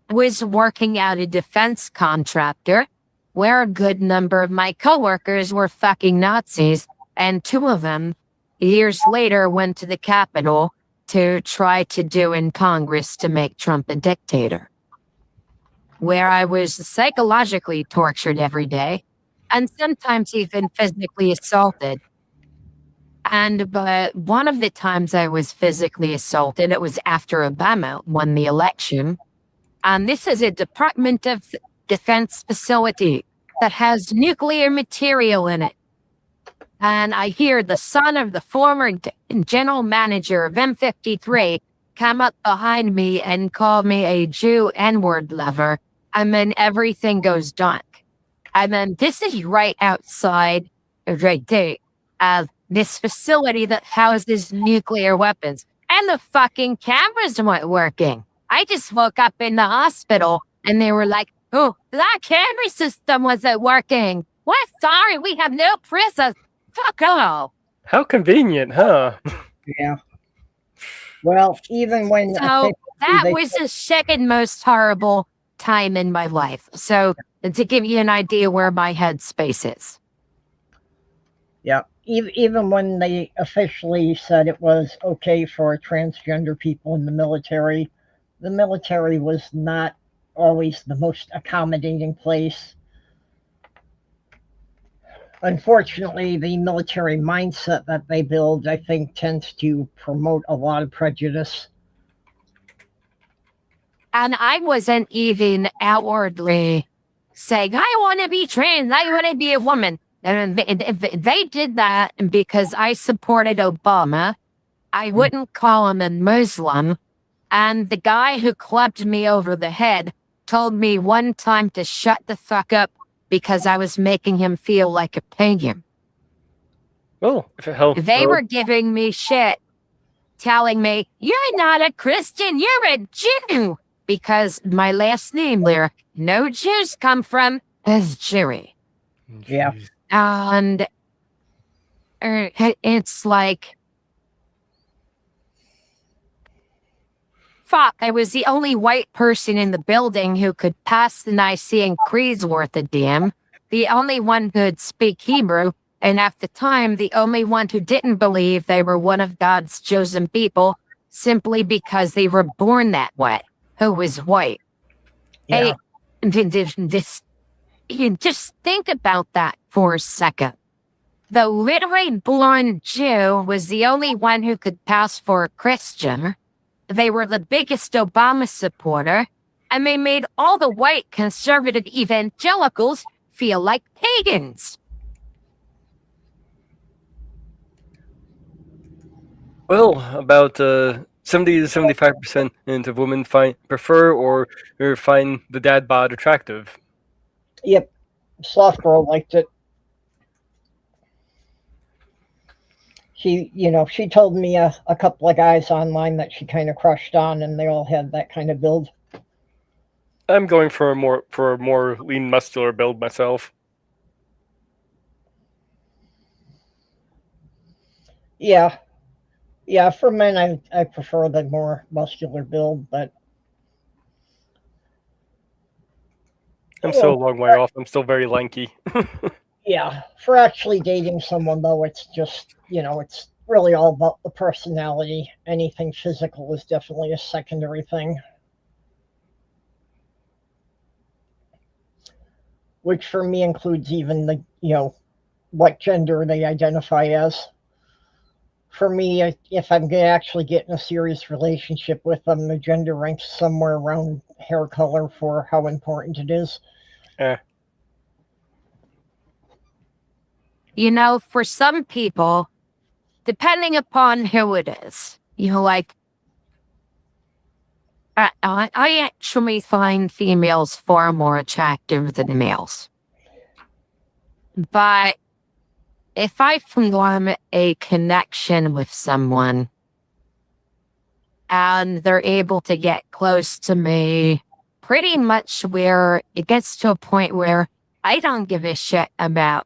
was working at a defense contractor where a good number of my coworkers were fucking Nazis, and 2 of them, years later, went to the Capitol to try to do in Congress to make Trump a dictator. Where I was psychologically tortured every day, and sometimes even physically assaulted. But one of the times I was physically assaulted, it was after Obama won the election. And this is a Department of Defense facility that has nuclear material in it. And I hear the son of the former general manager of M53 come up behind me and call me a Jew N-word lover. And then everything goes dark. And then this is right outside of this facility that houses nuclear weapons. And the fucking cameras weren't working. I just woke up in the hospital and they were like, Oh, that camera system wasn't working. We're sorry, we have no prisons. Fuck off. How convenient, huh? Yeah. Well, even when So that they- was the second most horrible time in my life. So to give you an idea where my headspace is. yeah, even when they officially said it was okay for transgender people in the military was not always the most accommodating place. Unfortunately, the military mindset that they build, I think, tends to promote a lot of prejudice. And I wasn't even outwardly saying, I want to be trans, I want to be a woman. And they did that because I supported Obama. I wouldn't call him a Muslim. And the guy who clubbed me over the head told me one time to shut the fuck up because I was making him feel like a pagan. Well, if it helps. They were giving me shit, telling me, you're not a Christian, you're a Jew. Because my last name, Lyric, no Jews come from, is Jewy. Yeah. And it's like, fuck, I was the only white person in the building who could pass the Nicene Creed's worth a damn, the only one who could speak Hebrew, and at the time, the only one who didn't believe they were one of God's chosen people simply because they were born that way, who was white. Yeah. Just think about that for a second. The literally born Jew was the only one who could pass for a Christian. They were the biggest Obama supporter, and they made all the white conservative evangelicals feel like pagans. Well, about 70 to 75% of women prefer or find the dad bod attractive. Yep. Soft girl liked it. She told me a couple of guys online that she kind of crushed on, and they all had that kind of build. I'm going for a more lean, muscular build myself. Yeah. Yeah, for men, I prefer the more muscular build, but I'm still a long way off. I'm still very lanky. yeah, for actually dating someone, though, it's just, it's really all about the personality. Anything physical is definitely a secondary thing. Which for me includes even the, what gender they identify as. For me, if I'm going to actually get in a serious relationship with them, the gender ranks somewhere around hair color for how important it is. For some people, depending upon who it is, like, I actually find females far more attractive than males. But if I form a connection with someone and they're able to get close to me pretty much where it gets to a point where I don't give a shit about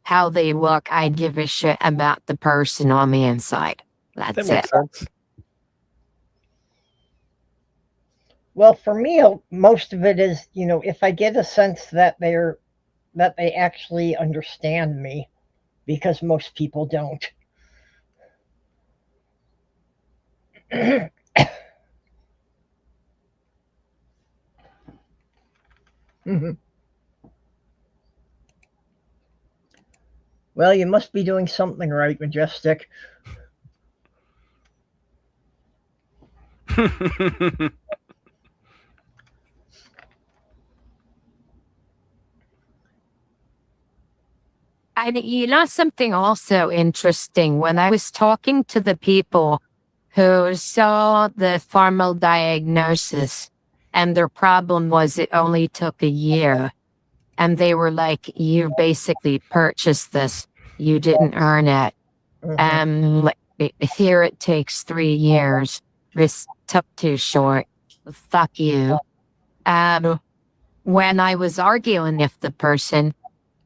how they look, I give a shit about the person on the inside. That's that makes sense. Well, for me, most of it is, if I get a sense that they actually understand me, because most people don't. Mm-hmm. Well, you must be doing something right, Majestic. And something also interesting, when I was talking to the people who saw the formal diagnosis and their problem was it only took a year, and they were like, you basically purchased this, you didn't earn it. Mm-hmm. Here it takes 3 years, this took too short, fuck you. when I was arguing with the person,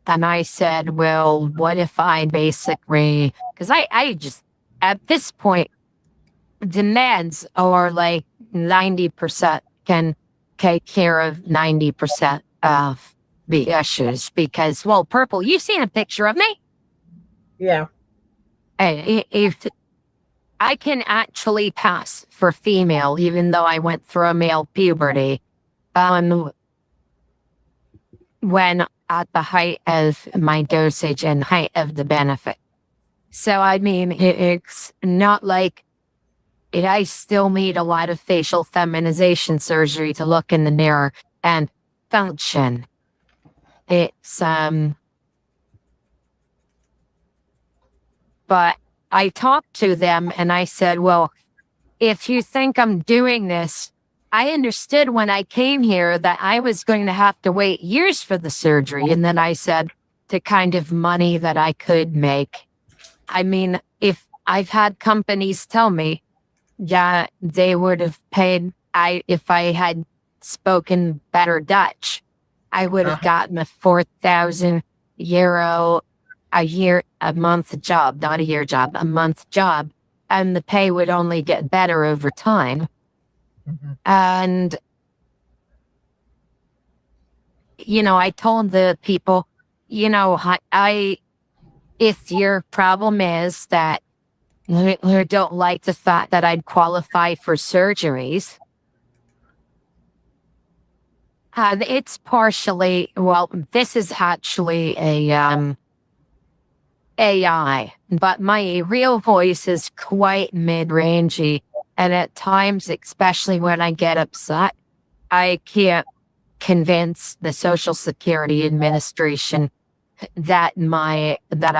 and I said, well, what if I basically, because I just, at this point, demands are like 90% can take care of 90% of the issues. Because, well, Purple, you seen a picture of me? Yeah. If I can actually pass for female, even though I went through a male puberty, when at the height of my dosage and height of the benefit. So, I mean, it's not like I still need a lot of facial feminization surgery to look in the mirror and function. It's, but I talked to them and I said, well, if you think I'm doing this, I understood when I came here that I was going to have to wait years for the surgery. And then I said, the kind of money that I could make. I mean, if I've had companies tell me, yeah, they would have paid, if I had spoken better Dutch, I would have gotten a 4,000 euro a month job, not a year job, a month job. And the pay would only get better over time. Mm-hmm. And, you know, I told the people, you know, if your problem is that you don't like the fact that I'd qualify for surgeries, it's partially, well, this is actually a AI, but my real voice is quite mid-rangey, and at times, especially when I get upset, I can't convince the Social Security Administration that I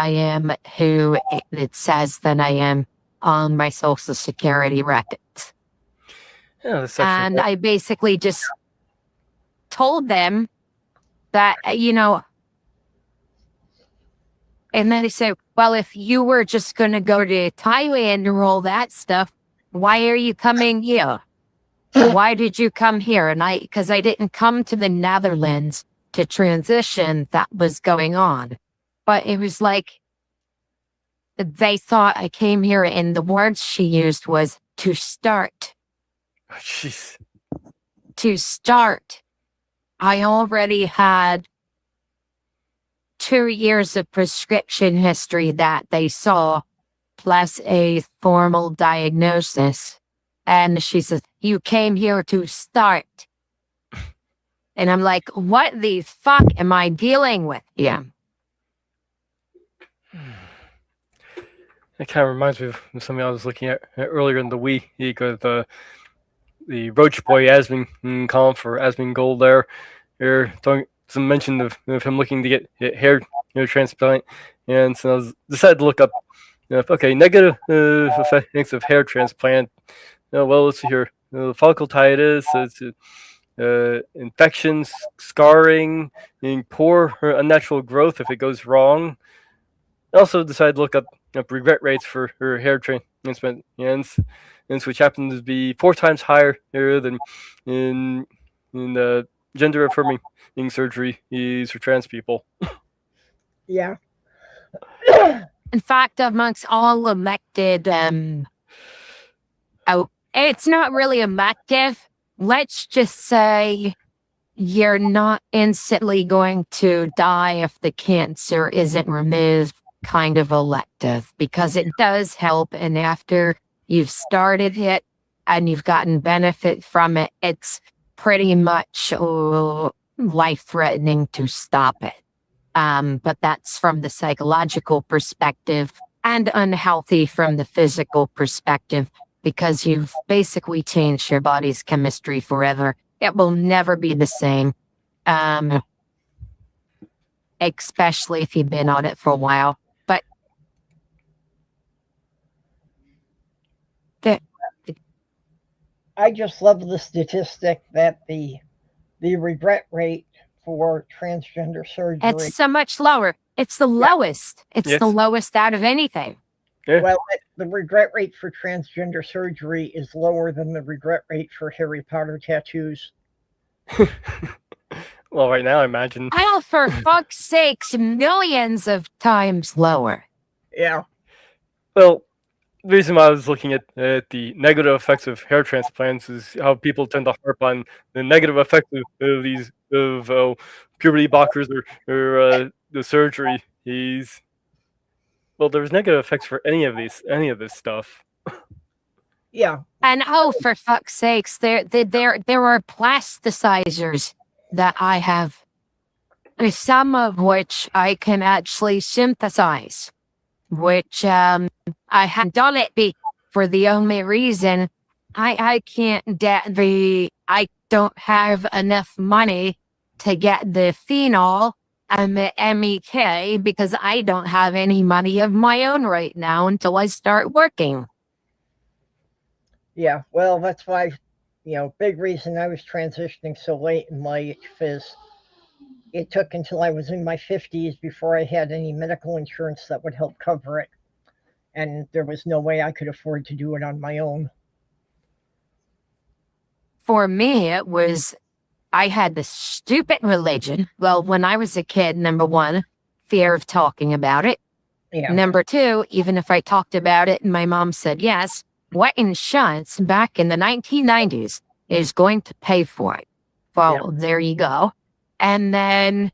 am who it says that I am on my Social Security records. Yeah, and I basically just told them that, you know, and then they said, well, if you were just going to go to Thailand and all that stuff, why are you coming here? Why did you come here? And because I didn't come to the Netherlands to transition, that was going on. But it was like, they thought I came here, and the words she used was to start. Oh, jeez. To start. I already had 2 years of prescription history that they saw, plus a formal diagnosis. And she says, you came here to start. And I'm like, what the fuck am I dealing with? Yeah. It kind of reminds me of something I was looking at earlier in the week. The Roach Boy Asmin column for Asmin Gold there. Some mention of him looking to get hair transplant. And so I decided to look up, okay, negative effects of hair transplant. Well, let's see here. Folliculitis, infections, scarring, and poor or unnatural growth if it goes wrong. I also decided to look up regret rates for hair transplant, which happens to be 4 times higher than in gender affirming surgery is for trans people. Yeah. In fact, amongst all elected, it's not really elective. Let's just say you're not instantly going to die if the cancer isn't removed, kind of elective, because it does help. And after you've started it and you've gotten benefit from it, it's pretty much life-threatening to stop it. But that's from the psychological perspective, and unhealthy from the physical perspective, because you've basically changed your body's chemistry forever. It will never be the same, especially if you've been on it for a while. But I just love the statistic that the regret rate for transgender surgery, it's so much lower. It's the lowest. It's the lowest out of anything. Yeah. Well, the regret rate for transgender surgery is lower than the regret rate for Harry Potter tattoos. Well, right now, I imagine. Oh, for fuck's sakes, millions of times lower. Yeah. Well, the reason why I was looking at the negative effects of hair transplants is how people tend to harp on the negative effects of these puberty blockers or the surgery. Well, there's negative effects for any of this stuff. Yeah. And oh, for fuck's sakes, there are plasticizers that I have, some of which I can actually synthesize, which I have done it for the only reason I can't get I don't have enough money to get the phenol and the MEK because I don't have any money of my own right now until I start working. Yeah. Well, that's why, big reason I was transitioning so late in life is it took until I was in my 50s before I had any medical insurance that would help cover it. And there was no way I could afford to do it on my own. For me, it was, I had this stupid religion. Well, when I was a kid, number one, fear of talking about it. Yeah. Number two, even if I talked about it and my mom said yes, what insurance back in the 1990s is going to pay for it? Well, there you go. And then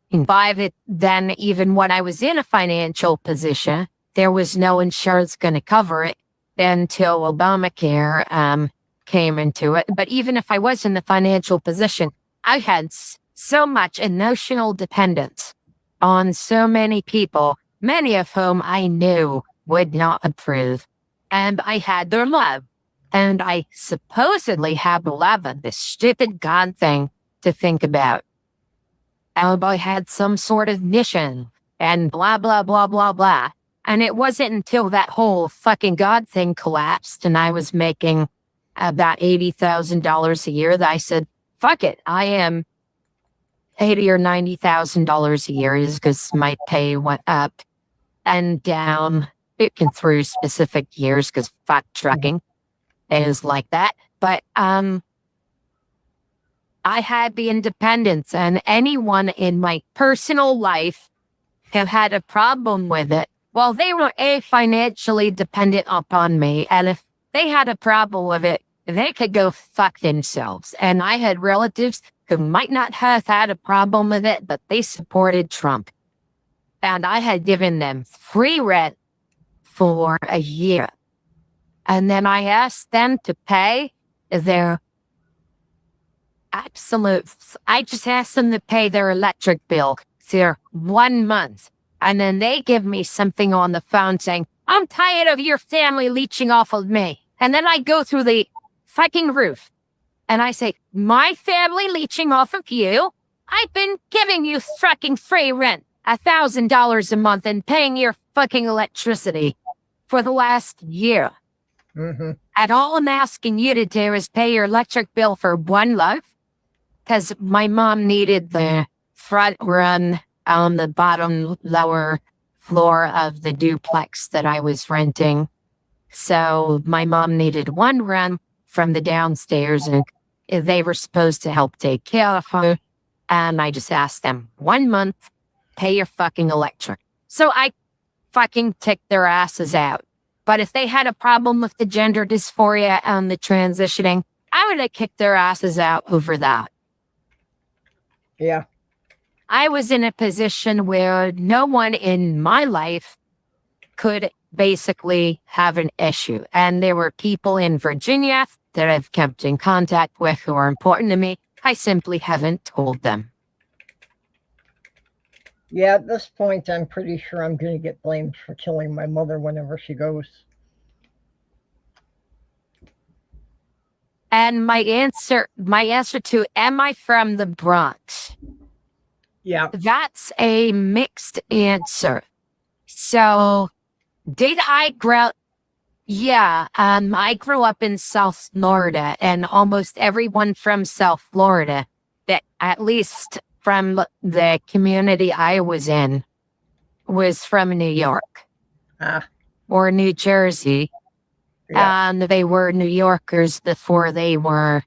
even when I was in a financial position, there was no insurance going to cover it until Obamacare came into it. But even if I was in the financial position, I had so much emotional dependence on so many people, many of whom I knew would not approve. And I had their love. And I supposedly had 11, this stupid God thing to think about. And I had some sort of mission and blah, blah, blah, blah, blah. And it wasn't until that whole fucking God thing collapsed and I was making about $80,000 a year that I said, fuck it, I am $80,000 or $90,000 a year is because my pay went up and down. It can through specific years because fuck trucking is like that. But I had the independence, and anyone in my personal life who had a problem with it, well, they were financially dependent upon me. And if they had a problem with it, they could go fuck themselves. And I had relatives who might not have had a problem with it, but they supported Trump. And I had given them free rent for a year. And then I asked them to pay their I just asked them to pay their electric bill for 1 month. And then they give me something on the phone saying, I'm tired of your family leeching off of me. And then I go through the fucking roof and I say, my family leeching off of you? I've been giving you fucking free rent, $1,000 a month, and paying your fucking electricity for the last year. Mm-hmm. And all I'm asking you to do is pay your electric bill for 1 month, because my mom needed the front run on the bottom lower floor of the duplex that I was renting. So my mom needed 1 run from the downstairs, and they were supposed to help take care of her. And I just asked them, 1 month, pay your fucking electric. So I fucking ticked their asses out. But if they had a problem with the gender dysphoria and the transitioning, I would have kicked their asses out over that. Yeah. I was in a position where no one in my life could basically have an issue. And there were people in Virginia that I've kept in contact with who are important to me. I simply haven't told them. Yeah, at this point, I'm pretty sure I'm going to get blamed for killing my mother whenever she goes. And my answer to, am I from the Bronx? Yeah. That's a mixed answer. So, did I grow? Yeah, I grew up in South Florida, and almost everyone from South Florida, that at least from the community I was in, was from New York or New Jersey. Yeah. And they were New Yorkers before they were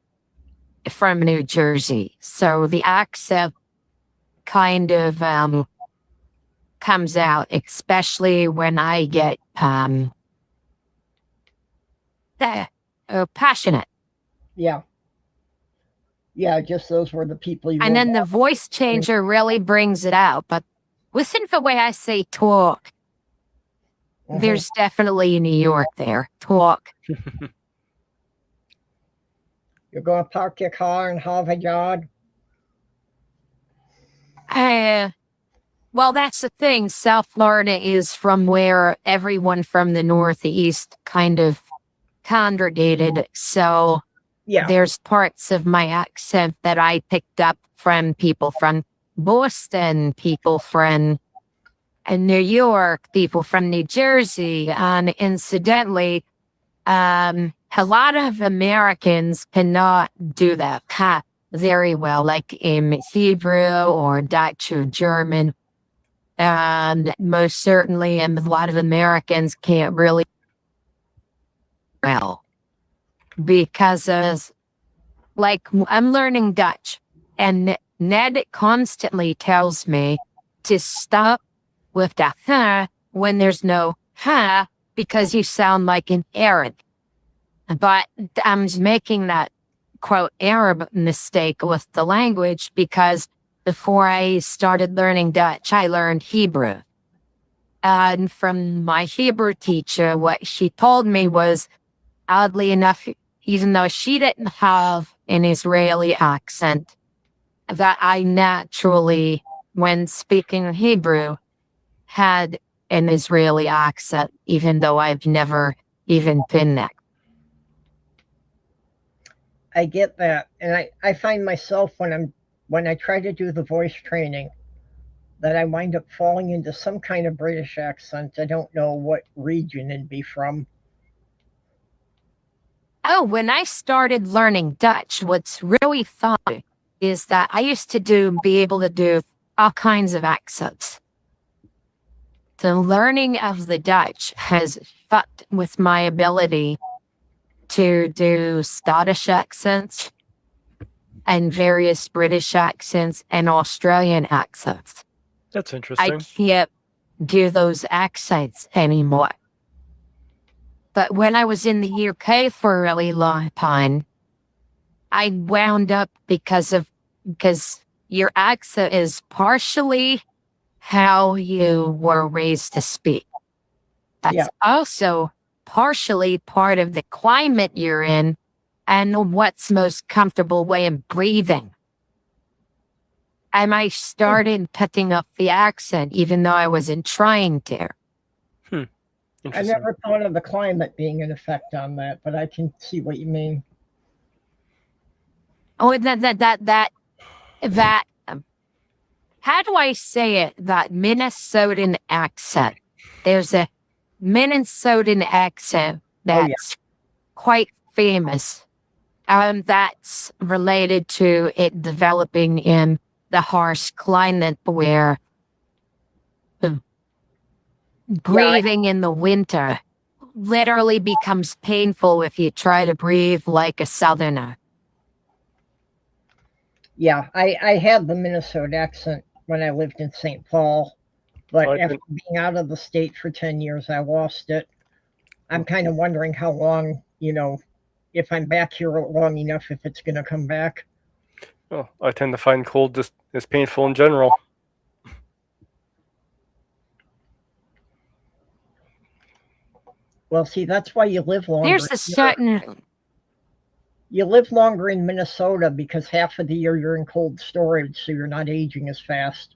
from New Jersey. So the accent kind of comes out, especially when I get passionate. Yeah. Yeah, just those were the people you And were then the voice changer really brings it out. But listen to the way I say talk. There's definitely New York there. Talk. You're going to park your car in Harvard Yard? Well, that's the thing. South Florida is from where everyone from the Northeast kind of congregated. So Yeah. there's parts of my accent that I picked up from people from Boston, people from New York, people from New Jersey. And incidentally, a lot of Americans cannot do that very well, like in Hebrew or Dutch or German. And most certainly, a lot of Americans can't really well because of, like, I'm learning Dutch, and Ned constantly tells me to stop with the huh when there's no huh because you sound like an Arab. But I'm making that quote Arab mistake with the language because before I started learning Dutch, I learned Hebrew. And from my Hebrew teacher, what she told me was, oddly enough, even though she didn't have an Israeli accent, that I naturally, when speaking Hebrew, had an Israeli accent, even though I've never even been there. I get that. And I find myself when I try to do the voice training that I wind up falling into some kind of British accent. I don't know what region it'd be from. Oh, when I started learning Dutch, what's really fun is that I used to be able to do all kinds of accents. The learning of the Dutch has fucked with my ability to do Scottish accents and various British accents and Australian accents. That's interesting. I can't do those accents anymore. But when I was in the UK for a really long time, I wound up because your accent is partially how you were raised to speak. That's also partially part of the climate you're in and what's most comfortable way of breathing. And I started picking up the accent even though I wasn't trying to. I never thought of the climate being an effect on that, but I can see what you mean. Oh, that how do I say it? That Minnesotan accent. There's a Minnesotan accent that's quite famous. That's related to it developing in the harsh climate where breathing in the winter literally becomes painful if you try to breathe like a southerner. Yeah, I had the Minnesota accent when I lived in St. Paul, but after being out of the state for 10 years, I lost it. I'm kind of wondering how long, if I'm back here long enough, if it's going to come back. Oh, I tend to find cold just as painful in general. Well, see, that's why you live longer. There's a certain... You live longer in Minnesota because half of the year you're in cold storage, so you're not aging as fast.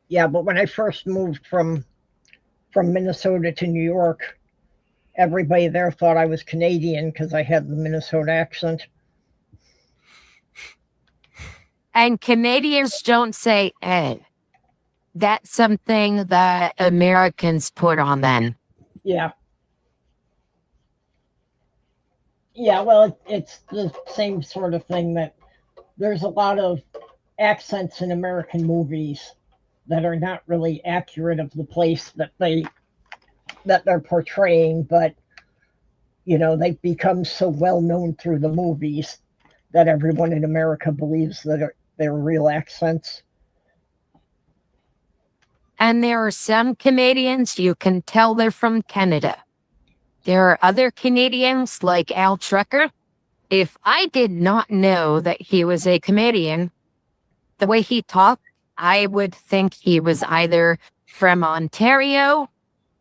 Yeah, but when I first moved from Minnesota to New York, everybody there thought I was Canadian because I had the Minnesota accent. And Canadians don't say eh. That's something that Americans put on them. Yeah. Yeah, well, it's the same sort of thing that there's a lot of accents in American movies that are not really accurate of the place that they're portraying, but they've become so well known through the movies that everyone in America believes that they're real accents. And there are some Canadians you can tell they're from Canada. There are other Canadians like Al Trucker. If I did not know that he was a Canadian, the way he talked, I would think he was either from Ontario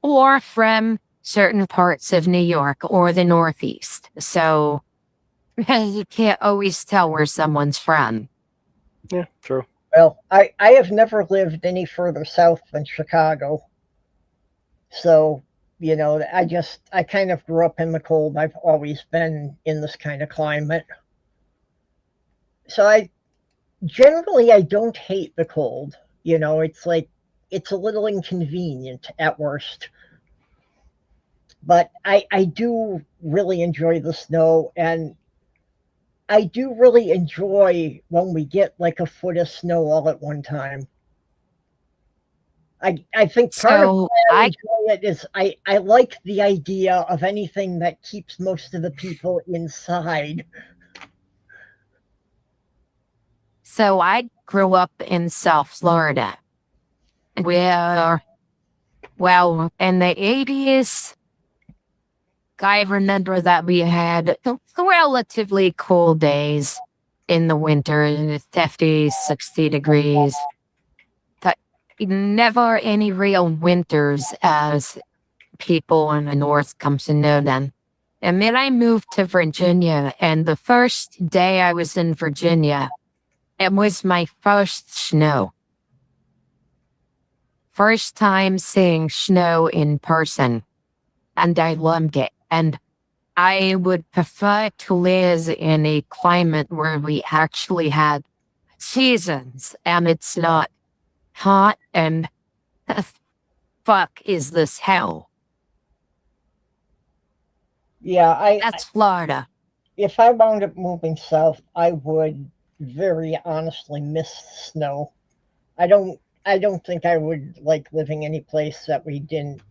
or from certain parts of New York or the Northeast. So you can't always tell where someone's from. Yeah, true. Well, I have never lived any further south than Chicago. So, I kind of grew up in the cold. I've always been in this kind of climate. So I don't hate the cold. It's like, it's a little inconvenient at worst. But I do really enjoy the snow, and I do really enjoy when we get like a foot of snow all at one time. I think part of So why I I enjoy it is I like the idea of anything that keeps most of the people inside. so I grew up in South Florida, where, well, in the 80s, I remember that we had relatively cool days in the winter, 50, 60 degrees. But never any real winters as people in the North come to know them. And then I moved to Virginia, and the first day I was in Virginia, it was my first snow. First time seeing snow in person, and I loved it. And I would prefer to live in a climate where we actually had seasons, and it's not hot and fuck is this hell. Yeah, That's Florida. if I wound up moving south, I would very honestly miss snow. I don't think I would like living any place that we didn't,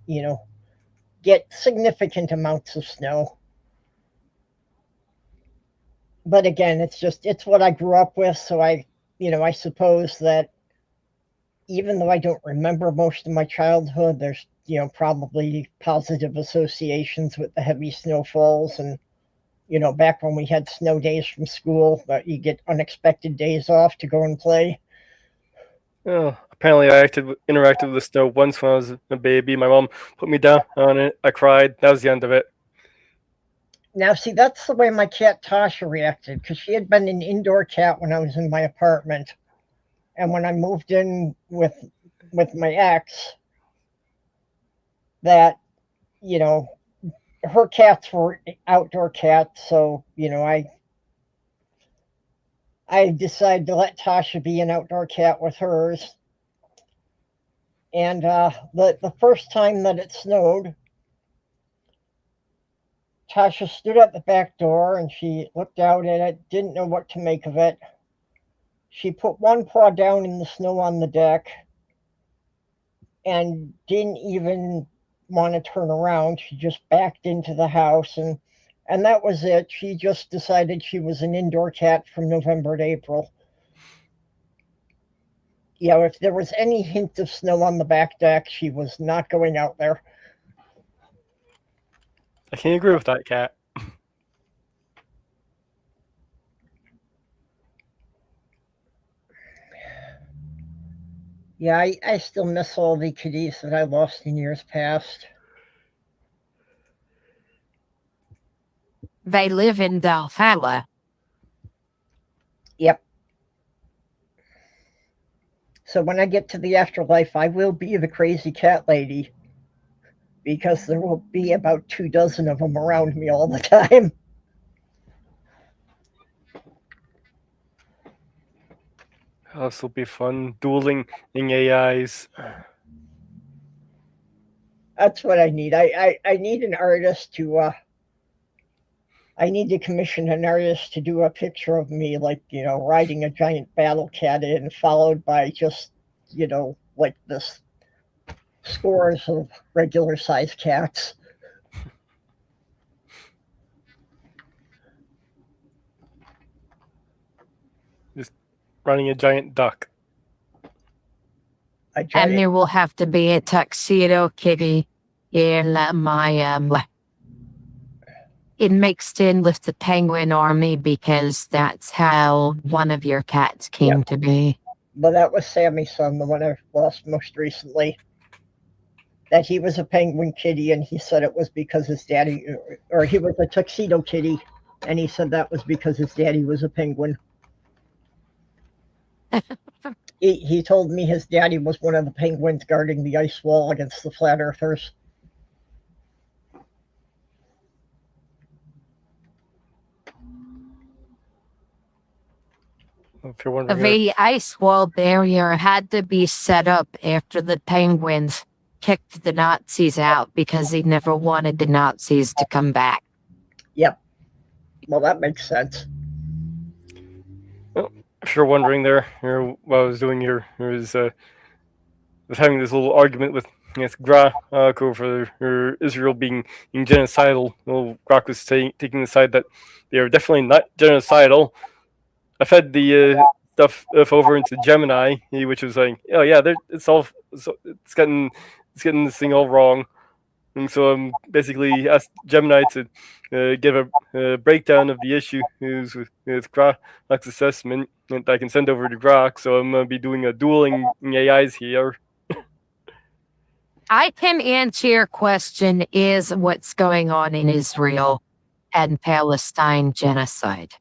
get significant amounts of snow. But again, it's what I grew up with, so I suppose that even though I don't remember most of my childhood, there's, probably positive associations with the heavy snowfalls and, back when we had snow days from school, but you get unexpected days off to go and play. Oh, apparently I interacted with the snow once when I was a baby. My mom put me down on it. I cried. That was the end of it. Now, see, that's the way my cat Tasha reacted, because she had been an indoor cat when I was in my apartment. And when I moved in with my ex, that, you know, her cats were outdoor cats, so, I decided to let Tasha be an outdoor cat with hers. And the first time that it snowed, Tasha stood at the back door and she looked out at it, didn't know what to make of it. She put one paw down in the snow on the deck and didn't even want to turn around. She just backed into the house, and that was it. She just decided she was an indoor cat from November to April. If there was any hint of snow on the back deck, she was not going out there. I can't agree with that cat. Yeah, I still miss all the kitties that I lost in years past. They live in Valhalla. Yep. So when I get to the afterlife, I will be the crazy cat lady, because there will be about 24 of them around me all the time. Oh, this will be fun. Dueling in AIs. That's what I need. I need an artist to I need to commission an artist to do a picture of me, like, riding a giant battle cat in, followed by just, like this scores of regular sized cats. running a giant duck. And there will have to be a tuxedo kitty in my it mixed in with the penguin army because that's how one of your cats came to be. Well, that was Sammy's son, the one I lost most recently. That he was a penguin kitty, and he said it was because his daddy, or he was a tuxedo kitty, and he said that was because his daddy was a penguin. He told me his daddy was one of the penguins guarding the ice wall against the flat earthers. If you're wondering, The ice wall barrier had to be set up after the penguins kicked the Nazis out because they never wanted the Nazis to come back. Yep. Well, that makes sense. Well, if you're wondering what I was doing here, was having this little argument with Grok over Israel being genocidal. Well, Grok was taking the side that they are definitely not genocidal. I fed the stuff over into Gemini, which was like, oh yeah, it's getting this thing all wrong, and so I'm basically asked Gemini to give a breakdown of the issue with Grok's assessment that I can send over to Grok. So I'm gonna be doing a dueling AIs here. I can answer your question: is what's going on in Israel and Palestine genocide?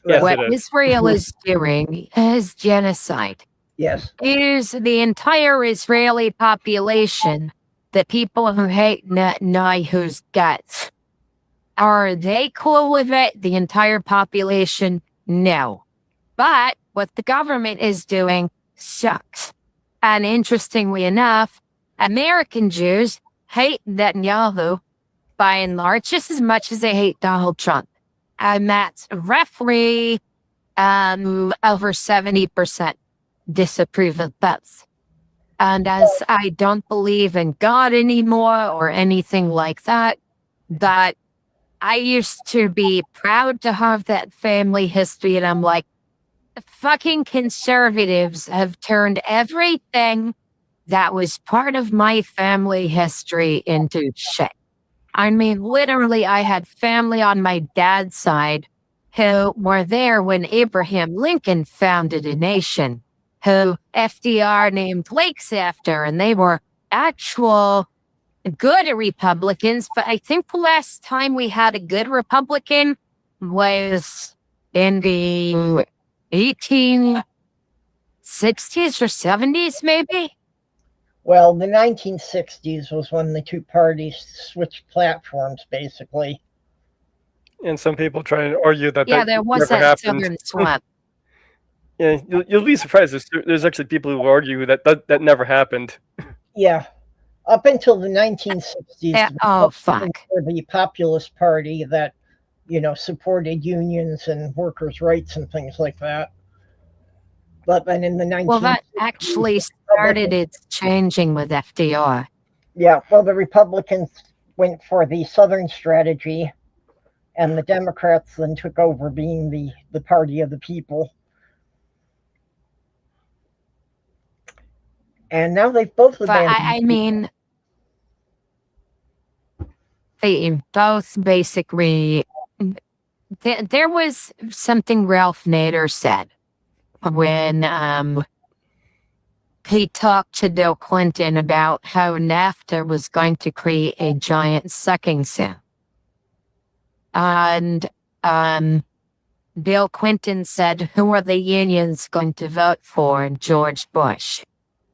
Yes, what Israel is doing is genocide. Yes. Is the entire Israeli population, the people who hate Netanyahu's guts, are they cool with it? The entire population? No. But what the government is doing sucks. And interestingly enough, American Jews hate Netanyahu by and large just as much as they hate Donald Trump. And that's roughly over 70% disapprove of both. And as I don't believe in God anymore or anything like that, that I used to be proud to have that family history, and I'm like, the fucking conservatives have turned everything that was part of my family history into shit. I mean, literally, I had family on my dad's side who were there when Abraham Lincoln founded a nation, who FDR named lakes after, and they were actual good Republicans. But I think the last time we had a good Republican was in the 1860s or 70s, maybe. Well, the 1960s was when the two parties switched platforms, basically. And some people try to argue that there was that Southern swap. Yeah, you'll be surprised. There's actually people who argue that never happened. Yeah. Up until the 1960s, the Populist Party that, supported unions and workers' rights and things like that. But then in the 1960s... Well, that actually started its changing with FDR. Yeah, well, the Republicans went for the Southern strategy, and the Democrats then took over being the party of the people. And now they've both abandoned... I mean, they both basically... There was something Ralph Nader said when he talked to Bill Clinton about how NAFTA was going to create a giant sucking sound. And Bill Clinton said, who are the unions going to vote for George Bush?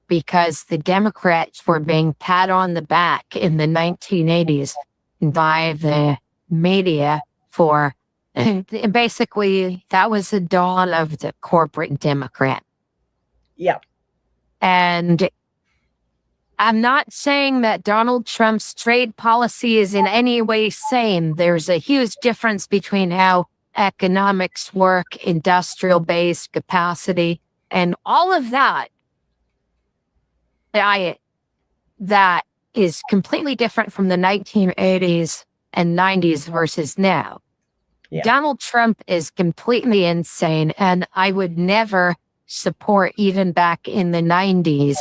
Because the Democrats were being pat on the back in the 1980s by the media for... Basically, that was the dawn of the corporate Democrat. Yeah. And I'm not saying that Donald Trump's trade policy is in any way sane. There's a huge difference between how economics work, industrial-based capacity, and all of that. That is completely different from the 1980s and 90s versus now. Yeah. Donald Trump is completely insane, and I would never support even back in the 90s,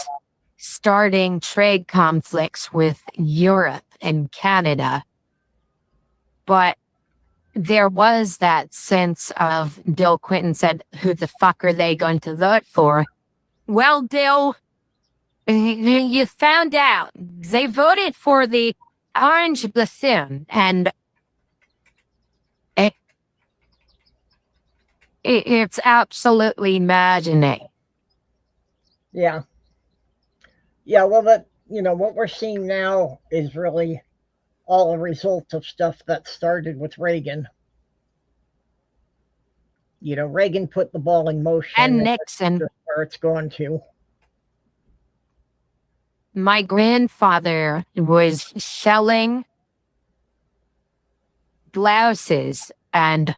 starting trade conflicts with Europe and Canada. But there was that sense of Bill Clinton said, who the fuck are they going to vote for? Well, Bill, you found out. They voted for the orange buffoon, and it's absolutely maddening. Yeah. Yeah, well, what we're seeing now is really all a result of stuff that started with Reagan. Reagan put the ball in motion. And Nixon. That's where it's going to. My grandfather was selling blouses and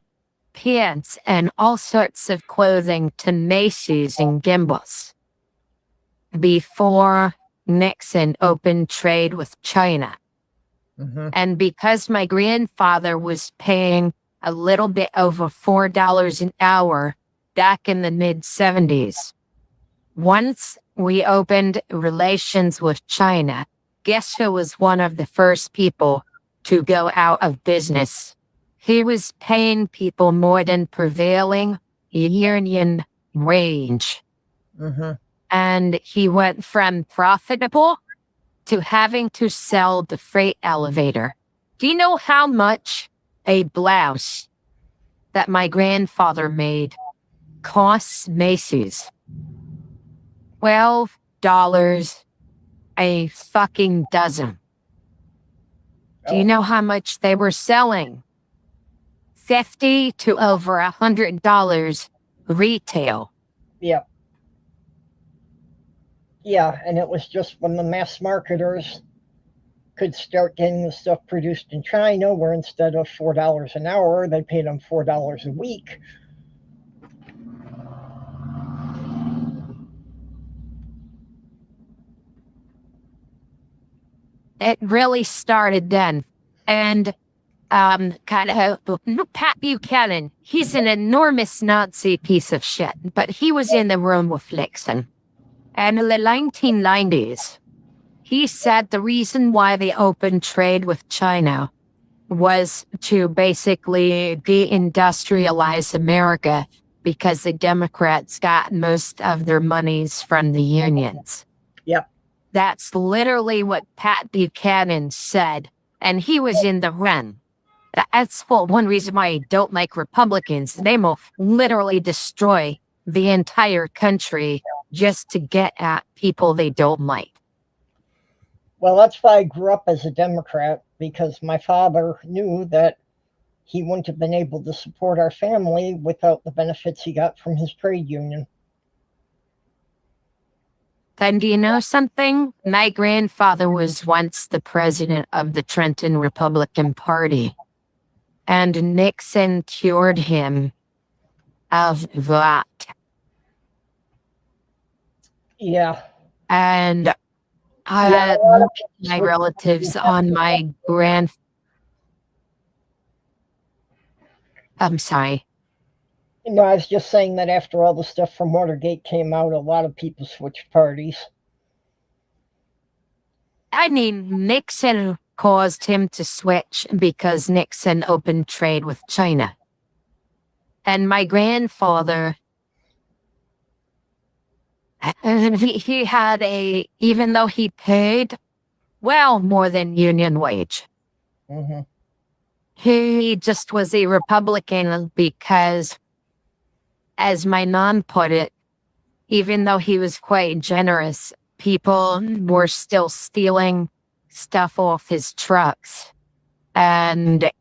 pants and all sorts of clothing to Macy's and Gimbels before Nixon opened trade with China. Mm-hmm. And because my grandfather was paying a little bit over $4 an hour back in the mid-70s, once we opened relations with China, guess who was one of the first people to go out of business? He was paying people more than prevailing union wage. Mm-hmm. And he went from profitable to having to sell the freight elevator. Do you know how much a blouse that my grandfather made costs Macy's? $12 a fucking dozen. Do you know how much they were selling? $50 to over $100 retail. Yeah. Yeah, and it was just when the mass marketers could start getting the stuff produced in China, where instead of $4 an hour, they paid them $4 a week. It really started then. And Pat Buchanan, he's an enormous Nazi piece of shit, but he was in the room with Nixon. And in the 1990s, he said the reason why they opened trade with China was to basically deindustrialize America because the Democrats got most of their monies from the unions. Yep. That's literally what Pat Buchanan said, and he was in the run. That's one reason why I don't like Republicans. They will literally destroy the entire country just to get at people they don't like. Well, that's why I grew up as a Democrat, because my father knew that he wouldn't have been able to support our family without the benefits he got from his trade union. Then do you know something? My grandfather was once the president of the Trenton Republican Party, and Nixon cured him of that. Yeah. And I had my relatives on my I'm sorry. No, I was just saying that after all the stuff from Watergate came out, a lot of people switched parties. I mean, Nixon caused him to switch because Nixon opened trade with China. And my grandfather, he had even though he paid more than union wage. Mm-hmm. He just was a Republican because, as my mom put it, even though he was quite generous, people were still stealing stuff off his trucks. And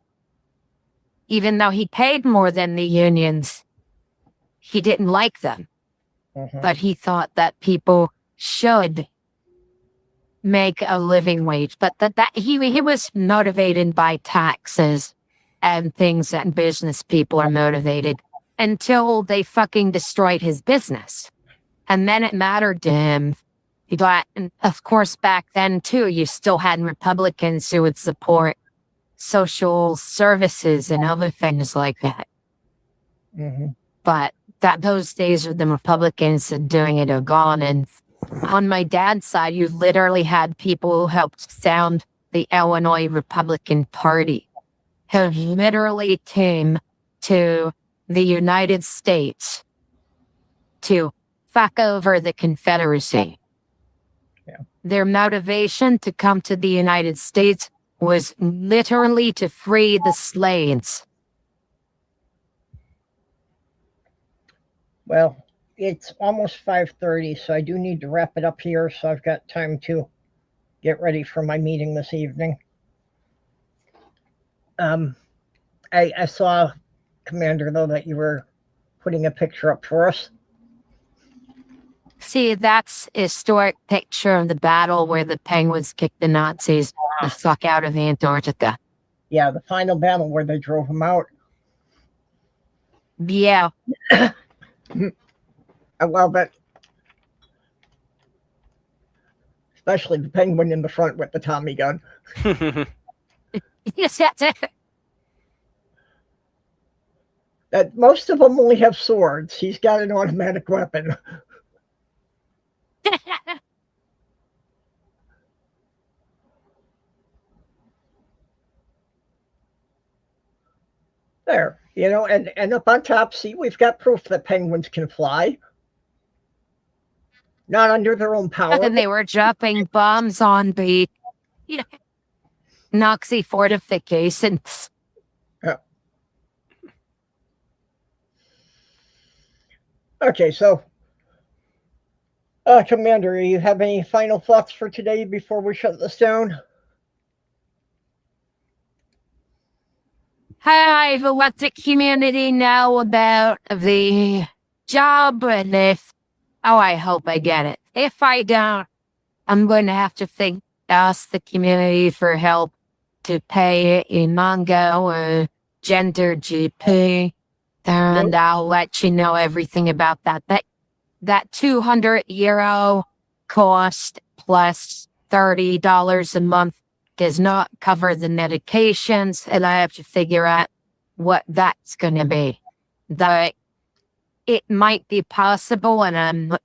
even though he paid more than the unions, he didn't like them. Mm-hmm. But he thought that people should make a living wage, but that he was motivated by taxes and things that business people are motivated, until they fucking destroyed his business. And then it mattered to him. And of course, back then too, you still had Republicans who would support social services and other things like that. Mm-hmm. But that those days of the Republicans doing it are gone. And on my dad's side, you literally had people who helped found the Illinois Republican Party, who literally came to the United States to fuck over the Confederacy. Yeah. Their motivation to come to the United States was literally to free the slaves. Well, it's almost 5:30, so I do need to wrap it up here, so I've got time to get ready for my meeting this evening. I saw, Commander, though, that you were putting a picture up for us. See, that's a historic picture of the battle where the Penguins kicked the Nazis the fuck out of Antarctica. Yeah, the final battle where they drove them out. Yeah. I love it. Especially the Penguin in the front with the Tommy gun. Yes, that's it. That most of them only have swords. He's got an automatic weapon. There, and up on top, see, we've got proof that penguins can fly. Not under their own power. And they were dropping bombs on the Nazi fortifications. Yeah. Okay, so, Commander, you have any final thoughts for today before we shut this down? I've let the community know about the job, and I hope I get it. If I don't, I'm going to have to ask the community for help to pay a manga or gender GP, and I'll let you know everything about that. That €200 cost plus $30 a month does not cover the medications, and I have to figure out what that's going to be. It might be possible, and I'm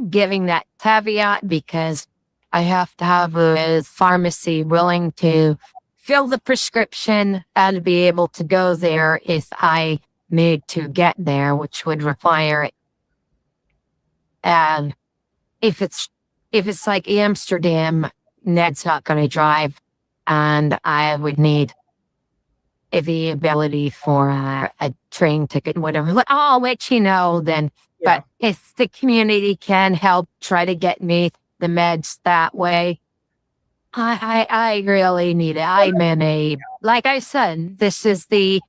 giving that caveat because I have to have a pharmacy willing to fill the prescription and be able to go there if I need to get there, which would require it. And if it's like Amsterdam, Ned's not going to drive, and I would need the ability for a train ticket, whatever. I'll let you know then. Yeah. But if the community can help try to get me the meds that way, I really need it. I'm in like I said, this is the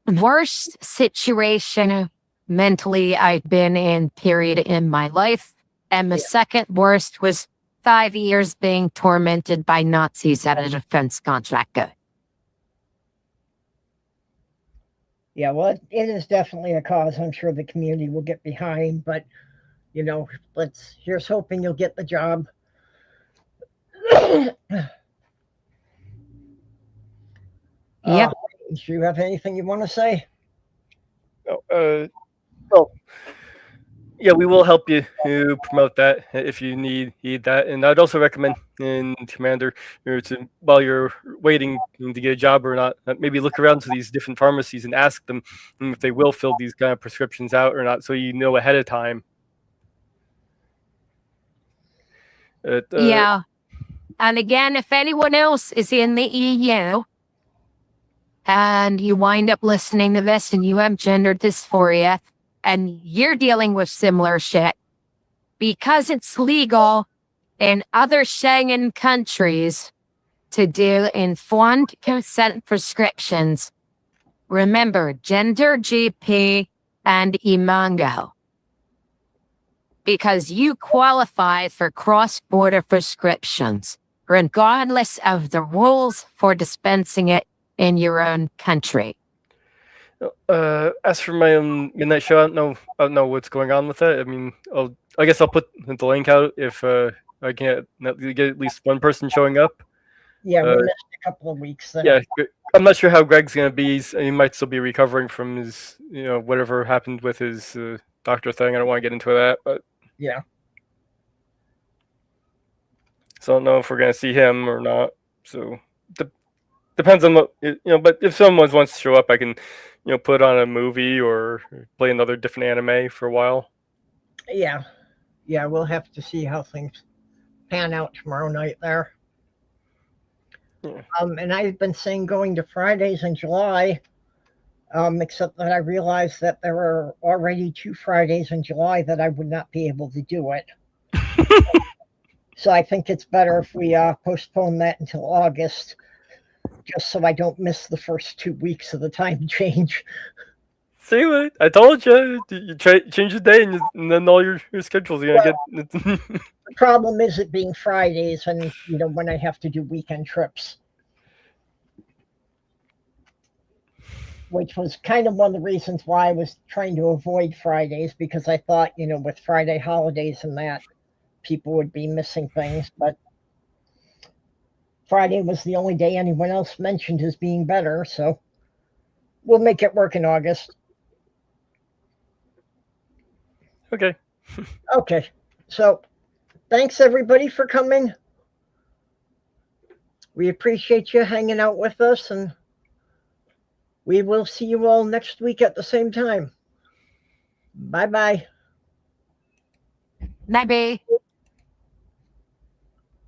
worst situation mentally I've been in, period, in my life. And the second worst was 5 years being tormented by Nazis at a defense contractor. Yeah, well, it is definitely a cause I'm sure the community will get behind, but, here's hoping you'll get the job. Yep. Do you have anything you want to say? Well, yeah, we will help you promote that if you need that. And I'd also recommend, Commander, while you're waiting to get a job or not, maybe look around to these different pharmacies and ask them if they will fill these kind of prescriptions out or not, so you know ahead of time. Yeah. And again, if anyone else is in the EU and you wind up listening to this and you have gender dysphoria and you're dealing with similar shit, because it's legal in other Schengen countries to do informed consent prescriptions, remember Gender GP and Imango, because you qualify for cross-border prescriptions, regardless of the rules for dispensing it in your own country. As for my own midnight show, I don't know what's going on with that. I mean, I guess I'll put the link out if I can get at least one person showing up. Yeah, we missed a couple of weeks there. Yeah, I'm not sure how Greg's gonna be. He might still be recovering from his, whatever happened with his doctor thing. I don't want to get into that, but yeah. So I don't know if we're gonna see him or not. So depends on what But if someone wants to show up, I can, put on a movie or play another different anime for a while. Yeah, we'll have to see how things pan out tomorrow night there. Yeah. And I've been saying going to Fridays in July, except that I realized that there are already 2 Fridays in July that I would not be able to do it. So I think it's better if we postpone that until August, just so I don't miss the first 2 weeks of the time change. See what I told you? You change the day, and then all your schedules are gonna get. The problem is it being Fridays, and when I have to do weekend trips, which was kind of one of the reasons why I was trying to avoid Fridays, because I thought, with Friday holidays and that, people would be missing things. But Friday was the only day anyone else mentioned as being better, so we'll make it work in August. Okay. Okay. So thanks everybody for coming. We appreciate you hanging out with us, and we will see you all next week at the same time. Bye-bye. Bye-bye.